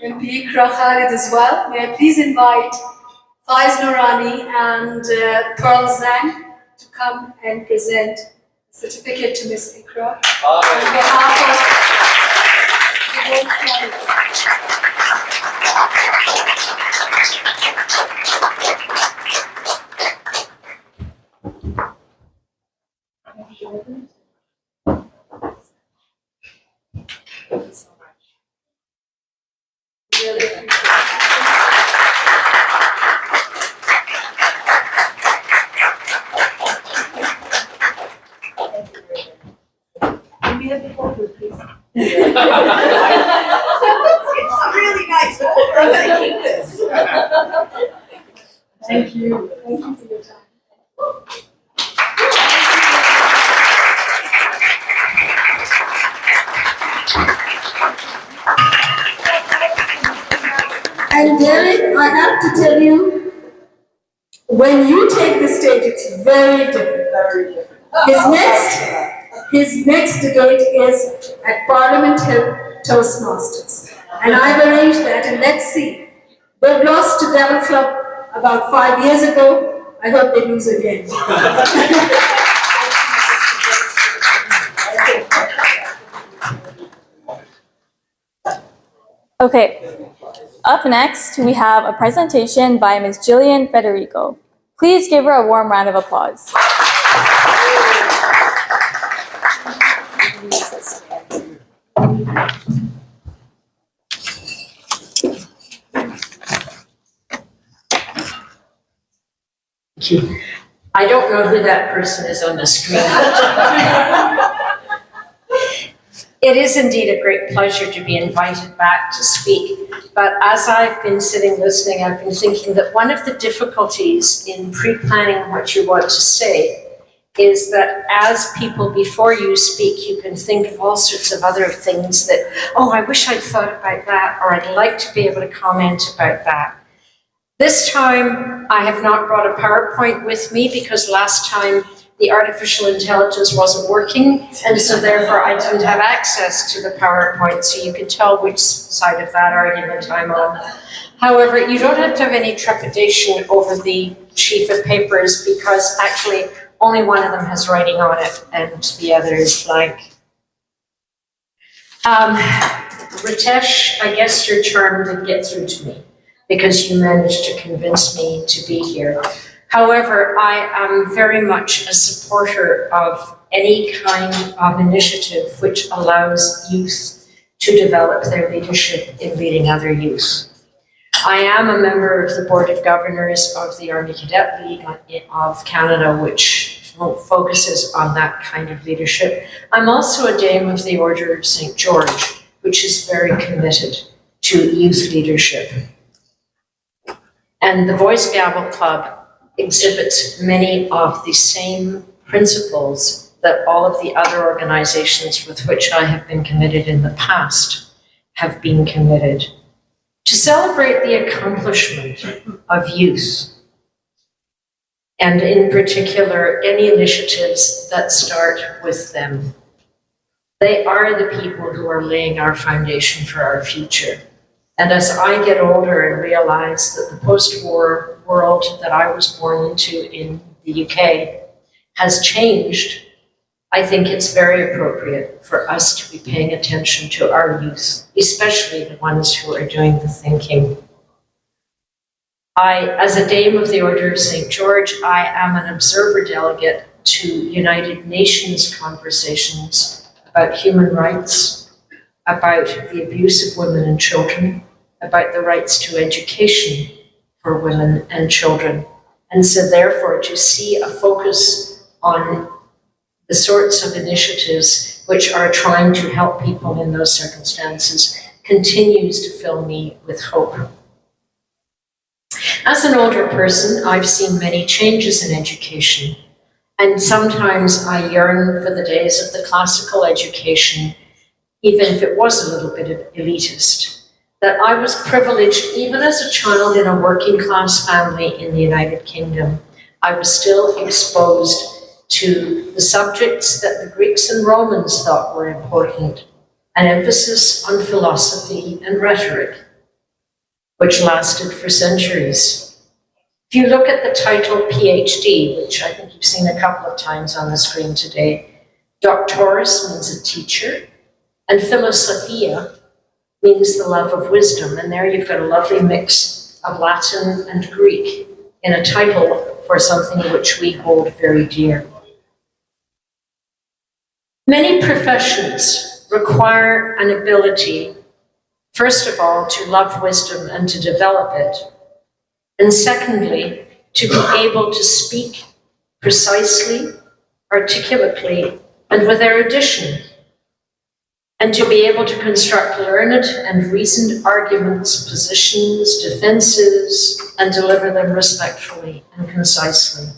MP Iqra Khalid as well. May I please invite Faiz Noorani and Pearl Zhang to come and present a certificate to Ms. Iqra on behalf of the whole family. Thank you so much. Really appreciate it. Can we have the photo, please? It's a really nice photo. I'm going to keep this. Thank you. Thank you for your time. And Derek, I have to tell you, when you take the stage, it's very different. Very different. His next debate is at Parliament Hill Toastmasters. And I've arranged that, and let's see. They've lost to Gavel Club about 5 years ago. I hope they lose again. Okay, up next, we have a presentation by Ms. Jillian Federico. Please give her a warm round of applause. I don't know who that person is on the screen. It is indeed a great pleasure to be invited back to speak. But as I've been sitting listening, I've been thinking that one of the difficulties in pre-planning what you want to say is that as people before you speak, you can think of all sorts of other things that, oh, I wish I'd thought about that, or I'd like to be able to comment about that. This time, I have not brought a PowerPoint with me because last time the artificial intelligence wasn't working, and so therefore I didn't have access to the PowerPoint, so you can tell which side of that argument I'm on. However, you don't have to have any trepidation over the sheaf of papers because actually only one of them has writing on it and the other is blank. Ritesh, I guess your charm did get through to me, because you managed to convince me to be here. However, I am very much a supporter of any kind of initiative which allows youth to develop their leadership in leading other youth. I am a member of the Board of Governors of the Army Cadet League of Canada, which focuses on that kind of leadership. I'm also a Dame of the Order of St. George, which is very committed to youth leadership. And the Voice Gavel Club exhibits many of the same principles that all of the other organizations with which I have been committed in the past have been committed. To celebrate the accomplishment of youth, and in particular, any initiatives that start with them. They are the people who are laying our foundation for our future. And as I get older and realize that the post-war world that I was born into in the UK has changed, I think it's very appropriate for us to be paying attention to our youth, especially the ones who are doing the thinking. As a Dame of the Order of St. George, I am an observer delegate to United Nations conversations about human rights, about the abuse of women and children, about the rights to education for women and children. And so therefore, to see a focus on the sorts of initiatives which are trying to help people in those circumstances continues to fill me with hope. As an older person, I've seen many changes in education, and sometimes I yearn for the days of the classical education, even if it was a little bit elitist, that I was privileged, even as a child in a working class family in the United Kingdom, I was still exposed to the subjects that the Greeks and Romans thought were important, an emphasis on philosophy and rhetoric, which lasted for centuries. If you look at the title PhD, which I think you've seen a couple of times on the screen today, doctoris means a teacher, and philosophia means the love of wisdom. And there you've got a lovely mix of Latin and Greek in a title for something which we hold very dear. Many professions require an ability, first of all, to love wisdom and to develop it. And secondly, to be able to speak precisely, articulately, and with erudition, and to be able to construct learned and reasoned arguments, positions, defenses, and deliver them respectfully and concisely.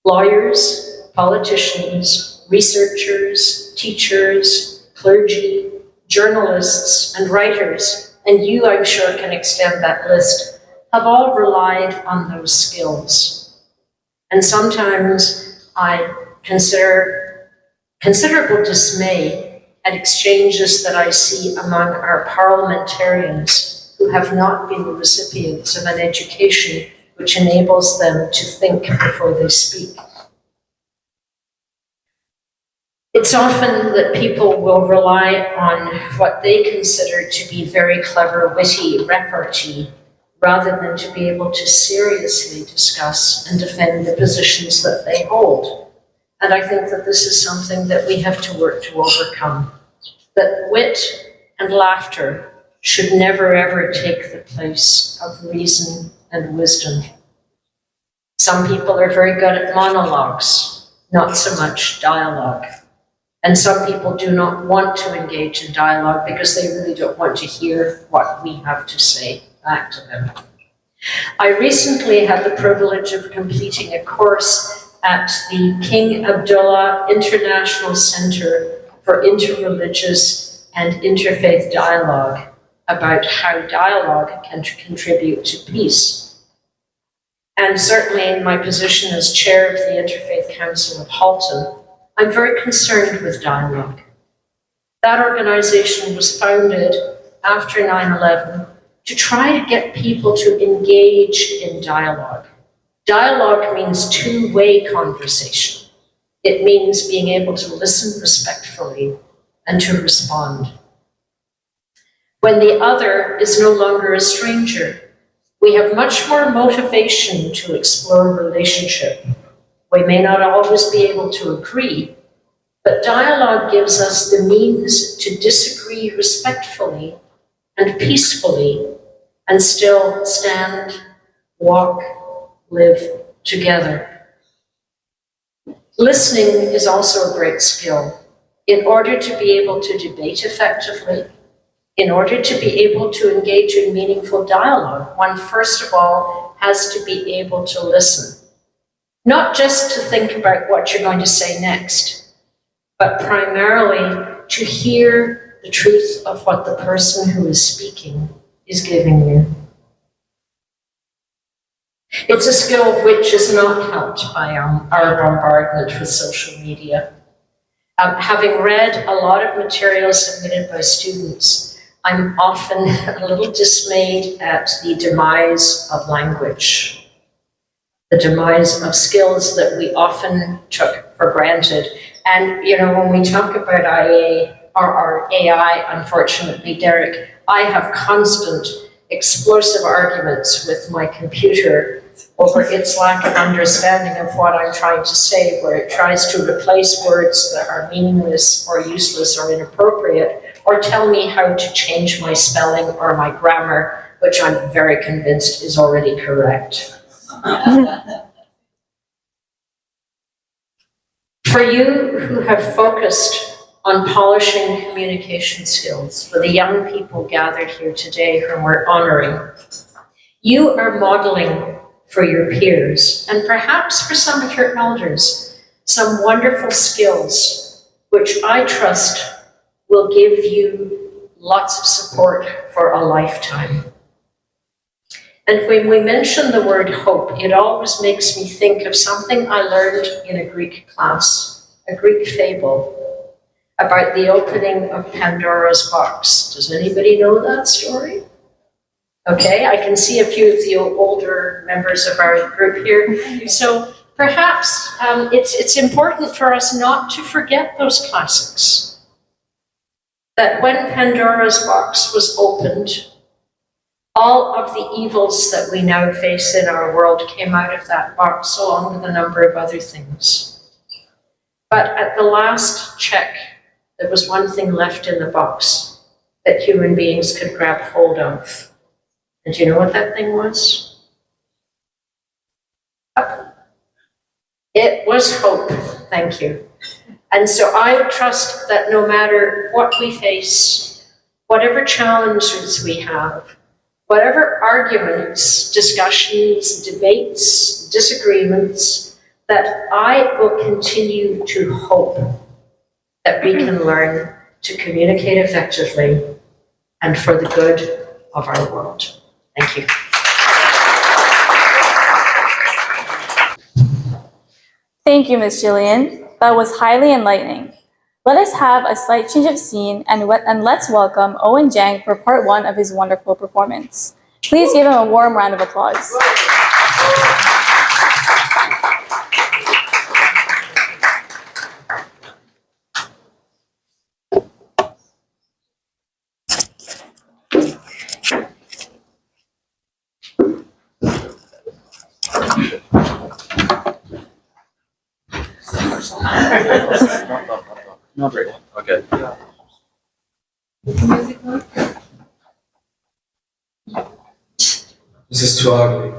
Lawyers, politicians, researchers, teachers, clergy, journalists, and writers, and you, I'm sure, can extend that list, have all relied on those skills. And sometimes I consider considerable dismay at exchanges that I see among our parliamentarians who have not been the recipients of an education which enables them to think before they speak. It's often that people will rely on what they consider to be very clever, witty repartee, rather than to be able to seriously discuss and defend the positions that they hold. And I think that this is something that we have to work to overcome. That wit and laughter should never ever take the place of reason and wisdom. Some people are very good at monologues, not so much dialogue. And some people do not want to engage in dialogue because they really don't want to hear what we have to say back to them. I recently had the privilege of completing a course at the King Abdullah International Center for Interreligious and Interfaith Dialogue about how dialogue can contribute to peace. And certainly in my position as chair of the Interfaith Council of Halton, I'm very concerned with dialogue. That organization was founded after 9/11 to try to get people to engage in dialogue. Dialogue means two-way conversation. It means being able to listen respectfully and to respond. When the other is no longer a stranger, we have much more motivation to explore relationship. We may not always be able to agree, but dialogue gives us the means to disagree respectfully and peacefully and still stand, walk, live together. Listening is also a great skill. In order to be able to debate effectively, in order to be able to engage in meaningful dialogue, one first of all has to be able to listen. Not just to think about what you're going to say next, but primarily to hear the truth of what the person who is speaking is giving you. It's a skill which is not helped by our bombardment with social media. Having read a lot of material submitted by students, I'm often a little dismayed at the demise of language, the demise of skills that we often took for granted. And, you know, when we talk about AI, unfortunately, Derek, I have constant explosive arguments with my computer over its lack of understanding of what I'm trying to say, where it tries to replace words that are meaningless or useless or inappropriate, or tell me how to change my spelling or my grammar, which I'm very convinced is already correct. For you who have focused on polishing communication skills, for the young people gathered here today whom we're honoring, you are modeling for your peers, and perhaps for some of your elders, some wonderful skills, which I trust will give you lots of support for a lifetime. And when we mention the word hope, it always makes me think of something I learned in a Greek class, a Greek fable about the opening of Pandora's box. Does anybody know that story? Okay, I can see a few of the older members of our group here. So perhaps it's important for us not to forget those classics. That when Pandora's box was opened, all of the evils that we now face in our world came out of that box, along with a number of other things. But at the last check, there was one thing left in the box that human beings could grab hold of. And do you know what that thing was? It was hope. Thank you. And so I trust that no matter what we face, whatever challenges we have, whatever arguments, discussions, debates, disagreements, that I will continue to hope that we can learn to communicate effectively and for the good of our world. Thank you. Thank you, Ms. Gillian. That was highly enlightening. Let us have a slight change of scene and let's welcome Owen Jang for part one of his wonderful performance. Please give him a warm round of applause. Not right. Okay. This is too ugly.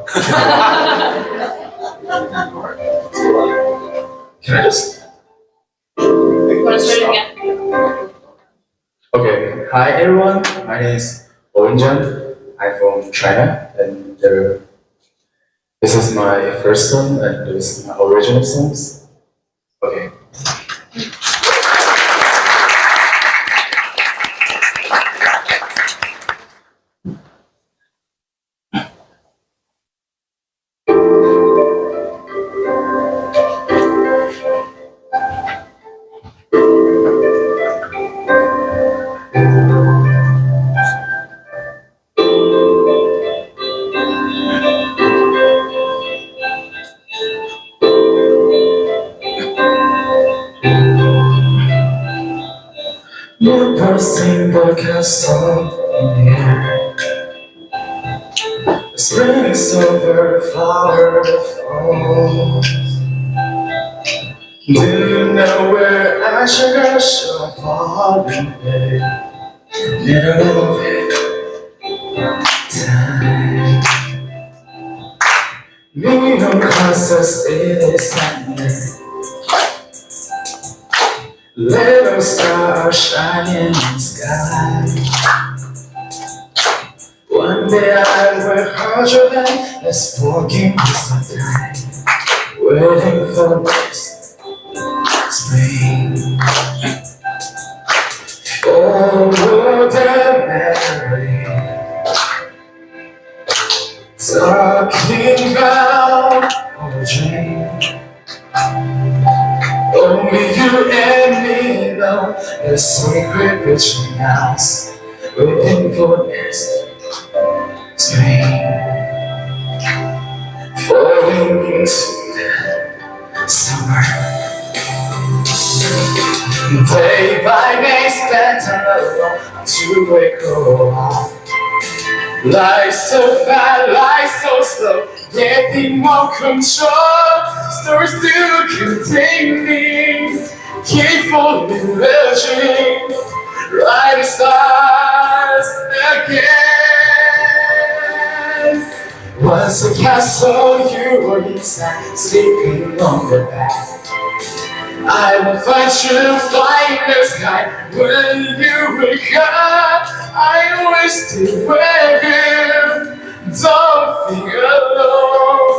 Can I just? Want to start it again? Okay. Hi everyone. My name is Owen Jen. I'm from China, and this is my first song, and this is my original songs. Okay. Never seen the castle in the air. The spring is over, flower falls. Do you know where I should go? Should I fall in bed? Middle of time. Neon crosses it is Sunday. Little star shining in the sky. One day I will hold you back. Let's forgive some time. Waiting for next spring. Oh, would memory talking about our dream. Only you and me know the secret between us. Waiting for next spring. Falling into the summer. Day by day spent alone to wake up. Life so fast, life so slow, getting more control. Stories still containing, keep falling in the dream. Rising stars again. Once a castle, you were inside, sleeping on the back. I will find you, fly in the sky. When you wake up, I will stay with you. Don't feel alone.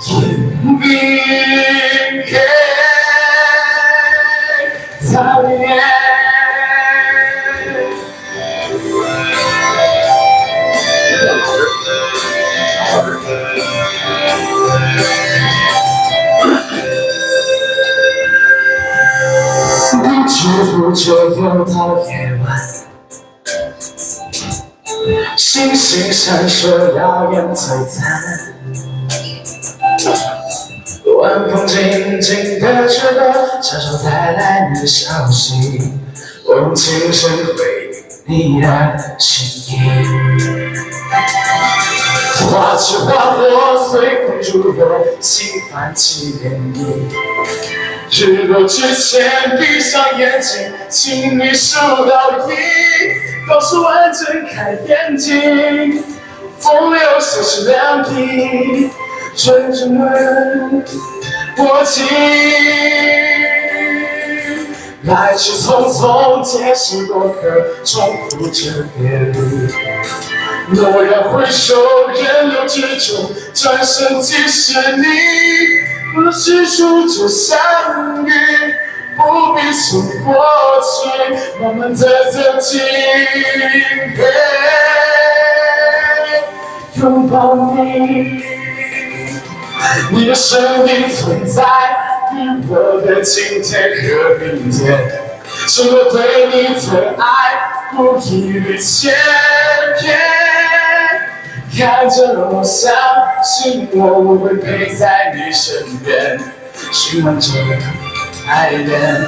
Keep being不知不觉又到夜晚，星星闪烁，耀眼璀璨。晚风静静的吹过，悄悄带来你的消息，我用琴声回你的心意。花枝花落，随风逐流，心泛起涟漪。日落之前，闭上眼睛，请你数到1，告诉我睁开眼睛。风流谁是两地，纯真问我情。来去匆匆，皆是过客，重复着别离。蓦然回首，人流之中，转身即是你。若是数着相遇，不必从过去，慢慢的走近，拥抱你。你的生命存在于我的今天和明天，是我对你的爱无以为千篇。看着我相信我会陪在你身边，循环着爱恋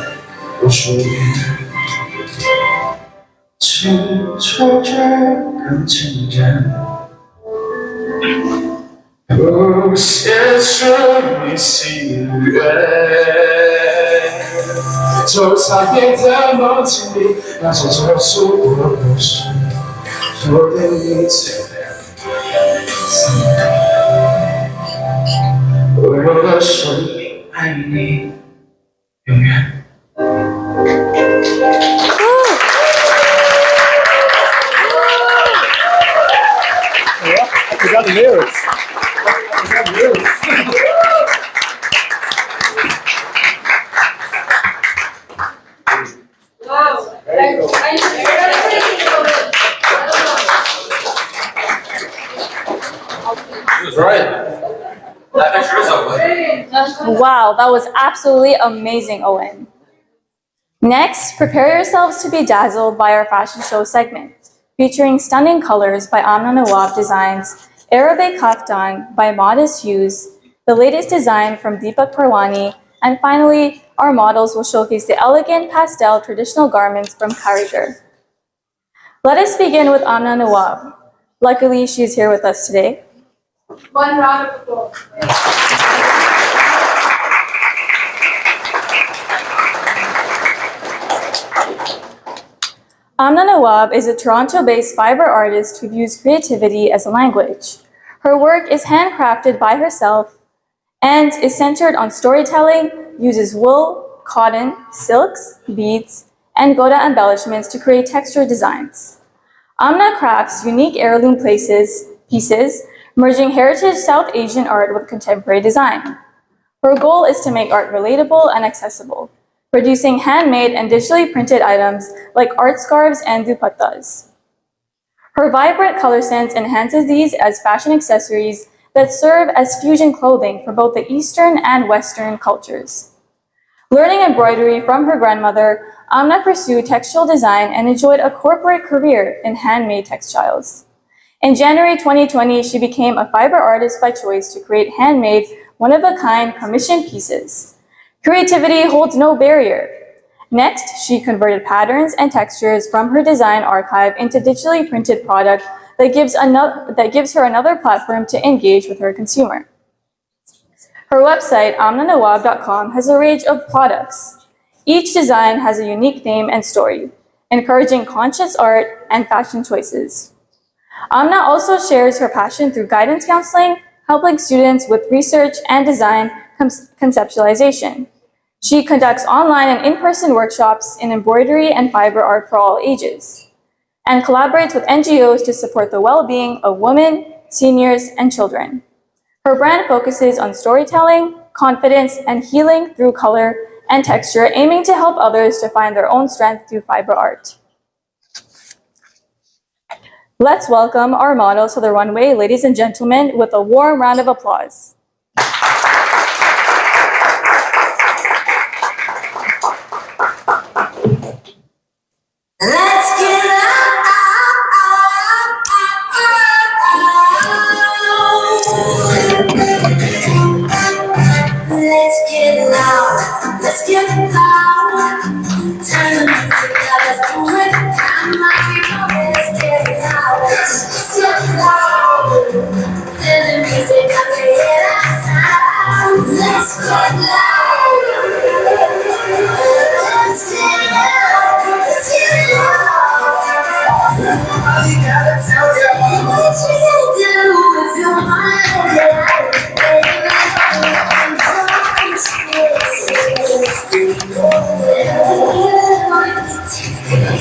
无数遍，请抽着更亲人，谱写出你心愿。저 사게 담아지 나서 저 속으로시 저를 잊지 얼마나 something I need 영원 I got the lyrics. I got the lyrics. He was right. That picture is ugly. Wow, that was absolutely amazing, Owen. Next, prepare yourselves to be dazzled by our fashion show segment, featuring stunning colors by Amna Nawab Designs, Arabic Kaftan by Modest Hues, the latest design from Deepak Parwani, and finally, our models will showcase the elegant pastel traditional garments from Karigar. Let us begin with Amna Nawab. Luckily, she is here with us today. One round of applause. Amna Nawab is a Toronto-based fiber artist who views creativity as a language. Her work is handcrafted by herself and is centered on storytelling, uses wool, cotton, silks, beads, and Goda embellishments to create texture designs. Amna crafts unique heirloom pieces, merging heritage South Asian art with contemporary design. Her goal is to make art relatable and accessible, producing handmade and digitally printed items like art scarves and dupattas. Her vibrant color sense enhances these as fashion accessories that serve as fusion clothing for both the Eastern and Western cultures. Learning embroidery from her grandmother, Amna pursued textile design and enjoyed a corporate career in handmade textiles. In January 2020, she became a fiber artist by choice to create handmade, one-of-a-kind commissioned pieces. Creativity holds no barrier. Next, she converted patterns and textures from her design archive into digitally printed product that gives her another platform to engage with her consumer. Her website, amnanawab.com, has a range of products. Each design has a unique theme and story, encouraging conscious art and fashion choices. Amna also shares her passion through guidance counseling, helping students with research and design conceptualization. She conducts online and in-person workshops in embroidery and fiber art for all ages, and collaborates with NGOs to support the well-being of women, seniors, and children. Her brand focuses on storytelling, confidence, and healing through color and texture, aiming to help others to find their own strength through fiber art. Let's welcome our models to the runway, ladies and gentlemen, with a warm round of applause. Let's get loud, let's get loud. Turn the music up, let's do it. I'm like, let's get loud, let's get loud. Turn the music up to hear that sound. Let's get loud, let's get loud, let's get loud. Nobody gotta tell you what you gotta do if you want it.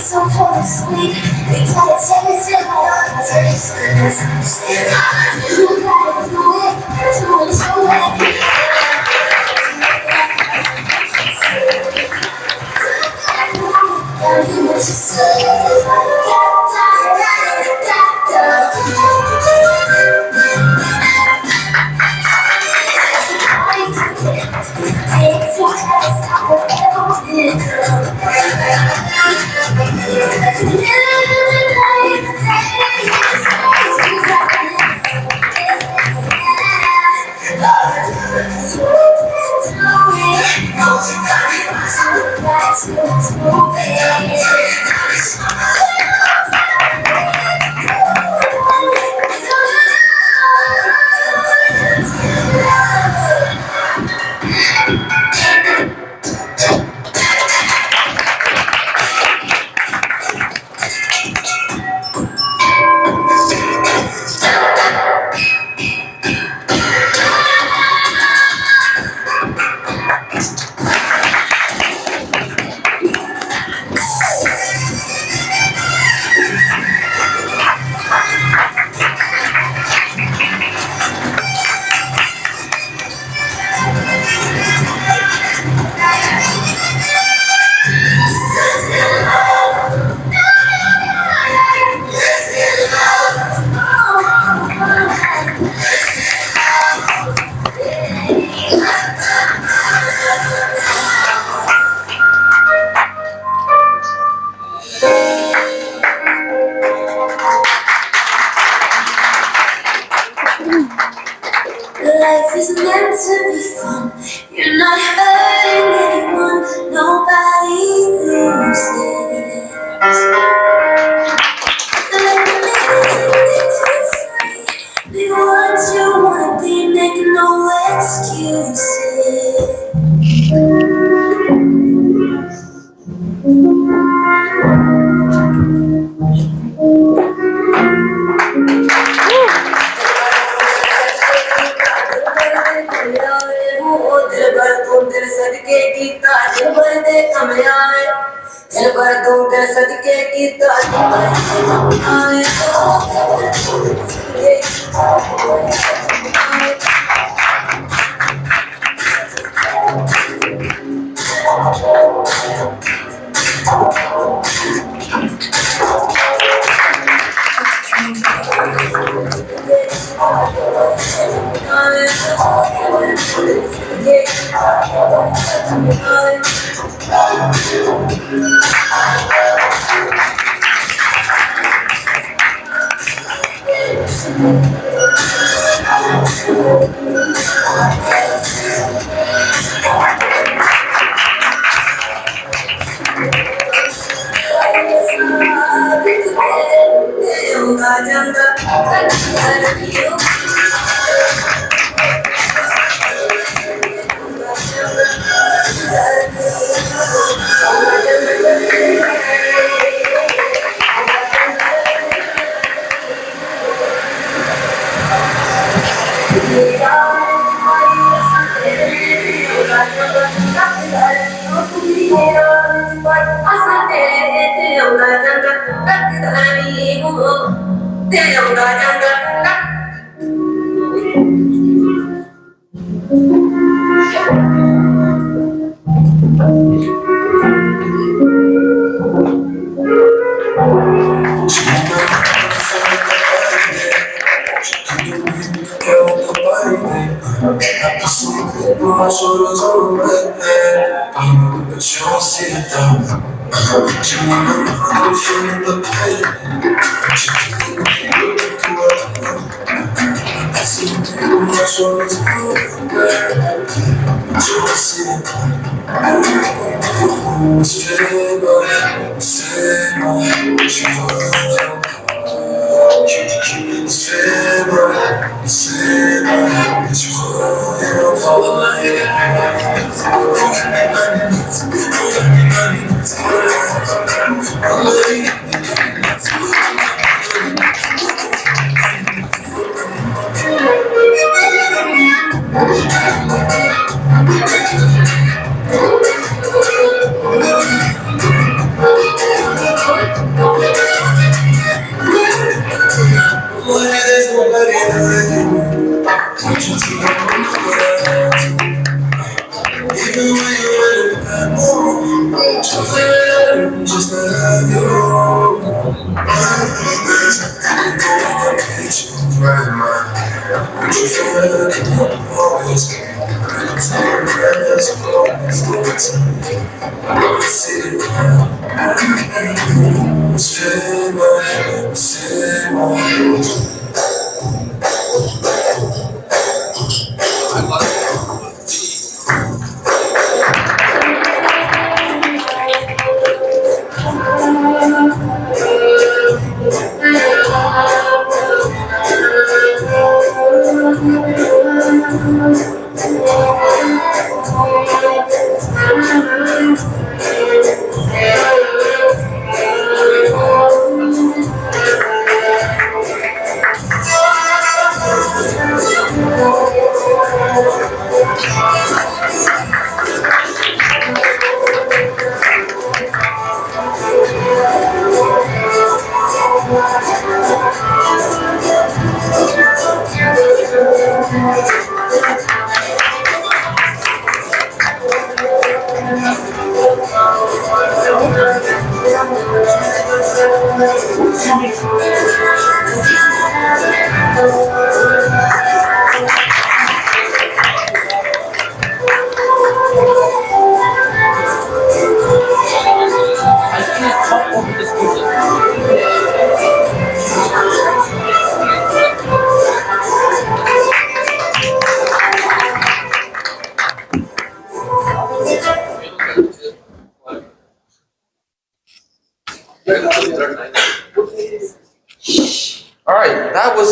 So full of sweet, we gotta taste it, taste it. You gotta do it, do it. Do what you say. Life is meant to be fun. You're not hurting anyone. Nobody loses. Let me make it free. Be what you wanna be. Make no excuses.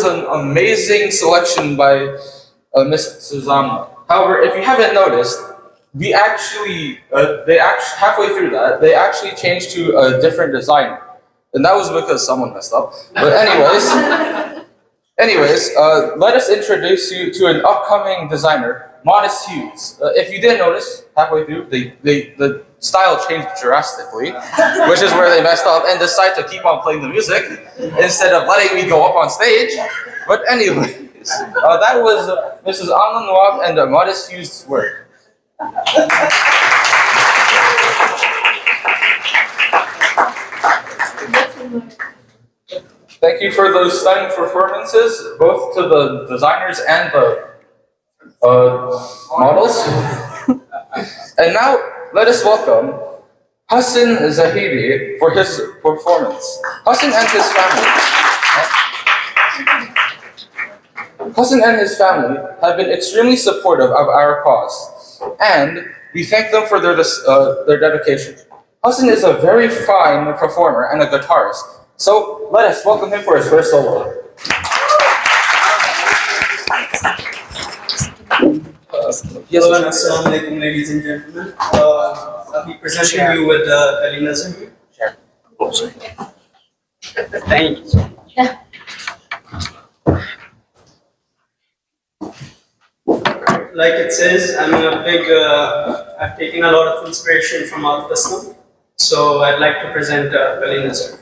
an amazing selection by Miss Susanna. However, if you haven't noticed, they actually halfway through that, they actually changed to a different designer. And that was because someone messed up. But anyways, let us introduce you to an upcoming designer, Modest Hughes. If you didn't notice, halfway through, the style changed drastically, which is where they messed up and decided to keep on playing the music instead of letting me go up on stage. But anyways, that was Mrs. Anna Nawab and Modest Hughes' work. Thank you for those stunning performances, both to the designers and the models. And now, let us welcome Hassan Zahidi for his performance. Hassan and his family have been extremely supportive of our cause, and we thank them for their dedication. Hassan is a very fine performer and a guitarist, so let us welcome him for his first solo. Hello and assalamu alaikum, ladies and gentlemen. I'll be presenting you with Ali Nazar. Thank you. Like it says, I've taken a lot of inspiration from Al Tasnam, so I'd like to present Ali Nazar.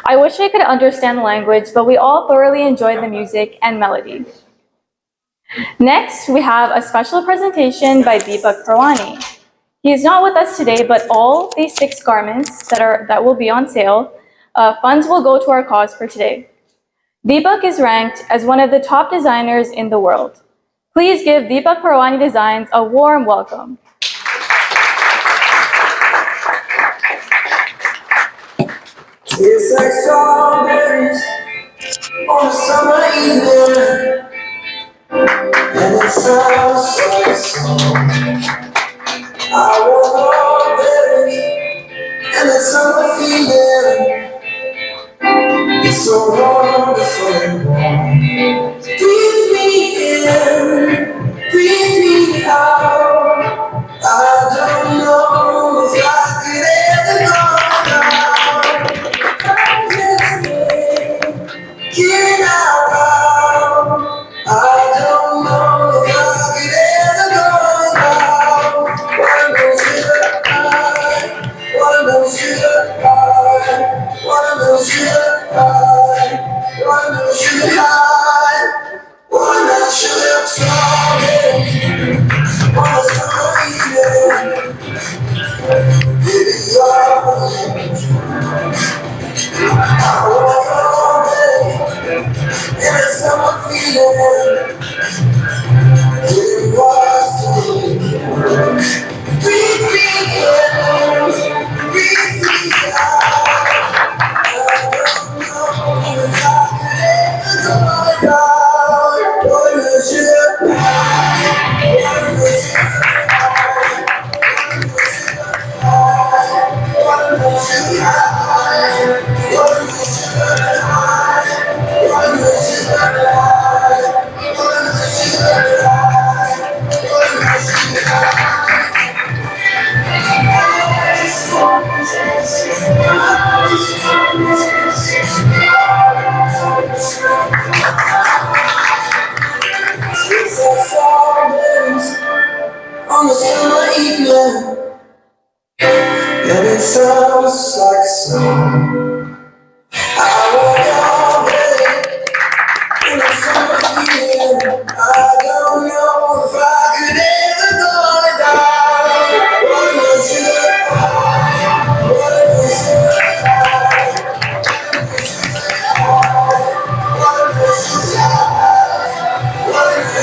I wish I could understand the language, but we all thoroughly enjoyed the music and melody. Next, we have a special presentation by Deepak Parwani. He is not with us today, but all these 6 garments that will be on sale, funds will go to our cause for today. Deepak is ranked as one of the top designers in the world. Please give Deepak Parwani Designs a warm welcome. It's like strawberries on a summer evening. and it sounds like a song. I want all day, and it's summer feeling. It's so wonderful and warm. Breathe me in, breathe me out. I don't know if I could ever go down. I'm just getting out loud. I don't know if I could ever go down. Wanna know sugar high, wanna know sugar high, wanna know sugar high, wanna know sugar high, wanna know sugar strong, wanna summer evening, baby I walk all day, and it's summer feeling, getting washed away. Breathe me in, breathe me out. I don't know if I could ever go down. Wanna sugar high, wanna sugar high, wanna sugar high, wanna sugar high, wanna sugar high, wanna sugar high, wanna sugar high. I just want to taste it. I just want to taste it. It's a strawberries on a summer evening, and it sounds like a song. I walk all day in a summer feeling. I don't know if I could ever go down. Wanna sugar high, wanna sugar high, wanna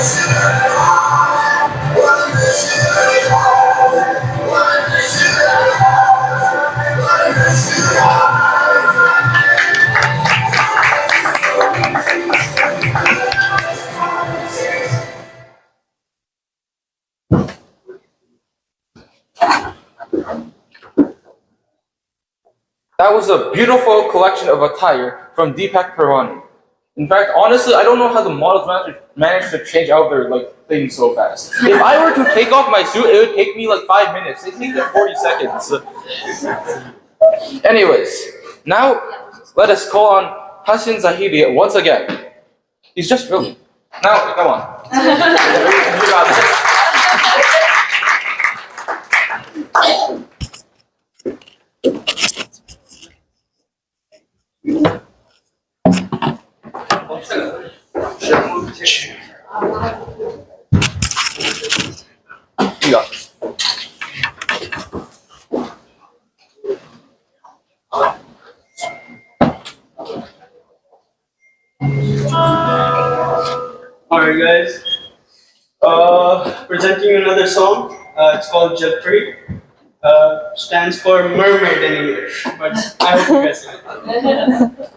sugar high, wanna sugar high, wanna sugar high, wanna sugar high, wanna sugar high. That was a beautiful collection of attire from Deepak Pirani. In fact, honestly, I don't know how the models managed to change out their things so fast. If I were to take off my suit, it would take me 5 minutes. It takes 40 seconds. Anyways, now let us call on Hassan Zahidi once again. He's just brilliant. Now, come on. You got this. You got this. Alright guys, presenting you another song. It's called Jalpri. Stands for mermaid in English, but I hope you guys like it.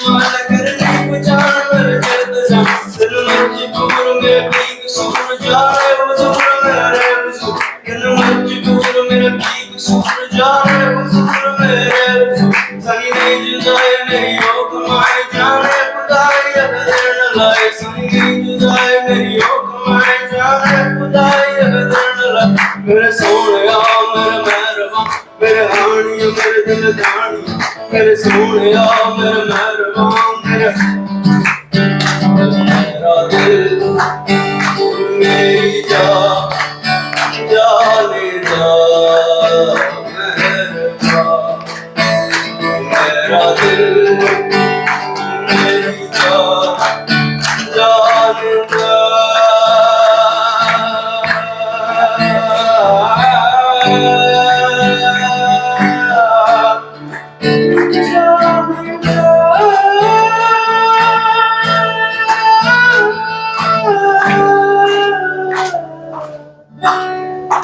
Jaana मेरे दानी मेरे सोनिया मेरे मेहरबान मेरा दिल मेरी जान जाने जा मेरा दिल मेरी जान जाने जा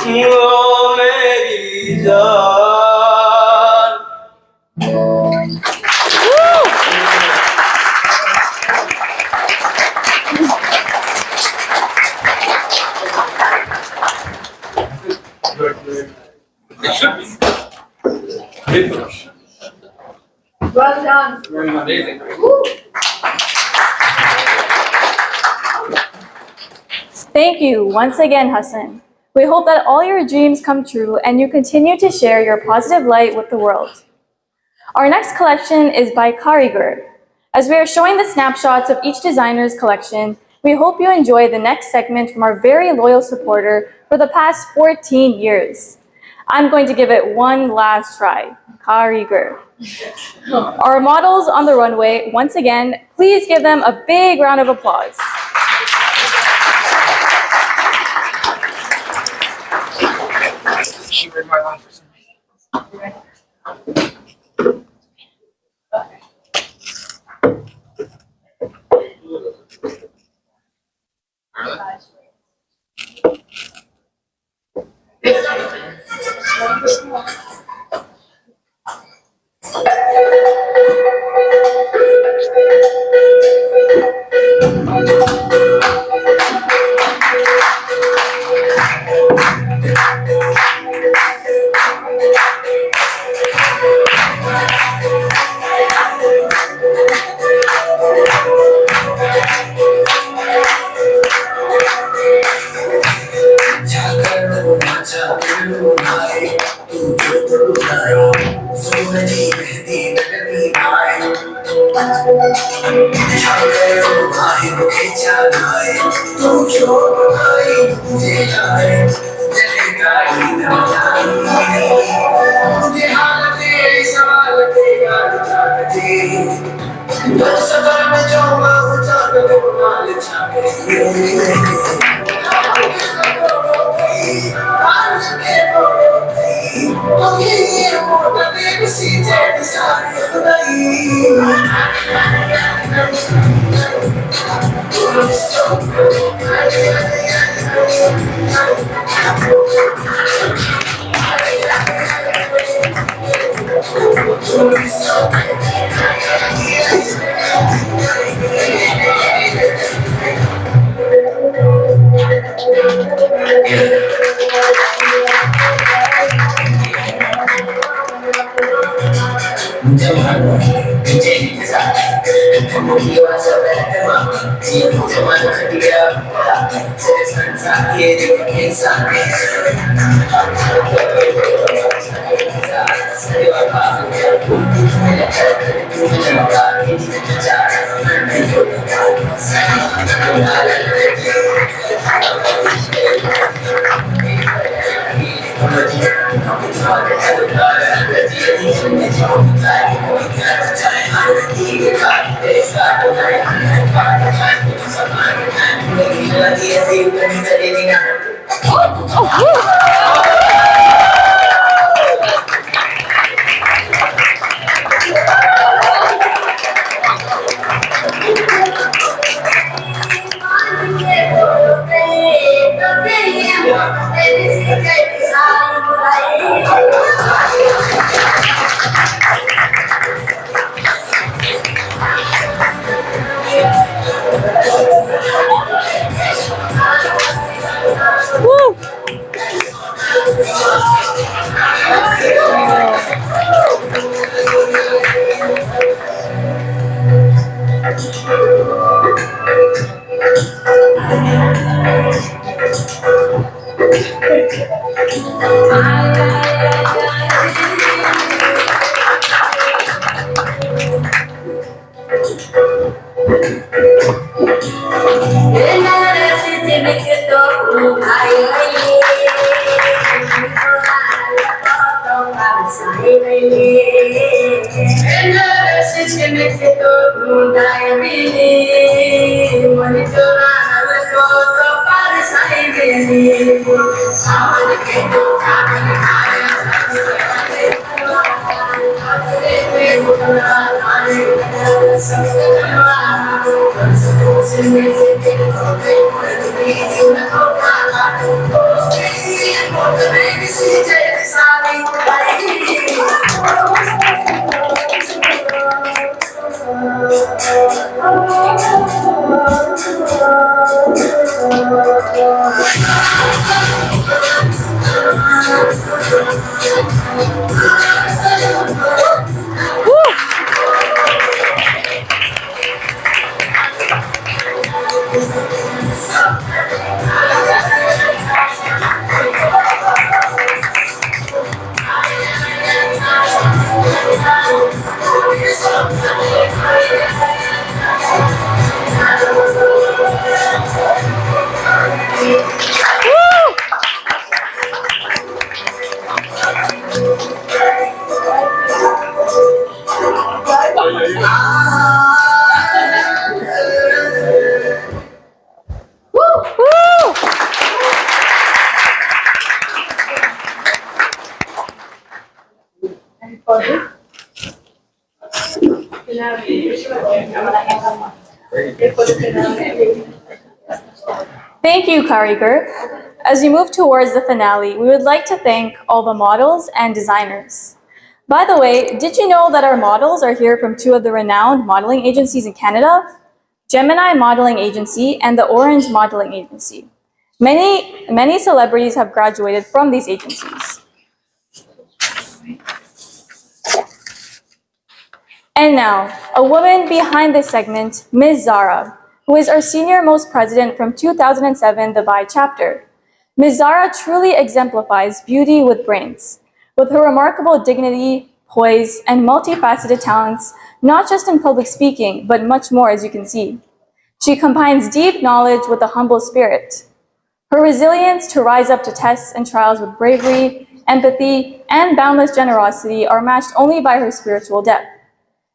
ओ मेरी जान Well done. Amazing. Thank you once again, Hassan. We hope that all your dreams come true and you continue to share your positive light with the world. Our next collection is by Karigur. As we are showing the snapshots of each designer's collection, we hope you enjoy the next segment from our very loyal supporter for the past 14 years. I'm going to give it one last try. Karigur. Our models on the runway, once again, please give them a big round of applause. She read my line for some Thank you, Karigar. As we move towards the finale, we would like to thank all the models and designers. By the way, did you know that our models are here from two of the renowned modeling agencies in Canada? Gemini Modeling Agency and the Orange Modeling Agency. Many celebrities have graduated from these agencies. And now, a woman behind this segment, Ms. Zara, who is our senior most president from 2007 Dubai chapter. Ms. Zara truly exemplifies beauty with brains, with her remarkable dignity, poise, and multifaceted talents, not just in public speaking, but much more, as you can see. She combines deep knowledge with a humble spirit. Her resilience to rise up to tests and trials with bravery, empathy, and boundless generosity are matched only by her spiritual depth,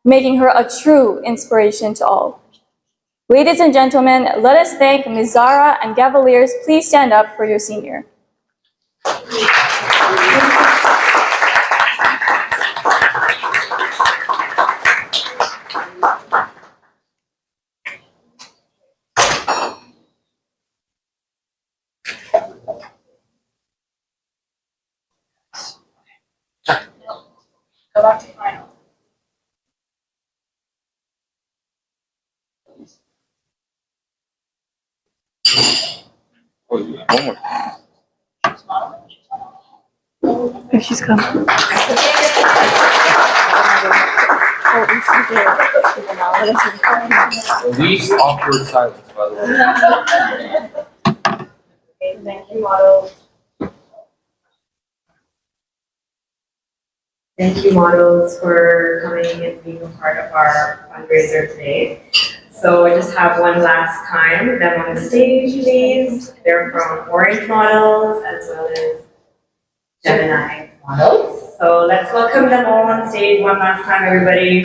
making her a true inspiration to all. Ladies and gentlemen, let us thank Ms. Zara and Cavaliers. Please stand up for your senior. Go back to final. One more. She's coming. Least awkward silence, by the way. Okay, thank you, models. Thank you, models, for coming and being a part of our fundraiser today. So I just have one last time, them on the stage, please. They're from Orange Models as well as Gemini Models. So let's welcome them all on stage one last time, everybody.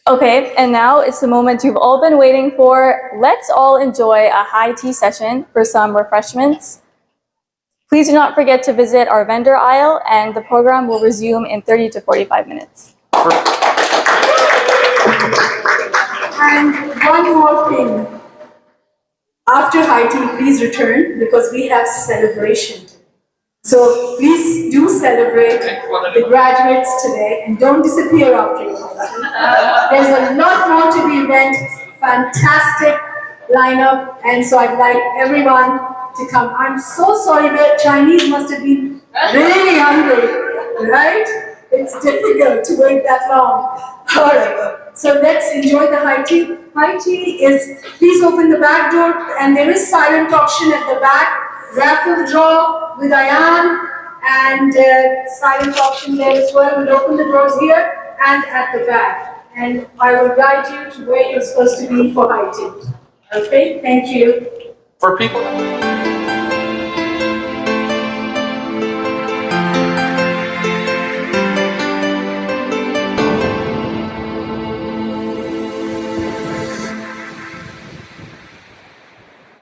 Okay, and now it's the moment you've all been waiting for. Let's all enjoy a high tea session for some refreshments. Please do not forget to visit our vendor aisle, and the program will resume in 30 to 45 minutes. And one more thing. After high tea, please return because we have celebration. So please do celebrate the graduates today and don't disappear after your high tea. There's a lot more to the event, fantastic lineup, and so I'd like everyone to come. I'm so sorry, the Chinese must have been really hungry, right? It's difficult to wait that long. All right, so let's enjoy the high tea. High tea is, please open the back door, and there is silent auction at the back. Raffle draw with Ayan, and silent auction there as well. We'll open the doors here and at the back. And I will guide you to where you're supposed to be for high tea. Okay, thank you. For people